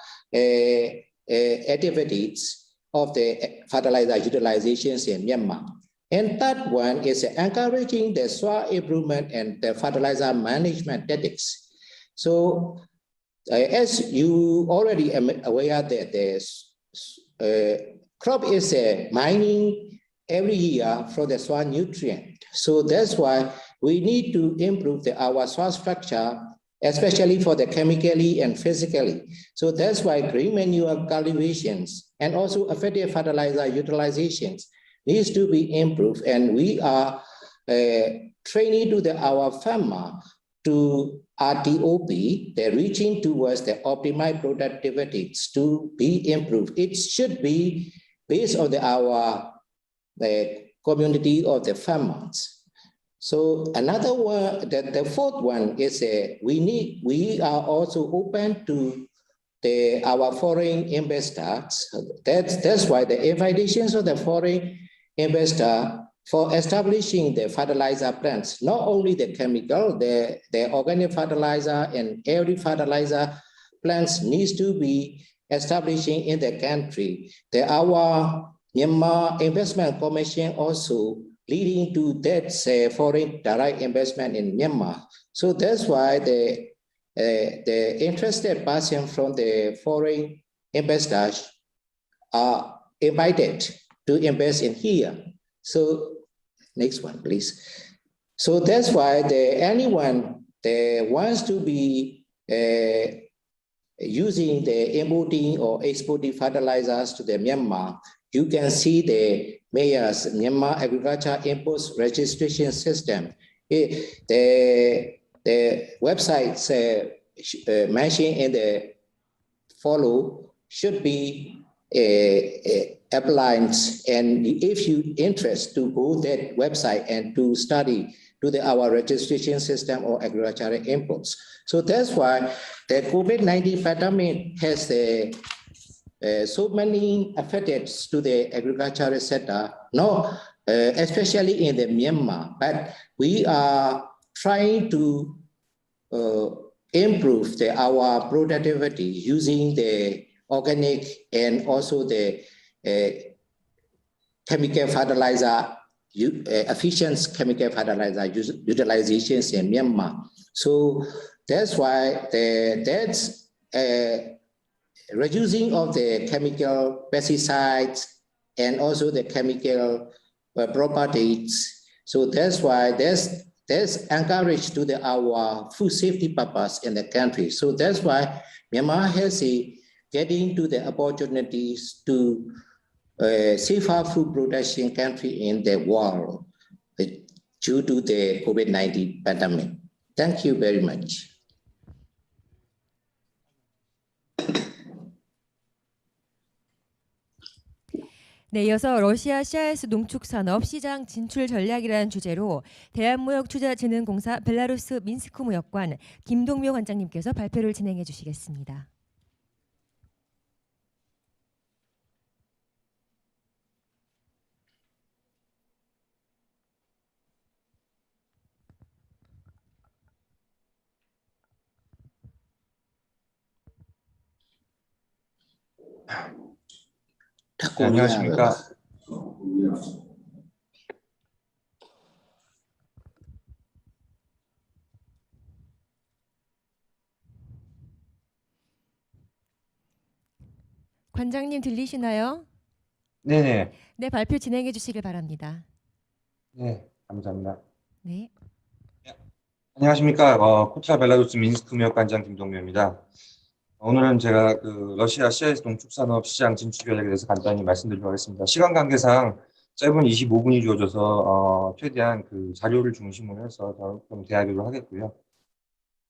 activities of the fertilizer utilizations in Myanmar. And third one is encouraging the soil improvement and the fertilizer management tactics. So as you already are aware that the crop is mining every year for the soil nutrient. So that's why we need to improve our soil structure, especially for the chemically and physically. So that's why green manure cultivations and also effective fertilizer utilizations needs to be improved. And we are training to our farmer to RTOP, they're reaching towards the optimized productivities to be improved. It should be based on the community of the farmers. So another one, the fourth one is we are also open to our foreign investors. That's why the invitations of the foreign investor for establishing the fertilizer plants, not only the chemical, the organic fertilizer and every fertilizer plants needs to be establishing in the country. Our Myanmar Investment Commission also leading to that foreign direct investment in Myanmar. So that's why the interested person from the foreign investors are invited to invest in here. So next one, please. So that's why anyone that wants to be using the importing or exporting fertilizers to the Myanmar, you can see the Mayor's Myanmar Agriculture Imports Registration System. The websites mentioned in the follow should be applied, and if you interest to go that website and to study our registration system or agricultural imports. So that's why the COVID-19 pandemic has so many effects to the agricultural sector, especially in the Myanmar, but we are trying to improve our productivity using the organic and also the chemical fertilizer, efficient chemical fertilizer utilizations in Myanmar. So that's why that's reducing of the chemical pesticides and also the chemical properties. So that's why there's encouraged to our food safety purpose in the country. So that's why Myanmar has getting to the opportunities to safer food production country in the world due to the COVID-19 pandemic. Thank you very much. 네, 이어서 러시아 CIS 농축산업 시장 진출 전략이라는 주제로 대한무역투자진흥공사 벨라루스 민스크 무역관 김동묘 관장님께서 발표를 진행해 주시겠습니다. 안녕하십니까. 관장님 들리시나요? 네네. 네, 발표 진행해 주시길 바랍니다. 네, 감사합니다. 네. 안녕하십니까. 코차 벨라루스 민스크 무역관장 김동묘입니다. 오늘은 제가 그 러시아 CIS 농축산업 시장 진출 계획에 대해서 간단히 말씀드리도록 하겠습니다. 시간 관계상 짧은 25분이 주어져서 최대한 그 자료를 중심으로 해서 좀 대하기로 하겠고요.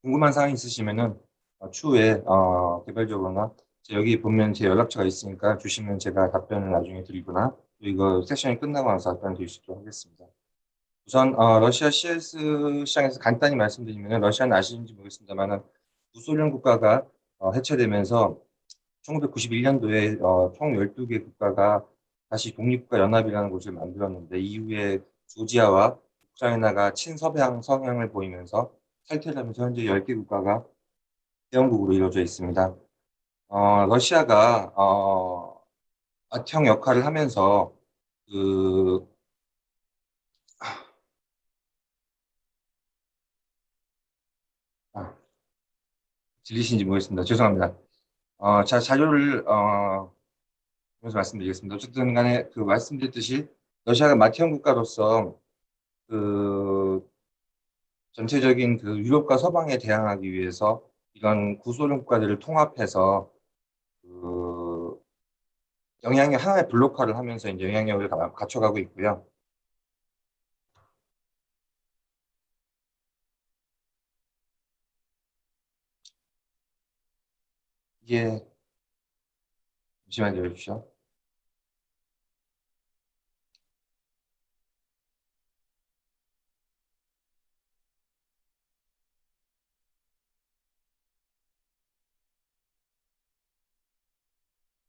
궁금한 사항 있으시면은 추후에 개별적으로나 여기 보면 제 연락처가 있으니까 주시면 제가 답변을 나중에 드리거나 또 이거 세션이 끝나고 나서 답변 드릴 수 있도록 하겠습니다. 우선 러시아 CS 시장에서 간단히 말씀드리면 러시아는 아시는지 모르겠습니다만 구소련 국가가 해체되면서 1991년도에 총 12개 국가가 다시 독립국가 연합이라는 곳을 만들었는데 이후에 조지아와 우크라이나가 친서방 성향을 보이면서 탈퇴를 하면서 현재 10개 국가가 회원국으로 이루어져 있습니다. 러시아가 맏형 역할을 하면서 그 들리시는지 모르겠습니다. 죄송합니다. 자료를 보면서 말씀드리겠습니다. 어쨌든 간에 그 말씀드렸듯이 러시아가 맏형 국가로서 그 전체적인 그 유럽과 서방에 대항하기 위해서 이런 구소련 국가들을 통합해서 그 영향력 하나의 블록화를 하면서 이제 영향력을 갖춰가고 있고요. 이게 잠시만요, 주십시오.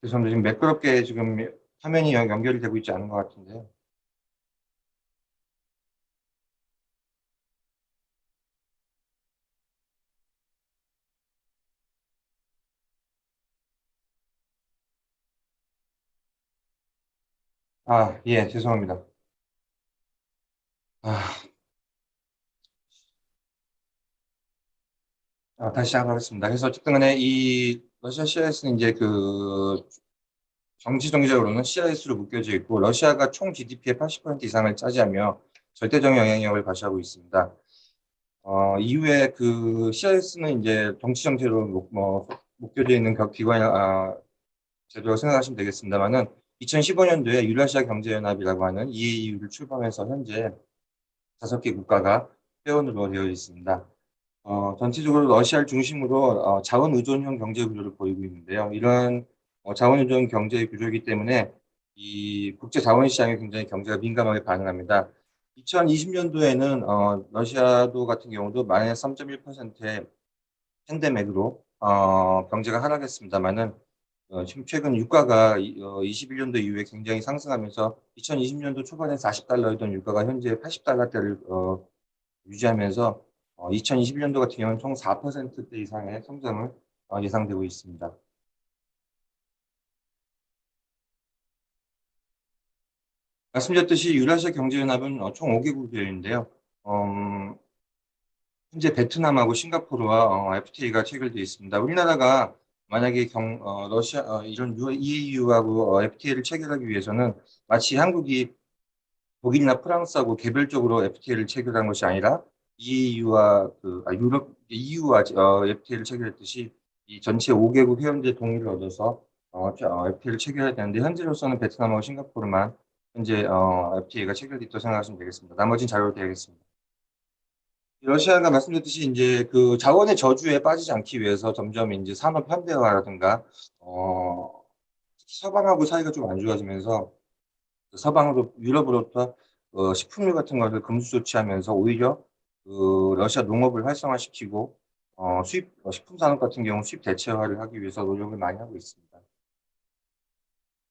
죄송합니다. 지금 매끄럽게 지금 화면이 연결이 되고 있지 않은 것 같은데요. 예, 죄송합니다. 다시 시작하겠습니다. 그래서 어쨌든 간에 이 러시아 CIS는 이제 그 정치적으로는 CIS로 묶여져 있고 러시아가 총 GDP의 80% 이상을 차지하며 절대적 영향력을 과시하고 있습니다. 이후에 그 CIS는 이제 정치 정체로 묶여져 있는 기관 제도라고 생각하시면 되겠습니다만은 2015년도에 유라시아 경제연합이라고 하는 EAU를 출범해서 현재 5개 국가가 회원으로 되어 있습니다. 전체적으로 러시아를 중심으로 자원 의존형 경제 구조를 보이고 있는데요. 이런 자원 의존 경제 구조이기 때문에 이 국제 자원 시장에 굉장히 경제가 민감하게 반응합니다. 2020년도에는 러시아도 같은 경우도 마이너스 3.1%의 팬데믹으로 경제가 하락했습니다만은 지금 최근 유가가 21년도 이후에 굉장히 상승하면서 2020년도 초반에 40달러이던 유가가 현재 80달러대를 유지하면서 2021년도 같은 경우는 총 4%대 이상의 성장을 예상되고 있습니다. 말씀드렸듯이 유라시아 경제연합은 총 5개국 되어있는데요. 현재 베트남하고 싱가포르와 FTA가 체결되어 있습니다. 우리나라가 만약에 러시아 이런 EU하고 FTA를 체결하기 위해서는 마치 한국이 독일이나 프랑스하고 개별적으로 FTA를 체결한 것이 아니라 EU와 EU와 FTA를 체결했듯이 이 전체 5개국 회원들의 동의를 얻어서 FTA를 체결해야 되는데 현재로서는 베트남하고 싱가포르만 현재 FTA가 체결돼 있다고 생각하시면 되겠습니다. 나머지는 자료로 되겠습니다. 러시아가 말씀드렸듯이 이제 그 자원의 저주에 빠지지 않기 위해서 점점 이제 산업 현대화라든가 서방하고 사이가 좀 안 좋아지면서 서방으로 유럽으로부터 식품류 같은 것을 금수 조치하면서 오히려 그 러시아 농업을 활성화시키고 식품 산업 같은 경우 수입 대체화를 하기 위해서 노력을 많이 하고 있습니다.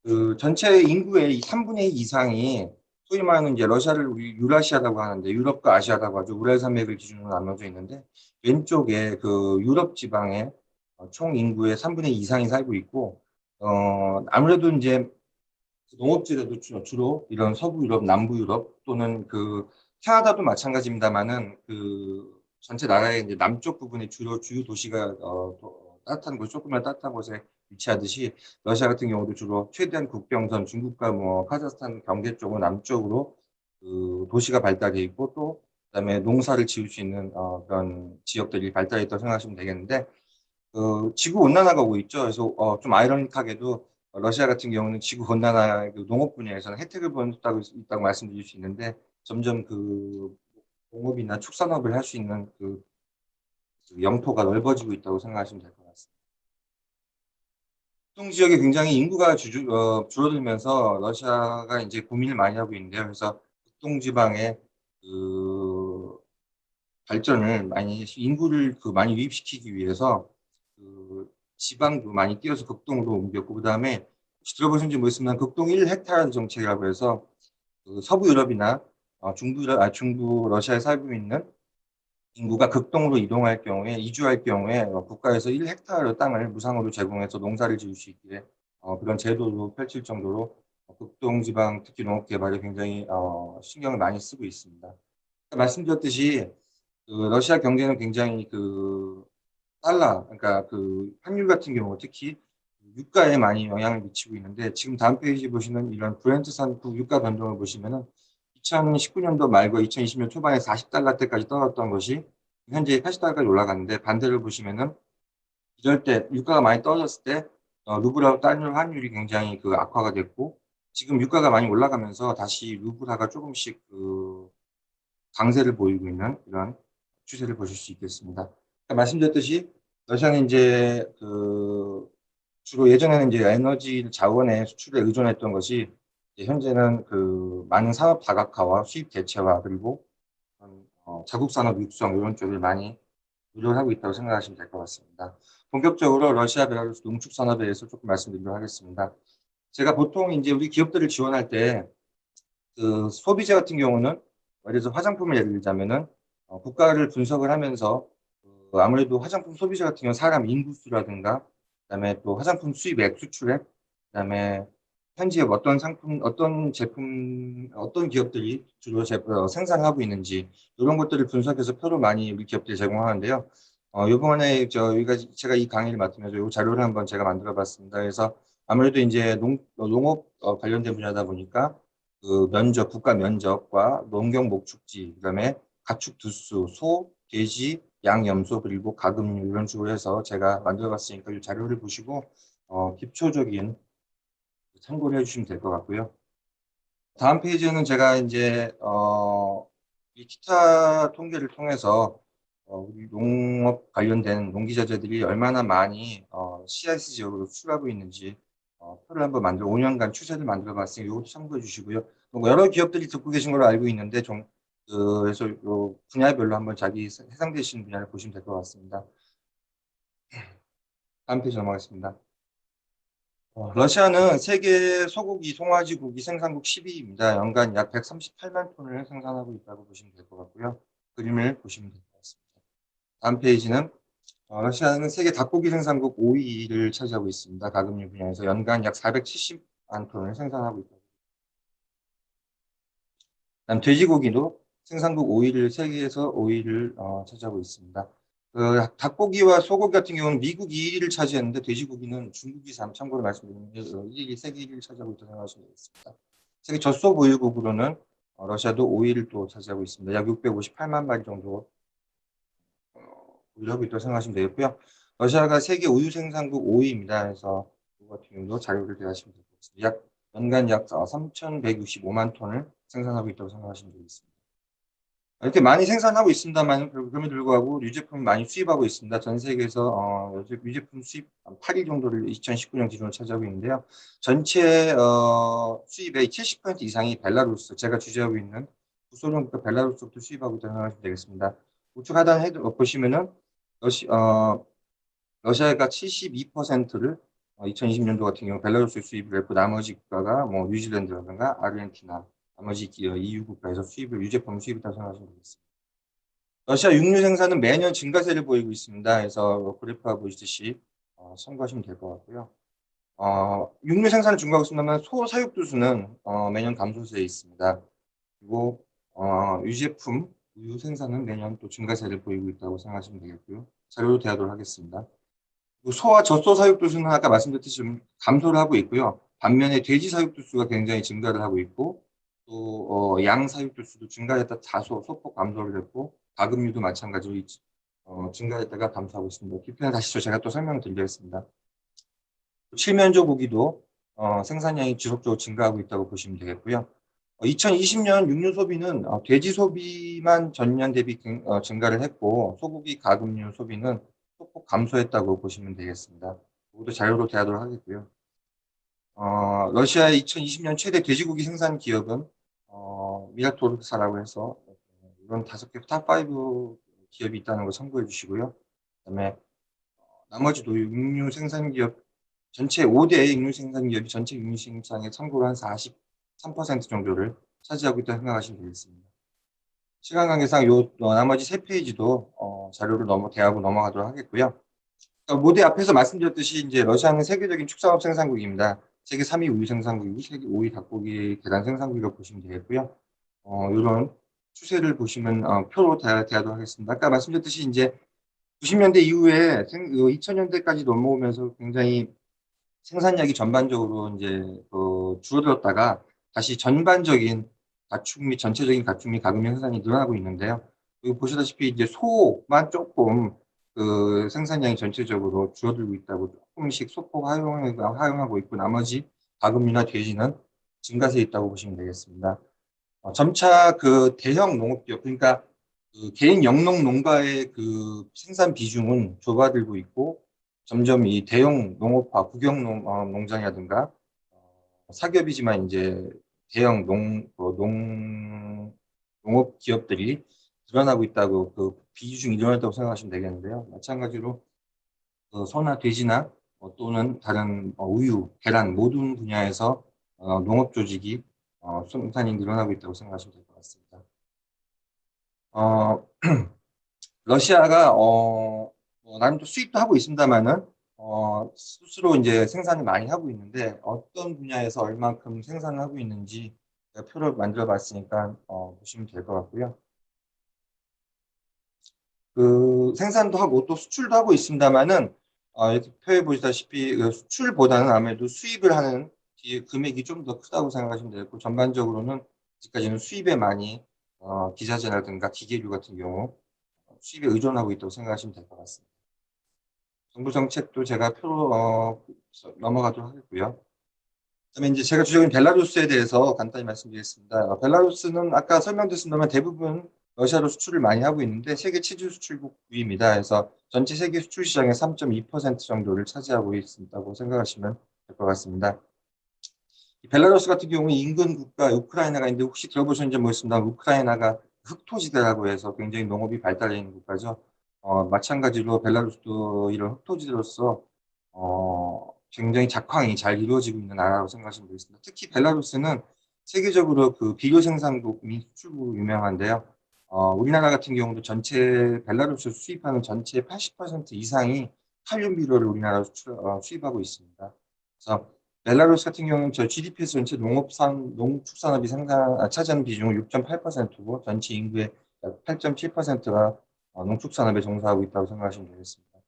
그 전체 인구의 3분의 2 이상이 소위 말하는 이제 러시아를 우리 유라시아라고 하는데 유럽과 아시아라고 하죠. 우랄 산맥을 기준으로 나눠져 있는데 왼쪽에 그 유럽 지방의 총 인구의 3분의 2 이상이 살고 있고 아무래도 이제 농업지대도 주로 이런 서부 유럽, 남부 유럽 또는 그 캐나다도 마찬가지입니다만은 그 전체 나라의 이제 남쪽 부분에 주로 주요 도시가 따뜻한 곳, 조금만 따뜻한 곳에 위치하듯이 러시아 같은 경우도 주로 최대한 국경선 중국과 카자흐스탄 경계 쪽은 남쪽으로 그 도시가 발달해 있고 또 그다음에 농사를 지을 수 있는 그런 지역들이 발달해 있다고 생각하시면 되겠는데 지구 온난화가 오고 있죠. 그래서 좀 아이러니하게도 러시아 같은 경우는 지구 온난화 농업 분야에서는 혜택을 받고 있다고 말씀드릴 수 있는데 점점 그 농업이나 축산업을 할 수 있는 그 영토가 넓어지고 있다고 생각하시면 될 것 같습니다. 북동 지역에 굉장히 인구가 줄어들면서 러시아가 이제 고민을 많이 하고 있는데요. 그래서 북동 지방에 그 발전을 많이 인구를 많이 유입시키기 위해서 그 지방도 많이 띄어서 극동으로 옮겼고 그다음에 혹시 들어보신지 모르겠지만 극동 1헥타르 정책이라고 해서 그 서부 유럽이나 중부 러시아에 살고 있는 인구가 극동으로 이동할 경우에 이주할 경우에 국가에서 1헥타르 땅을 무상으로 제공해서 농사를 지을 수 있게 그런 제도도 펼칠 정도로 극동 지방 특히 농업 개발에 굉장히 신경을 많이 쓰고 있습니다. 말씀드렸듯이 그 러시아 경제는 굉장히 그 달러, 그러니까 그 환율 같은 경우 특히 유가에 많이 영향을 미치고 있는데 지금 다음 페이지 보시는 이런 브렌트산 유가 변동을 보시면은 2019년도 말과 2020년 초반에 40달러대까지 떨어졌던 것이 현재 80달러까지 올라갔는데 반대로 보시면은 이럴 때 유가가 많이 떨어졌을 때 루블하고 달러 환율이 굉장히 그 악화가 됐고 지금 유가가 많이 올라가면서 다시 루블화가 조금씩 그 강세를 보이고 있는 이런 추세를 보실 수 있겠습니다. 말씀드렸듯이 러시아는 이제 그 주로 예전에는 이제 에너지 자원의 수출에 의존했던 것이 이제 현재는 그 많은 산업 다각화와 수입 대체화 그리고 자국 산업 육성 이런 쪽을 많이 노력을 하고 있다고 생각하시면 될 것 같습니다. 본격적으로 러시아 벨라루스 농축 산업에 대해서 조금 말씀드리도록 하겠습니다. 제가 보통 이제 우리 기업들을 지원할 때 그 소비재 같은 경우는 예를 들어서 화장품을 예를 들자면은 국가를 분석을 하면서 아무래도 화장품 소비재 같은 경우는 사람 인구수라든가 그다음에 또 화장품 수입액, 수출액, 그다음에 현지에 어떤 상품, 어떤 제품, 어떤 기업들이 주로 생산하고 있는지 이런 것들을 분석해서 표로 많이 우리 기업들이 제공하는데요. 이번에 저희가 제가 이 강의를 맡으면서 이 자료를 한번 제가 만들어봤습니다. 그래서 아무래도 이제 농업 관련된 분야다 보니까 그 면적, 국가 면적과 농경 목축지, 그다음에 가축 두수, 소, 돼지, 양, 염소 그리고 가금류 이런 식으로 해서 제가 만들어봤으니까 이 자료를 보시고 기초적인 참고를 해주시면 될 것 같고요. 다음 페이지는 제가 이제 이 기타 통계를 통해서 우리 농업 관련된 농기자재들이 얼마나 많이 CIS 지역으로 수출하고 있는지 표를 한번 5년간 추세를 만들어봤으니 이것도 참고해 주시고요. 뭐 여러 기업들이 듣고 계신 걸로 알고 있는데 그래서 요 분야별로 한번 자기 해당되시는 분야를 보시면 될 것 같습니다. 다음 페이지 넘어가겠습니다. 러시아는 세계 소고기, 송아지 고기 생산국 10위입니다. 연간 약 138만 톤을 생산하고 있다고 보시면 될 것 같고요. 그림을 보시면 될 것 같습니다. 다음 페이지는 러시아는 세계 닭고기 생산국 5위를 차지하고 있습니다. 가금류 분야에서 연간 약 470만 톤을 생산하고 있다. 다음 돼지고기도 생산국 5위를 세계에서 5위를 차지하고 있습니다. 닭고기와 소고기 같은 경우는 미국이 1위를 차지했는데 돼지고기는 중국이 참고로 말씀드리면 1위, 세계 1위를 차지하고 있다고 생각하시면 되겠습니다. 세계 젖소 보유국으로는 러시아도 5위를 또 차지하고 있습니다. 약 658만 마리 정도 보유하고 있다고 생각하시면 되겠고요. 러시아가 세계 우유 생산국 5위입니다. 그래서 이거 같은 경우도 자료를 대하시면 될 것 같습니다. 연간 약 3,165만 ton을 생산하고 있다고 생각하시면 되겠습니다. 이렇게 많이 생산하고 있습니다만 그럼에도 불구하고 유제품을 많이 수입하고 있습니다. 전 세계에서 유제품 수입 8위 정도를 2019년 기준으로 차지하고 있는데요. 전체 수입의 70% 이상이 벨라루스, 제가 주재하고 있는 구소련 국가 벨라루스부터 수입하고 있다고 생각하시면 되겠습니다. 우측 하단 보시면은 러시아가 72%를 2020년도 같은 경우 벨라루스 수입을 했고 나머지 국가가 뭐 뉴질랜드라든가 아르헨티나 나머지 EU 국가에서 유제품 수입을 다 생각하시면 되겠습니다. 러시아 육류 생산은 매년 증가세를 보이고 있습니다. 그래서 그래프가 보이듯이 참고하시면 될 것 같고요. 육류 생산을 증가하고 있습니다만 소 사육두수는 매년 감소세에 있습니다. 그리고 유제품 우유 생산은 매년 또 증가세를 보이고 있다고 생각하시면 되겠고요. 자료로 대하도록 하겠습니다. 소와 젖소 사육두수는 아까 말씀드렸듯이 좀 감소를 하고 있고요. 반면에 돼지 사육두수가 굉장히 증가를 하고 있고 또 양 사육두수도 증가했다 다소 소폭 감소를 했고 가금류도 마찬가지로 증가했다가 감소하고 있습니다. 뒤편에 다시 제가 또 설명을 드리겠습니다. 칠면조 고기도 생산량이 지속적으로 증가하고 있다고 보시면 되겠고요. 2020년 육류 소비는 돼지 소비만 전년 대비 증가를 했고 소고기 가금류 소비는 소폭 감소했다고 보시면 되겠습니다. 이것도 자료로 대하도록 하겠고요. 러시아의 2020년 최대 돼지고기 생산 기업은 미라토르사라고 해서 이런 5개 탑5 기업이 있다는 걸 참고해 주시고요. 그다음에 나머지도 육류 생산 기업 전체 5대 육류 생산 기업이 전체 육류 생산의 참고로 한 43% 정도를 차지하고 있다고 생각하시면 되겠습니다. 시간 관계상 나머지 3페이지도 자료를 대하고 넘어가도록 하겠고요. 모델 앞에서 말씀드렸듯이 이제 러시아는 세계적인 축산업 생산국입니다. 세계 3위 우유 생산국이고 세계 5위 닭고기 계란 생산국이라고 보시면 되겠고요. 이런 추세를 보시면 표로 대하도록 하겠습니다. 아까 말씀드렸듯이 이제 90년대 이후에 2000년대까지 넘어오면서 굉장히 생산량이 전반적으로 이제 줄어들었다가 다시 전반적인 가축 및 전체적인 가축 및 가금류 생산이 늘어나고 있는데요. 여기 보시다시피 이제 소만 조금 그 생산량이 전체적으로 줄어들고 있다고 조금씩 소폭 하용하고 있고 나머지 가금류나 돼지는 증가세에 있다고 보시면 되겠습니다. 점차 그 대형 농업기업 그러니까 그 개인 영농 농가의 그 생산 비중은 좁아들고 있고 점점 이 대형 농업화 국영 농장이라든가 사기업이지만 이제 대형 농업 기업들이 늘어나고 있다고 그 비중이 늘어났다고 생각하시면 되겠는데요. 마찬가지로 소나 돼지나 또는 다른 우유, 계란 모든 분야에서 농업 조직이 생산이 늘어나고 있다고 생각하시면 될 것 같습니다. 러시아가 나름 또 수입도 하고 있습니다만은 스스로 이제 생산을 많이 하고 있는데 어떤 분야에서 얼만큼 생산을 하고 있는지 제가 표를 만들어 봤으니까 보시면 될 것 같고요. 그 생산도 하고 또 수출도 하고 있습니다만은 이렇게 표에 보시다시피 수출보다는 아무래도 수입을 하는 금액이 좀 더 크다고 생각하시면 되고 전반적으로는 아직까지는 수입에 많이 기자재라든가 기계류 같은 경우 수입에 의존하고 있다고 생각하시면 될 것 같습니다. 정부 정책도 제가 표로 넘어가도록 하겠고요. 그다음에 이제 제가 주적인 벨라루스에 대해서 간단히 말씀드리겠습니다. 벨라루스는 아까 설명드렸습니다만 대부분 러시아로 수출을 많이 하고 있는데 세계 치즈 수출국 9위입니다. 그래서 전체 세계 수출 시장의 3.2% 정도를 차지하고 있다고 생각하시면 될 것 같습니다. 벨라루스 같은 경우는 인근 국가 우크라이나가 있는데 혹시 들어보셨는지 모르겠습니다. 우크라이나가 흑토지대라고 해서 굉장히 농업이 발달해 있는 국가죠. 마찬가지로 벨라루스도 이런 흑토지대로서 굉장히 작황이 잘 이루어지고 있는 나라라고 생각하시면 되겠습니다. 특히 벨라루스는 세계적으로 그 비료 생산국 및 수출국으로 유명한데요. 우리나라 같은 경우도 전체 벨라루스 수입하는 전체 80% 이상이 칼륨 비료를 우리나라로 수입하고 있습니다. 그래서 벨라루스 같은 경우는 저 GDP에서 전체 농축산업이 차지하는 비중은 6.8%고 전체 인구의 8.7%가 농축산업에 종사하고 있다고 생각하시면 되겠습니다.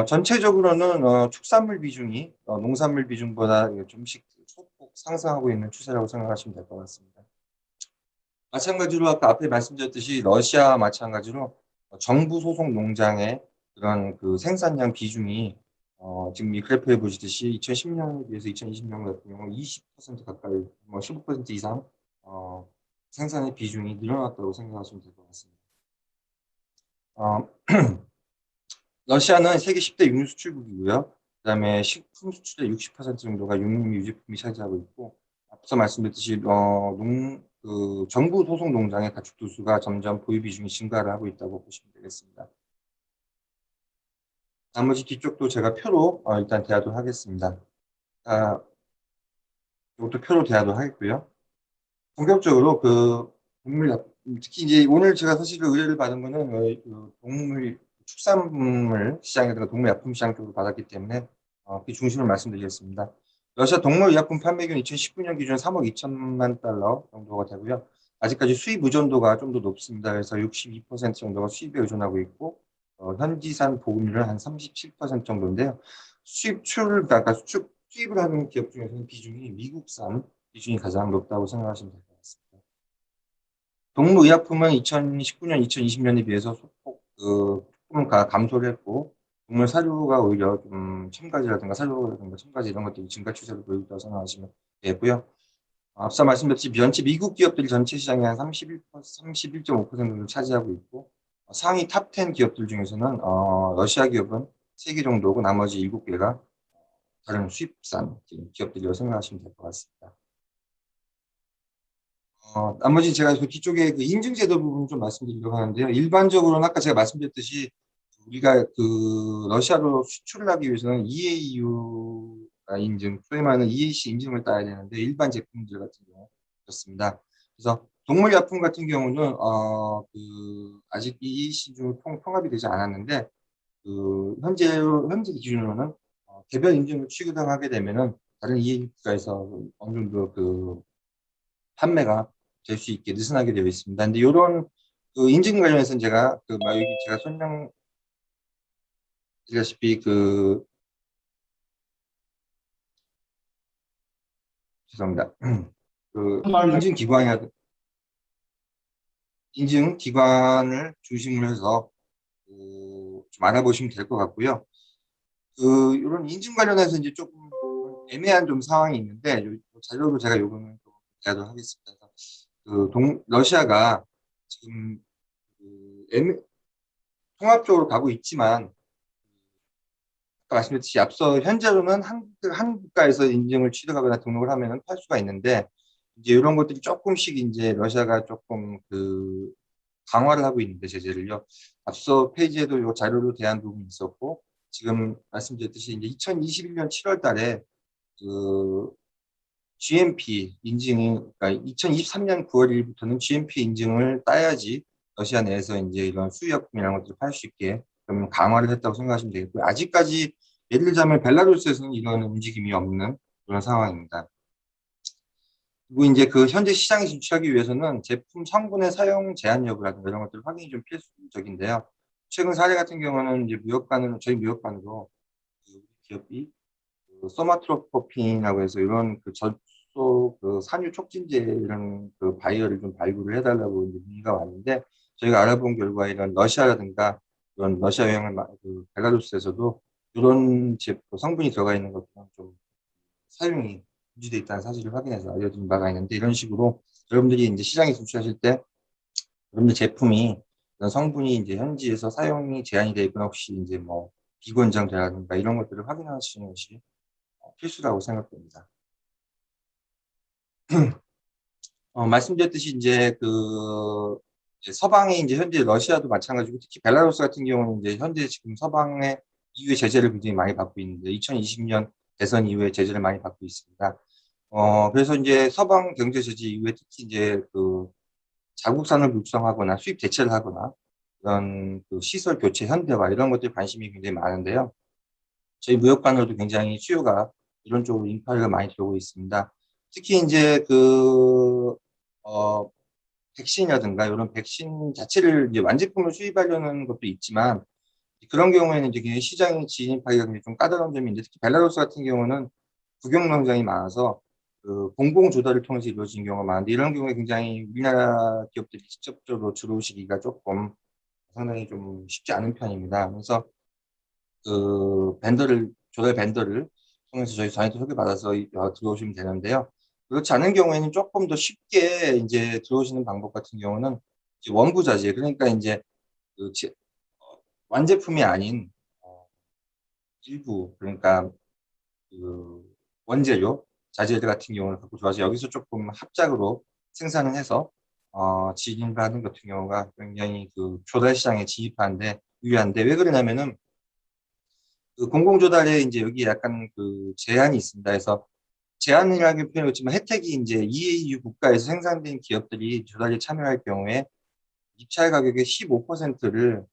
전체적으로는 축산물 비중이 농산물 비중보다 좀씩 소폭 상승하고 있는 추세라고 생각하시면 될 것 같습니다. 마찬가지로 아까 앞에 말씀드렸듯이 러시아와 마찬가지로 정부 소속 농장의 그런 그 생산량 비중이 지금 이 그래프에 보시듯이 2010년에 비해서 2020년 같은 경우 20% 가까이, 15% 이상 생산의 비중이 늘어났다고 생각하시면 될 것 같습니다. 러시아는 세계 10대 육류 수출국이고요. 그다음에 식품 수출의 60% 정도가 육류 유제품이 차지하고 있고 앞서 말씀드렸듯이 정부 소속 농장의 가축 수가 점점 보유 비중이 증가를 하고 있다고 보시면 되겠습니다. 나머지 뒤쪽도 제가 표로 일단 대하도록 하겠습니다. 이것도 표로 대하도록 하겠고요. 본격적으로 그 특히 이제 오늘 제가 사실 의뢰를 받은 거는 그 동물 축산물 시장이라든가 동물약품 시장 쪽으로 받았기 때문에 그 중심을 말씀드리겠습니다. 러시아 동물의약품 판매균 2019년 기준 3억 2천만 달러 정도가 되고요. 아직까지 수입 의존도가 좀 더 높습니다. 그래서 62% 정도가 수입에 의존하고 있고 현지산 보급률은 한 37% 정도인데요. 그러니까 수입을 하는 기업 중에서는 비중이 미국산 비중이 가장 높다고 생각하시면 될 것 같습니다. 동물의약품은 2019년, 2020년에 비해서 소폭 조금 감소를 했고 동물 사료가 오히려 좀 첨가지라든가 사료라든가 첨가지 이런 것들이 증가 추세를 보이고 있다고 생각하시면 되고요. 앞서 말씀드렸듯이 전체 미국 기업들이 전체 시장의 한 31.5%를 차지하고 있고 상위 탑 10 기업들 중에서는 러시아 기업은 3개 정도고 나머지 7개가 다른 수입산 기업들이라고 생각하시면 될 것 같습니다. 나머지 제가 그 뒤쪽에 그 인증제도 부분 좀 말씀드리려고 하는데요. 일반적으로는 아까 제가 말씀드렸듯이 우리가 그 러시아로 수출을 하기 위해서는 EAU가 인증, 소위 말하는 EAC 인증을 따야 되는데 일반 제품들 같은 경우 그렇습니다. 그래서 동물약품 같은 경우는 아직 EAC 중 통합이 되지 않았는데 현재 기준으로는 개별 인증을 취급하게 되면은 다른 EAU 국가에서 어느 정도 그 판매가 될 수 있게 느슨하게 되어 있습니다. 근데 이런 그 인증 관련해서는 제가 여기 제가 설명드렸다시피 죄송합니다. 그 인증 기관을 중심으로 해서 좀 알아보시면 될 것 같고요. 이런 인증 관련해서 이제 조금 애매한 좀 상황이 있는데 자료로 제가 요거는 좀 대하도록 하겠습니다. 러시아가 지금 통합적으로 가고 있지만 아까 말씀드렸듯이 앞서 현재로는 한 국가에서 인증을 취득하거나 등록을 하면 팔 수가 있는데 이제 이런 것들이 조금씩 이제 러시아가 조금 강화를 하고 있는데 제재를요. 앞서 페이지에도 이 자료로 대한 부분이 있었고 지금 말씀드렸듯이 이제 2021년 7월 달에 GMP 인증이 그러니까 2023년 9월 1일부터는 GMP 인증을 따야지 러시아 내에서 이제 이런 수의약품이라는 것들을 팔 수 있게 좀 강화를 했다고 생각하시면 되겠고요. 아직까지 예를 들자면 벨라루스에서는 이런 움직임이 없는 그런 상황입니다. 그리고 이제 현재 시장에 진출하기 위해서는 제품 성분의 사용 제한 여부라든가 이런 것들 확인이 좀 필수적인데요. 최근 사례 같은 경우는 이제 저희 무역관으로 기업이 소마트로포핀이라고 해서 이런 산유 촉진제 이런 바이어를 좀 발굴을 해달라고 이제 문의가 왔는데 저희가 알아본 결과 이런 러시아라든가 이런 러시아 영향을 벨라루스에서도 이런 성분이 들어가 있는 것들은 좀 사용이 금지되어 있다는 사실을 확인해서 알려진 바가 있는데 이런 식으로 여러분들이 이제 시장에 진출하실 때 여러분들 제품이 이런 성분이 이제 현지에서 사용이 제한이 되어 있거나 혹시 이제 뭐 비건정제라든가 이런 것들을 확인하시는 것이 필수라고 생각됩니다. 말씀드렸듯이 이제 이제 서방에 이제 현재 러시아도 마찬가지고 특히 벨라루스 같은 경우는 이제 현재 지금 서방의 이후에 제재를 굉장히 많이 받고 있는데 2020년 대선 이후에 제재를 많이 받고 있습니다. 그래서 이제 서방 경제 제재 이후에 특히 이제 자국산을 육성하거나 수입 대체를 하거나 이런 시설 교체 현대화 이런 것들 관심이 굉장히 많은데요. 저희 무역관으로도 굉장히 수요가 이런 쪽으로 인파가 많이 들어오고 있습니다. 특히 이제 백신이라든가 이런 백신 자체를 이제 완제품을 수입하려는 것도 있지만 그런 경우에는 이제 시장에 진입하기가 굉장히 좀 까다로운 점이 있는데 특히 벨라루스 같은 경우는 국영 농장이 많아서 공공 조달을 통해서 이루어진 경우가 많은데 이런 경우에 굉장히 우리나라 기업들이 직접적으로 들어오시기가 조금 상당히 좀 쉽지 않은 편입니다. 그래서 조달 벤더를 통해서 저희한테 소개받아서 들어오시면 되는데요. 그렇지 않은 경우에는 조금 더 쉽게 이제 들어오시는 방법 같은 경우는 이제 원부 자재, 그러니까 이제 완제품이 아닌 일부, 그러니까 원재료, 자재들 같은 경우를 갖고 들어와서 여기서 조금 합작으로 생산을 해서 진입을 하는 같은 경우가 굉장히 조달 시장에 진입하는데 유리한데 왜 그러냐면은 공공조달에 이제 여기 약간 제한이 있습니다. 그래서 제한이라는 표현이 있지만 혜택이 이제 EAU 국가에서 생산된 기업들이 조달에 참여할 경우에 입찰 가격의 15%를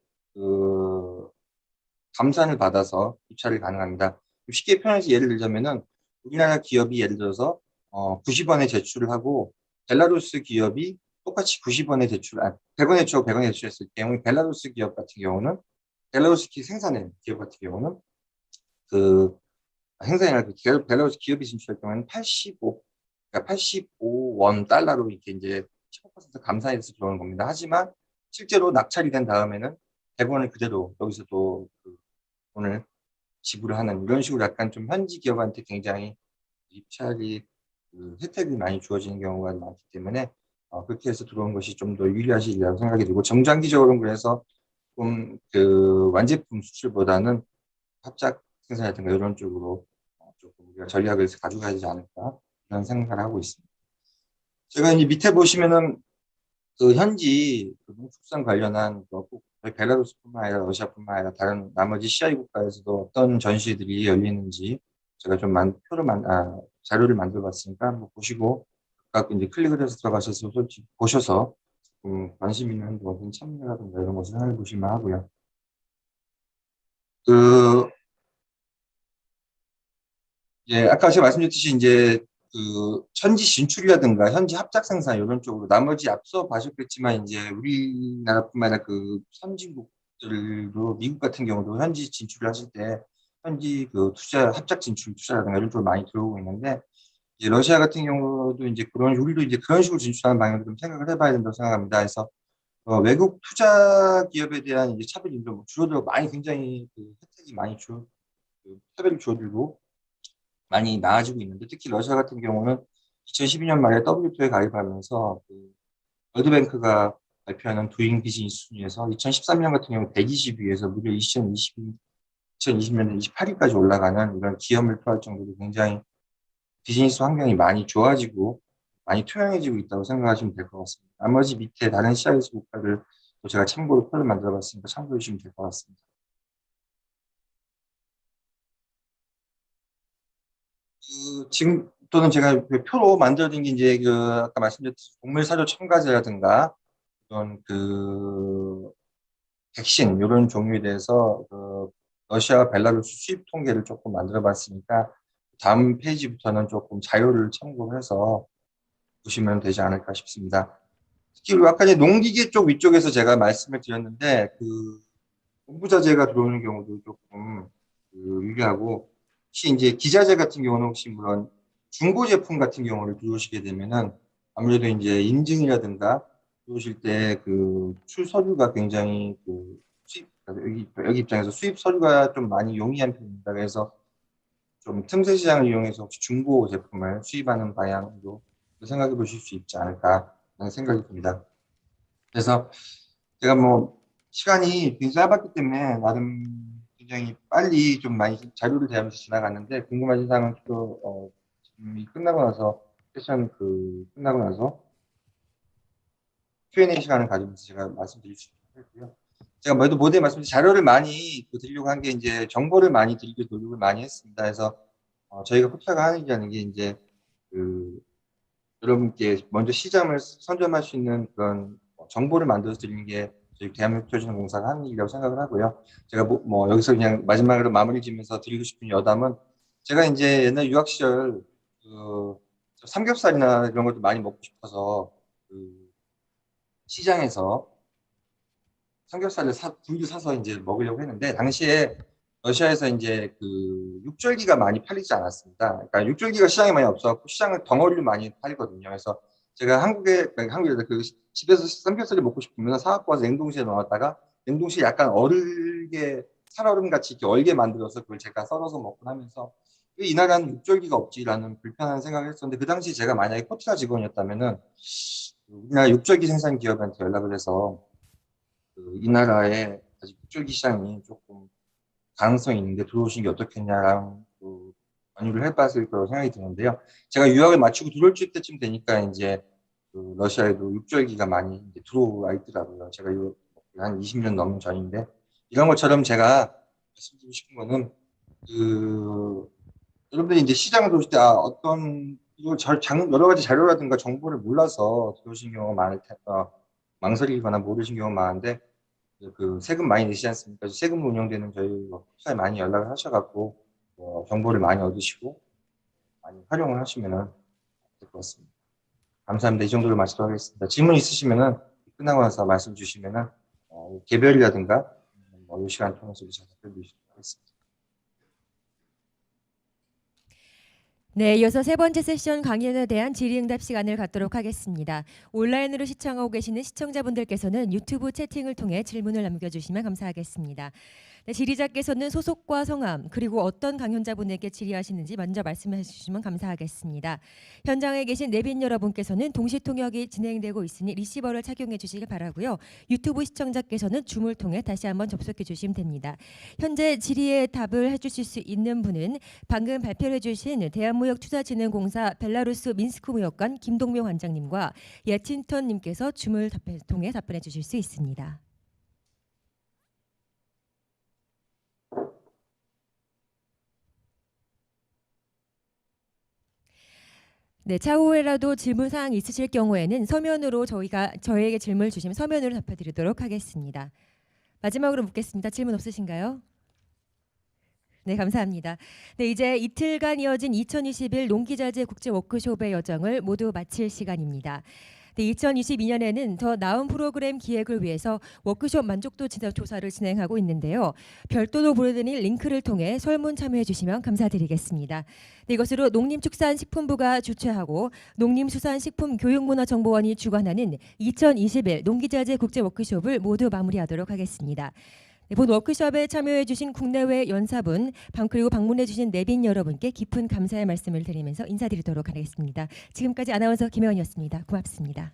감산을 받아서 입찰이 가능합니다. 쉽게 표현해서 예를 들자면은 우리나라 기업이 예를 들어서 90원에 제출을 하고 벨라루스 기업이 똑같이 90원에 100원에 주고 100원에 제출했을 경우 벨라루스 기업 같은 경우는 벨라루스 생산한 기업 같은 경우는 행사이나 벨라루스 기업이 진출할 경우에는 85원 달러로 이렇게 이제 15% 감산해서 들어오는 겁니다. 하지만 실제로 낙찰이 된 다음에는 100원을 그대로 여기서 또 그 돈을 지불을 하는 이런 식으로 약간 좀 현지 기업한테 굉장히 입찰이 그 혜택이 많이 주어지는 경우가 많기 때문에 그렇게 해서 들어온 것이 좀 더 유리하시리라고 생각이 들고 정장기적으로는 그래서 좀 그 완제품 수출보다는 합작 생산이라든가 이런 쪽으로 조금 우리가 전략을 가져가야 되지 않을까 그런 생각을 하고 있습니다. 제가 이제 밑에 보시면은 그 현지 그 농축산 관련한 꼭 벨라루스뿐만 아니라 러시아뿐만 아니라 다른 나머지 CI 국가에서도 어떤 전시들이 열리는지 제가 좀 자료를 만들어봤으니까 한번 보시고 각각 이제 클릭을 해서 들어가셔서 솔직히 보셔서 관심 있는 것은 참여라든가 이런 것을 생각해 보시면 하고요. 아까 제가 말씀드렸듯이 이제 그 현지 진출이라든가 현지 합작 생산 이런 쪽으로 나머지 앞서 봐셨겠지만 이제 우리나라뿐만 아니라 그 선진국들도 미국 같은 경우도 현지 진출을 하실 때 현지 그 합작 진출 투자라든가 이런 쪽으로 많이 들어오고 있는데 이제 러시아 같은 경우도 이제 우리도 이제 그런 식으로 진출하는 방향으로 좀 생각을 해봐야 된다고 생각합니다. 그래서 외국 투자 기업에 대한 이제 차별이 좀 줄어들고 많이 굉장히 그 혜택이 많이 차별이 줄어들고 많이 나아지고 있는데 특히 러시아 같은 경우는 2012년 말에 WTO에 가입하면서 그 월드뱅크가 발표하는 도잉 비즈니스 순위에서 2013년 같은 경우 120위에서 무려 2020년에 28위까지 올라가는 이런 기염을 토할 정도로 굉장히 비즈니스 환경이 많이 좋아지고 많이 투명해지고 있다고 생각하시면 될 것 같습니다. 나머지 밑에 다른 CIS 국가를 또 제가 참고로 표를 만들어 봤으니까 참고해 주시면 될 것 같습니다. 지금 또는 제가 그 표로 만들어진 게 이제 그 아까 말씀드렸듯이 곡물 사료 첨가제라든가 이런 그 백신 이런 종류에 대해서 그 러시아, 벨라루스 수입 통계를 조금 만들어 봤으니까 다음 페이지부터는 조금 자료를 참고해서 보시면 되지 않을까 싶습니다. 특히 아까 이제 농기계 쪽 위쪽에서 제가 말씀을 드렸는데 그 공부자재가 들어오는 경우도 조금 유리하고 혹시 이제 기자재 같은 경우는 혹시 물론 중고 제품 같은 경우를 들어오시게 되면은 아무래도 이제 인증이라든가 들어오실 때 그 출서류가 굉장히 그 여기 입장에서 수입 서류가 좀 많이 용이한 편입니다. 그래서 좀 틈새 시장을 이용해서 혹시 중고 제품을 수입하는 방향으로 생각해 보실 수 있지 않을까 하는 생각이 듭니다. 그래서 제가 뭐 시간이 굉장히 짧았기 때문에 나름 굉장히 빨리 좀 많이 자료를 대하면서 지나갔는데 궁금하신 사항은 또 끝나고 나서 세션 끝나고 나서 Q&A 시간을 가지면서 제가 말씀드릴 수 있고요. 제가 모두에 말씀드린 자료를 많이 드리려고 한 게 이제 정보를 많이 드리기 노력을 많이 했습니다. 그래서 저희가 포착을 하는 게 이제 여러분께 먼저 시장을 선점할 수 있는 그런 정보를 만들어서 드리는 게 저희 대한민국 표준공사가 하는 일이라고 생각을 하고요. 제가 여기서 그냥 마지막으로 마무리 지면서 드리고 싶은 여담은 제가 이제 옛날 유학 시절 삼겹살이나 이런 것도 많이 먹고 싶어서 시장에서 삼겹살을 구이를 사서 이제 먹으려고 했는데 당시에 러시아에서 이제 육절기가 많이 팔리지 않았습니다. 그러니까 육절기가 시장에 많이 없어갖고 시장을 덩어리로 많이 팔거든요. 그래서 제가 한국에서 집에서 삼겹살을 먹고 싶으면 사갖고 와서 냉동실에 넣었다가 냉동실에 약간 얼게 살얼음 같이 이렇게 얼게 만들어서 그걸 제가 썰어서 먹고 하면서 이 나라는 육절기가 없지라는 불편한 생각을 했었는데 그 당시 제가 만약에 코티라 직원이었다면은 우리나라 육절기 생산 기업한테 연락을 해서 이 나라의 육절기 시장이 조금 가능성이 있는데 들어오신 게 어떻겠냐라는 권유를 해봤을 거라고 생각이 드는데요. 제가 유학을 마치고 들어올 때쯤 되니까 이제 러시아에도 육절기가 많이 이제 들어와 있더라고요. 제가 한 20년 넘은 전인데 이런 것처럼 제가 말씀드리고 싶은 거는 여러분들이 이제 시장을 들어오실 때 여러 가지 자료라든가 정보를 몰라서 들어오신 경우가 많을 텐데 망설이거나 모르신 경우가 많은데 세금 많이 내시지 않습니까? 세금 운영되는 저희 회사에 많이 연락을 하셔갖고 정보를 많이 얻으시고 많이 활용을 하시면 될 것 같습니다. 감사합니다. 이 정도로 마치도록 하겠습니다. 질문 있으시면은 끝나고 나서 말씀 주시면은 개별이라든가 이 시간 통해서 제가 답변 드리도록 하겠습니다. 네, 이어서 세 번째 세션 강연에 대한 질의응답 시간을 갖도록 하겠습니다. 온라인으로 시청하고 계시는 시청자분들께서는 유튜브 채팅을 통해 질문을 남겨주시면 감사하겠습니다. 네, 질의자께서는 소속과 성함 그리고 어떤 강연자분에게 질의하시는지 먼저 말씀해 주시면 감사하겠습니다. 현장에 계신 내빈 여러분께서는 동시 통역이 진행되고 있으니 리시버를 착용해 주시기 바라고요. 유튜브 시청자께서는 줌을 통해 다시 한번 접속해 주시면 됩니다. 현재 질의에 답을 해주실 수 있는 분은 방금 발표해 주신 대한무역투자진흥공사 벨라루스 민스크 무역관 김동명 관장님과 예친턴님께서 줌을 통해 답변해 주실 수 있습니다. 네, 차후에라도 질문 사항 있으실 경우에는 서면으로 저희에게 질문을 주시면 서면으로 답해드리도록 하겠습니다. 마지막으로 묻겠습니다. 질문 없으신가요? 네, 감사합니다. 네, 이제 이틀간 이어진 2021 농기자재 국제 워크숍의 여정을 모두 마칠 시간입니다. 네, 2022년에는 더 나은 프로그램 기획을 위해서 워크숍 만족도 조사를 진행하고 있는데요. 별도로 보내드릴 링크를 통해 설문 참여해 주시면 감사드리겠습니다. 네, 이것으로 농림축산식품부가 주최하고 농림수산식품교육문화정보원이 주관하는 2021 농기자재 국제 워크숍을 모두 마무리하도록 하겠습니다. 네, 본 워크숍에 참여해 주신 국내외 연사분 그리고 방문해 주신 내빈 여러분께 깊은 감사의 말씀을 드리면서 인사드리도록 하겠습니다. 지금까지 아나운서 김혜원이었습니다. 고맙습니다.